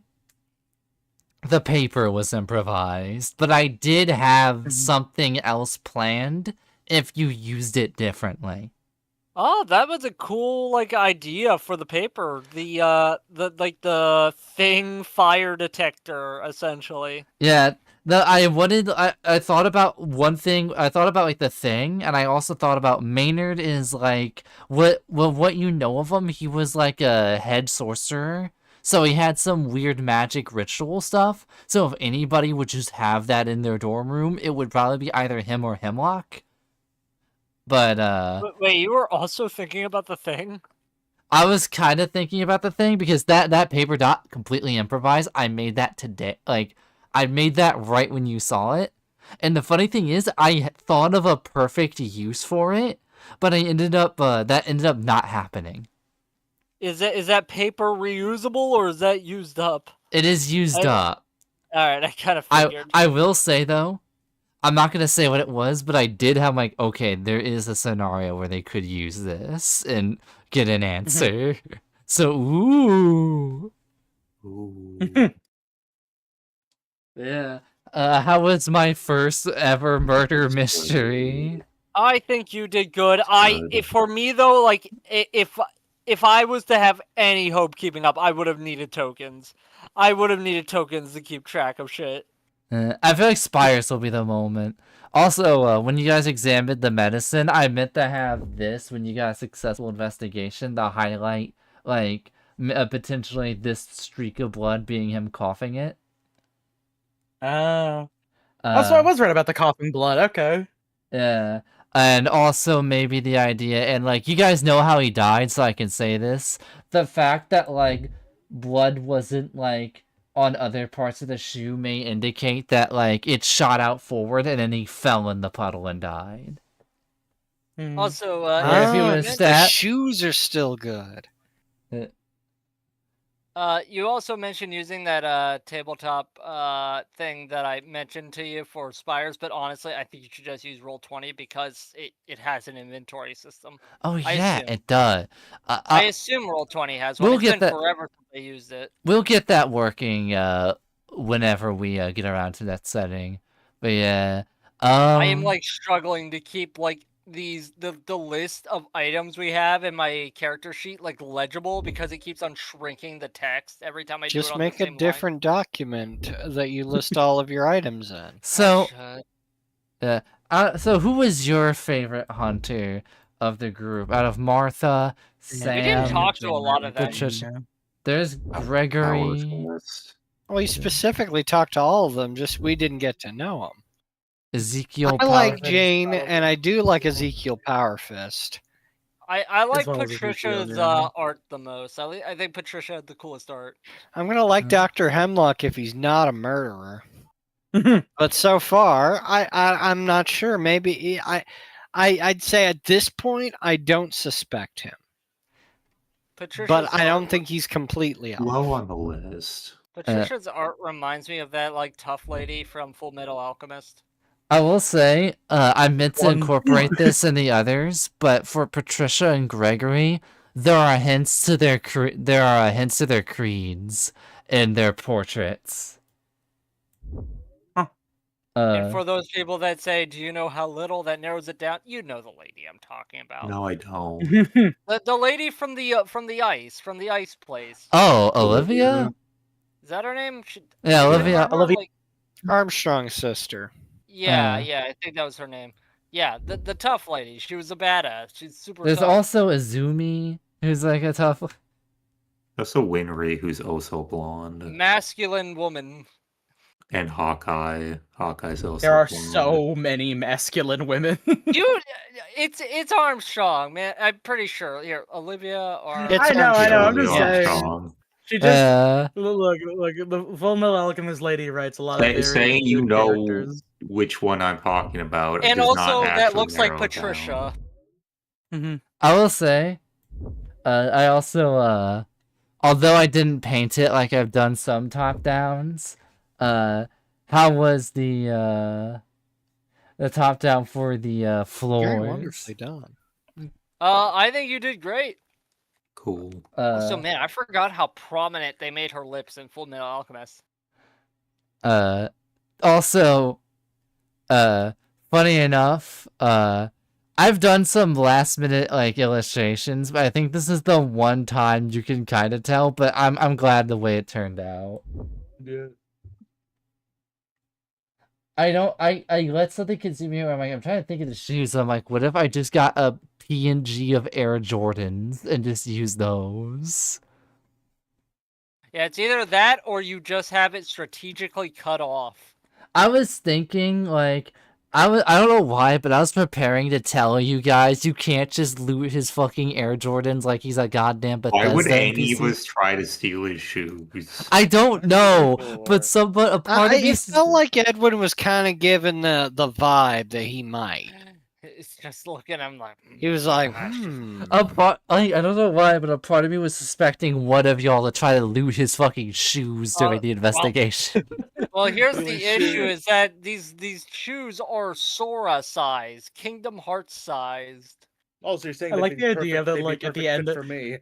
the paper was improvised, but I did have something else planned if you used it differently. Oh, that was a cool idea for the paper. The thing fire detector, essentially. Yeah, I thought about one thing. I thought about the thing, and I also thought about Maynard is what you know of him. He was a head sorcerer, so he had some weird magic ritual stuff. So if anybody would just have that in their dorm room, it would probably be either him or Hemlock. But wait, you were also thinking about the thing? I was kind of thinking about the thing because that paper dot completely improvised. I made that today. I made that right when you saw it. And the funny thing is, I thought of a perfect use for it, but that ended up not happening. Is that paper reusable or is that used up? It is used up. All right, I kind of figured. I will say though, I'm not gonna say what it was, but I did have okay, there is a scenario where they could use this and get an answer. So ooh. Yeah. How was my first ever murder mystery? I think you did good. For me though, if I was to have any hope keeping up, I would have needed tokens. I would have needed tokens to keep track of shit. I feel like Spires will be the moment. Also, when you guys examined the medicine, I meant to have this when you got a successful investigation to highlight, potentially this streak of blood being him coughing it. Oh. So I was right about the coughing blood. Okay. Yeah. And also maybe the idea, and like you guys know how he died, so I can say this. The fact that like blood wasn't like on other parts of the shoe may indicate that like it shot out forward and then he fell in the puddle and died. Also, Or if you you missed the that, shoes are still good. You also mentioned using that tabletop thing that I mentioned to you for Spires, but honestly, I think you should just use Roll20 because it has an inventory system. oh I yeah, assume. it does. I assume Roll20 has one. we'll It's get been that- forever since I used it. We'll get that working whenever we get around to that setting. But yeah, I am like struggling to keep like the list of items we have in my character sheet like legible because it keeps on shrinking the text every time I do it Just on make the a same different document that you list all of your items in. So, line. so who was your favorite hunter of the group out of Martha, Sam? We didn't talk to a lot of them. Patricia. There's Gregory, Well, you specifically talked to all of them. Just we didn't get to know them. Ezekiel. I like Powerfist. Jane, and I do like Ezekiel Powerfist. I like well as Patricia's Ezekiel, yeah. art the most. I think Patricia had the coolest art. I'm gonna like Dr. Hemlock if he's not a murderer. But so far, I'm not sure. Maybe I'd say at this point I don't suspect him. Patricia's But I art- don't think he's completely off. Low on the list. Patricia's art reminds me of that like tough lady from Full Metal Alchemist. I will say, I meant to incorporate this in the others, but for Patricia and Gregory, there are hints to their creeds in their portraits. And for those people that say, "Do you know how little that narrows it down?" You know the lady I'm talking about. No, I don't. The lady from the ice place. Oh, Olivia? Is that her name? Yeah, Olivia. Like, Armstrong's sister. yeah, I think that was her name. Yeah, the tough lady. She was a badass. She's super There's tough. also Izumi, who's like a tough. That's a Winry who's also blonde. Masculine woman. And Hawkeye. Hawkeye's also There are blonde. so many masculine women. Dude, it's Armstrong, man. I'm pretty sure. Here, Olivia or It's I know. I'm just saying. Armstrong. She just look. The Full Metal Alchemist lady writes a lot of very Saying you good know characters. which one I'm talking about. And does also not that actually looks like narrow it Patricia. down. I will say, I also, although I didn't paint it like I've done some top downs, how was the top down for the floors? Very wonderfully done. I think you did great. Cool. Also, man, I forgot how prominent they made her lips in Full Metal Alchemist. Also, funny enough, I've done some last minute like illustrations, but I think this is the one time you can kind of tell. But I'm glad the way it turned out. Yeah. I let something consume me. I'm trying to think of the shoes. I'm like, what if I just got a PNG of Air Jordans and just use those? Yeah, it's either that or you just have it strategically cut off. I was thinking, like, I don't know why, but I was preparing to tell you guys you can't just loot his fucking Air Jordans like he's a goddamn Bethesda Why would any NPC. of us try to steal his shoes? I don't know, but a part of me It felt like Edwin was kind of given the vibe that he might. It's just looking, I'm like... He was like, I don't know why, but a part of me was suspecting one of y'all to try to loot his fucking shoes during the investigation. Well, here's the issue: is that these shoes are Sora sized, Kingdom Hearts sized. Oh, so you're saying I they'd like be the idea perfect- that they'd be like at the perfect end fit for me.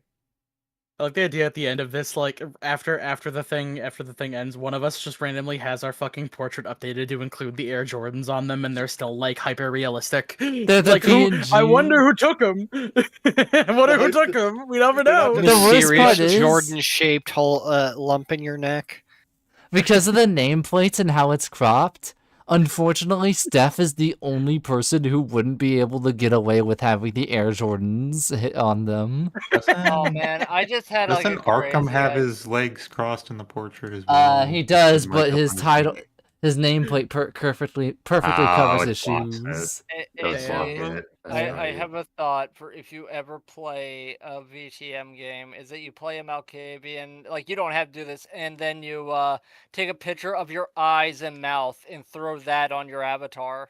I like the idea at the end of this, like after the thing ends, one of us just randomly has our fucking portrait updated to include the Air Jordans on them, and they're still like hyper realistic. They're the Like, who, PNG. I wonder who took them. I wonder who took them. We never know. The worst part is Jordan-shaped whole lump in your neck. because of the nameplates and how it's cropped. Unfortunately, Steph is the only person who wouldn't be able to get away with having the Air Jordans hit on them. Oh man, I just had like Doesn't a Arkham crazy have idea. his legs crossed in the portrait as well? He does, Might but go his on title, His nameplate perfectly Oh, covers his it's Locksmith. shoes. Does Yeah. lock it. That's I right. have a thought for if you ever play a VTM game, is that you play a Malkavian, like you don't have to do this, and then you take a picture of your eyes and mouth and throw that on your avatar.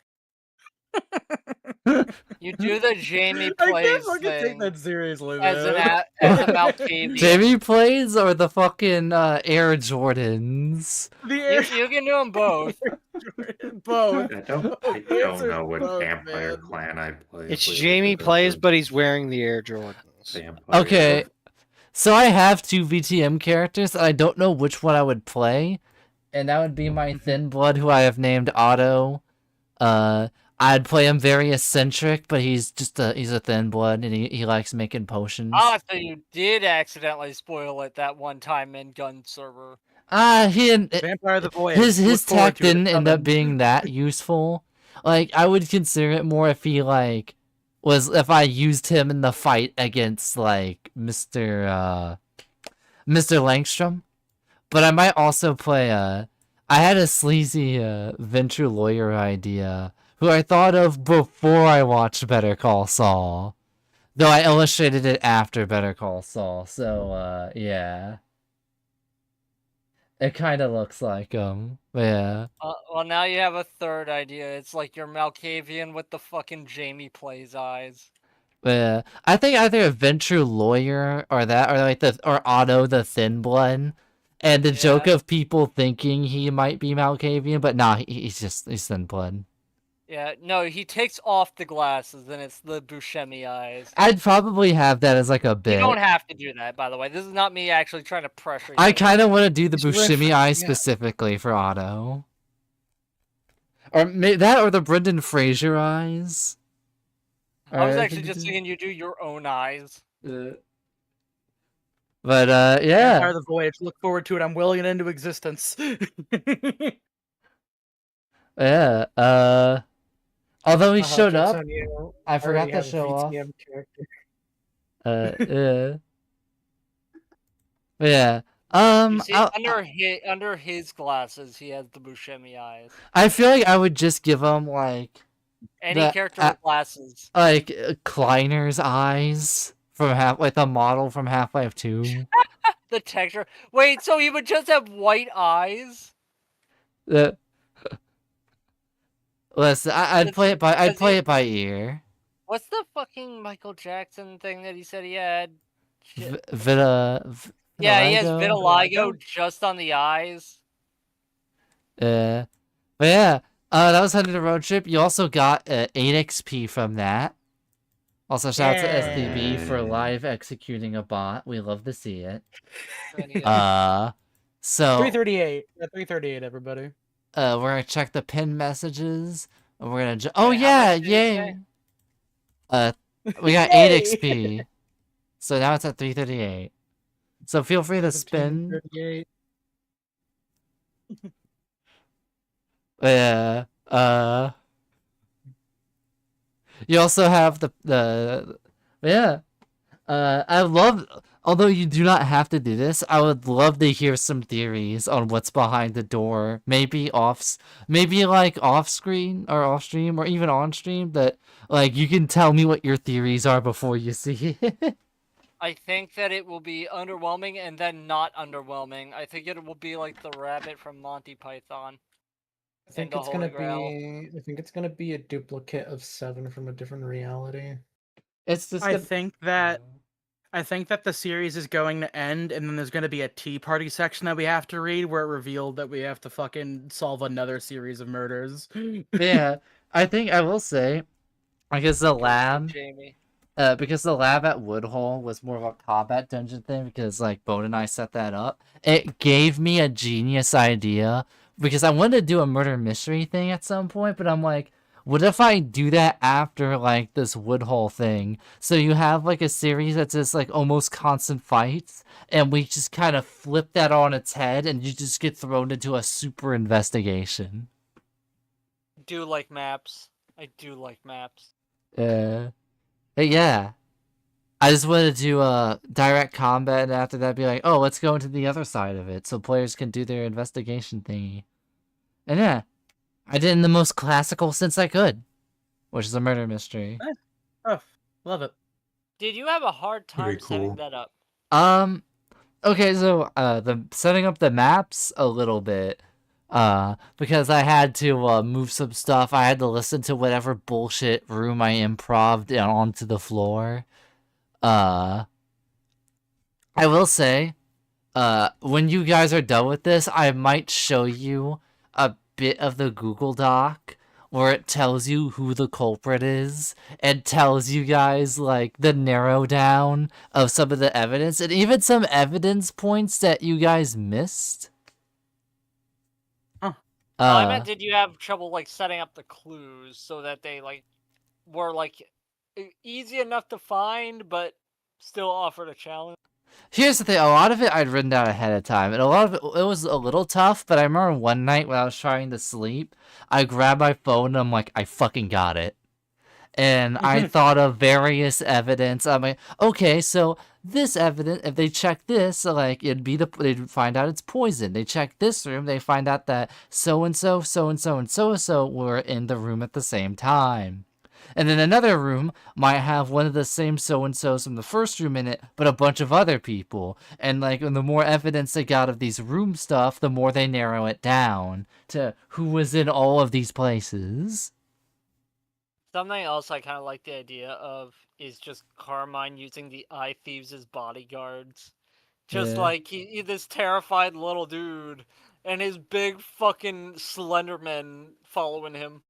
You do the Jamie I can't plays fucking take thing that seriously, as an man. as a Malkavian. Jamie plays or the fucking Air Jordans? You can do them both. Both. I don't Answer know what both, vampire man. clan I play. It's with. Jamie plays, but he's wearing the Air Jordans. Vampire. Okay, so I have 2 VTM characters, and I don't know which one I would play, and that would be my Thin Blood, who I have named Otto. I'd play him very eccentric, but he's a Thin Blood, and he likes making potions. Ah, so you did accidentally spoil it that one time in Gun Server. He didn't. Vampire the Voyage. His Look forward tech to it. didn't end up Coming. being that useful. Like, I would consider it more if he if I used him in the fight against Mr. Langstrom. But I might also play I had a sleazy venture lawyer idea who I thought of before I watched Better Call Saul. Though I illustrated it after Better Call Saul, so yeah. It kind of looks like yeah. Well, now you have a third idea. It's like your Malkavian with the fucking Jamie plays eyes. Yeah, I think either a venture lawyer or that, or Otto the Thin Blood, and the joke of people thinking he might be Malkavian, but nah, he's Thin Blood. Yeah, no, he takes off the glasses and it's the Buscemi eyes. I'd probably have that as like a bit. You don't have to do that, by the way. This is not me actually trying to pressure you. I kind of want to do the Just Buscemi eyes yeah. specifically for Otto, or that, or the Brendan Fraser eyes. I was Or actually just thinking you do your own eyes. But Vampire yeah. the Voyage. Look forward to it. I'm willing it into existence. Yeah. Although he showed Joke's up, on you. I forgot already to have a show off. VTM character. Yeah. Yeah. You see, under his glasses, he has the Buscemi eyes. I feel like I would just give him like Any character with glasses. like Kleiner's eyes from the model from Half-Life 2. The texture. Wait, so he would just have white eyes? Listen, I'd play it by ear. What's the fucking Michael Jackson thing that he said he had? Shit. Yeah, he has vitiligo just on the eyes. But yeah, that was Hunted a Road Trip. You also got 8 XP from that. Also, shout out to SDB for live executing a bot. We love to see it. So 338. 338, everybody. we're gonna check the pin messages. And we're gonna. Oh yeah, yay! We got 8 XP. So now it's at 338. So feel free to spin. 38. Yeah. You also have the yeah. I love, although you do not have to do this, I would love to hear some theories on what's behind the door. Maybe like off screen or off stream or even on stream, that like you can tell me what your theories are before you see it. I think that it will be underwhelming and then not underwhelming. I think it will be like the rabbit from Monty Python. I think it's gonna be a duplicate of 7 from a different reality. It's just. I think that the series is going to end, and then there's going to be a tea party section that we have to read where it revealed that we have to fucking solve another series of murders. Yeah, I think I will say, because the lab, at Woodhull was more of a combat dungeon thing, because like Bone and I set that up. It gave me a genius idea, because I wanted to do a murder mystery thing at some point, but I'm like, what if I do that after like this Woodhull thing? So you have like a series that's just like almost constant fights, and we just kind of flip that on its head, and you just get thrown into a super investigation. I do like maps. Yeah. I just wanted to do direct combat, and after that be like, oh, let's go into the other side of it, so players can do their investigation thingy. And yeah, I did it in the most classical sense I could, which is a murder mystery. Oh, love it. Did you have a hard Very time setting cool. that up? Okay, so the setting up the maps a little bit, because I had to move some stuff. I had to listen to whatever bullshit room I improv'd onto the floor. I will say, when you guys are done with this, I might show you a bit of the Google Doc where it tells you who the culprit is and tells you guys like the narrow down of some of the evidence and even some evidence points that you guys missed. I meant, did you have trouble like setting up the clues so that they like were like easy enough to find but still offered a challenge? Here's the thing, a lot of it I'd written down ahead of time, and a lot of it was a little tough, but I remember one night when I was trying to sleep, I grabbed my phone and I'm like, I fucking got it. And I thought of various evidence. I'm like, okay, so this evidence, if they check this, like, they'd find out it's poison. They check this room, they find out that so-and-so, so-and-so, and so-and-so were in the room at the same time. And then another room might have one of the same so-and-sos from the first room in it, but a bunch of other people. And like, the more evidence they got of these room stuff, the more they narrow it down to who was in all of these places. Something else I kind of like the idea of is just Carmine using the eye thieves as bodyguards. Just like he this terrified little dude and his big fucking Slenderman following him.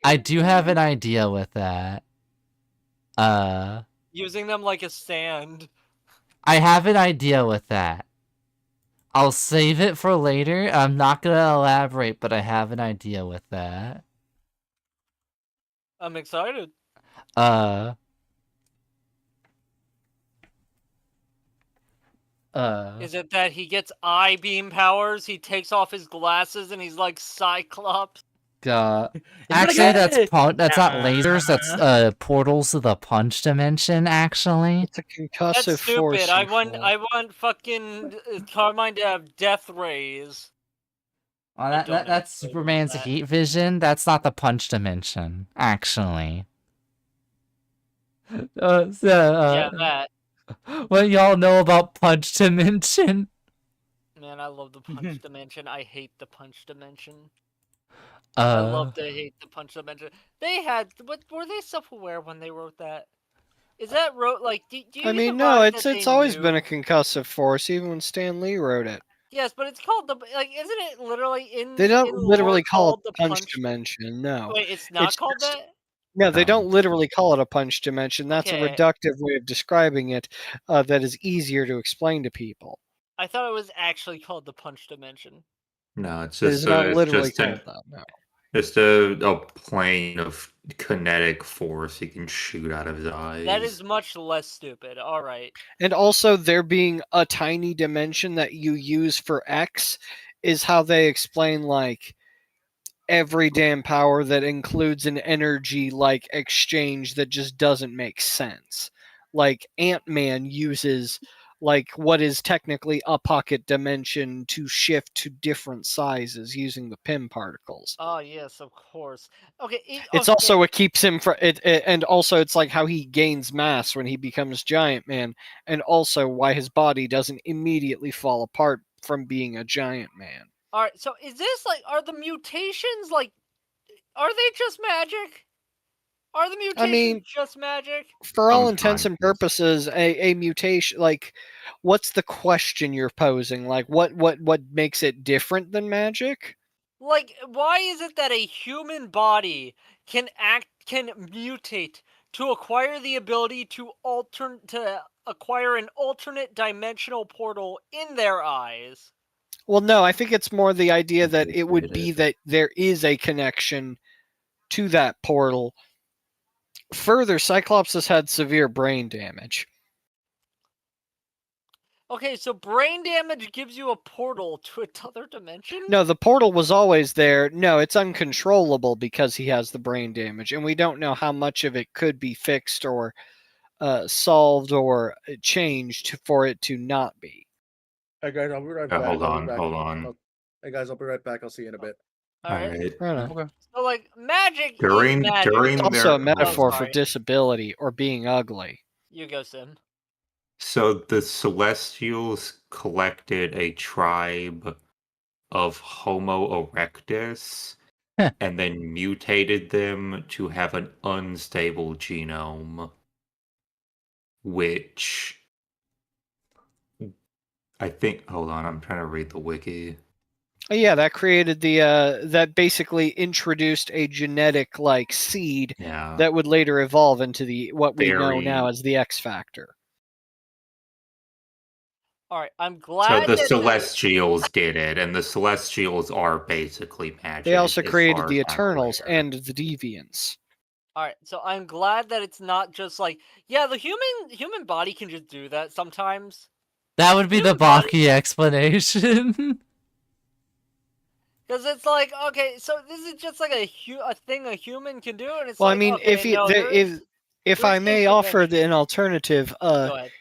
I do have an idea with that. Using them like a stand. I have an idea with that. I'll save it for later. I'm not gonna elaborate, but I have an idea with that. I'm excited. Is it that he gets eye beam powers, he takes off his glasses, and he's like Cyclops? Actually, that's not lasers. That's portals to the punch dimension. Actually, it's a concussive That's stupid. force. I want fucking Carmine to have death rays. That's Superman's heat vision. That's not the punch dimension. Actually. Yeah, that. What y'all know about punch dimension? Man, I love the punch dimension. I hate the punch dimension. I love to hate the punch dimension. They had, what were they self-aware when they wrote that? Is that like? Do you I mean, no, it's always been a concussive force, even when Stan Lee wrote it. Yes, but it's called the isn't it literally in? They don't literally call it the punch dimension. No. Wait, it's not called that. No, they don't literally call it a punch dimension. That's a reductive way of describing it that is easier to explain to people. I thought it was actually called the punch dimension. No, it's just not literally called that. No. Just a plane of kinetic force he can shoot out of his eyes. That is much less stupid. All right. And also, there being a tiny dimension that you use for X is how they explain, like, every damn power that includes an energy, like, exchange that just doesn't make sense. Like, Ant-Man uses, like, what is technically a pocket dimension to shift to different sizes using the Pym particles. Oh yes, of course. Okay. It's also what keeps him from it, and also it's like how he gains mass when he becomes Giant Man, and also why his body doesn't immediately fall apart from being a Giant Man. All right. So is this like, are the mutations like, are they just magic? Are the mutations just magic? For all intents and purposes, a mutation, like, what's the question you're posing? Like, what makes it different than magic? Like, why is it that a human body can mutate to acquire the ability to acquire an alternate dimensional portal in their eyes? Well, no, I think it's more the idea that it would be that there is a connection to that portal. Further, Cyclops has had severe brain damage. Okay, so brain damage gives you a portal to another dimension? No, the portal was always there. No, it's uncontrollable because he has the brain damage, and we don't know how much of it could be fixed or solved or changed for it to not be. Hey guys, I'll be right back. Hold on. Hey guys, I'll be right back. I'll see you in a bit. All right. Right on. Okay. So like magic During- is magic. during It's also a their- metaphor for sorry. disability or being ugly. You go, Sin. So the Celestials collected a tribe of Homo erectus and then mutated them to have an unstable genome, which I think. Hold on, I'm trying to read the wiki. Yeah, that created the that basically introduced a genetic like seed Yeah. that would later evolve into the what we know Very- now as the X Factor. All right, I'm So glad the that Celestials did it, and the Celestials are basically magic. They also as created far the as I'm Eternals aware. and the Deviants. All right, so I'm glad that it's not just like, yeah, the human body can just do that sometimes. That would be the Human body- Baki explanation. Because it's like, okay, so this is just like a thing a human can do, and it's Well, like, I mean, okay, if you no, if I may offer an alternative, Go ahead.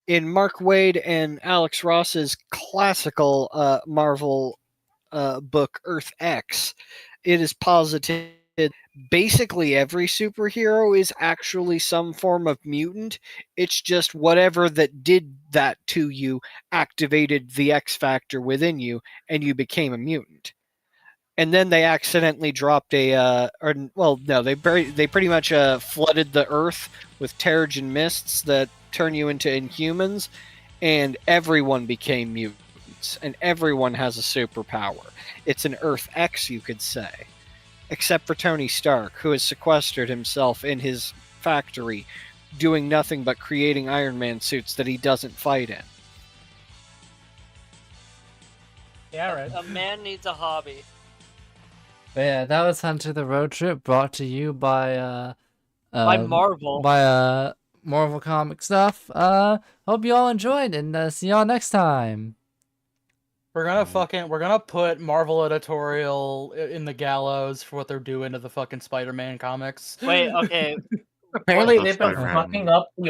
in Mark Waid and Alex Ross's classical Marvel book Earth X, it is posited basically every superhero is actually some form of mutant. It's just whatever that did that to you activated the X factor within you, and you became a mutant. And then they accidentally dropped they pretty much flooded the Earth with Terrigen mists that turn you into Inhumans, and everyone became mutants, and everyone has a superpower. It's an Earth X, you could say. Except for Tony Stark, who has sequestered himself in his factory, doing nothing but creating Iron Man suits that he doesn't fight in. Yeah, right. A man needs a hobby. But yeah, that was Hunter the Road Trip, brought to you by Marvel. By Marvel comic stuff. Hope you all enjoyed, and see y'all next time. We're gonna put Marvel editorial in the gallows for what they're doing to the fucking Spider-Man comics. Wait, okay. Apparently, That's they've been Spider-Man. fucking up the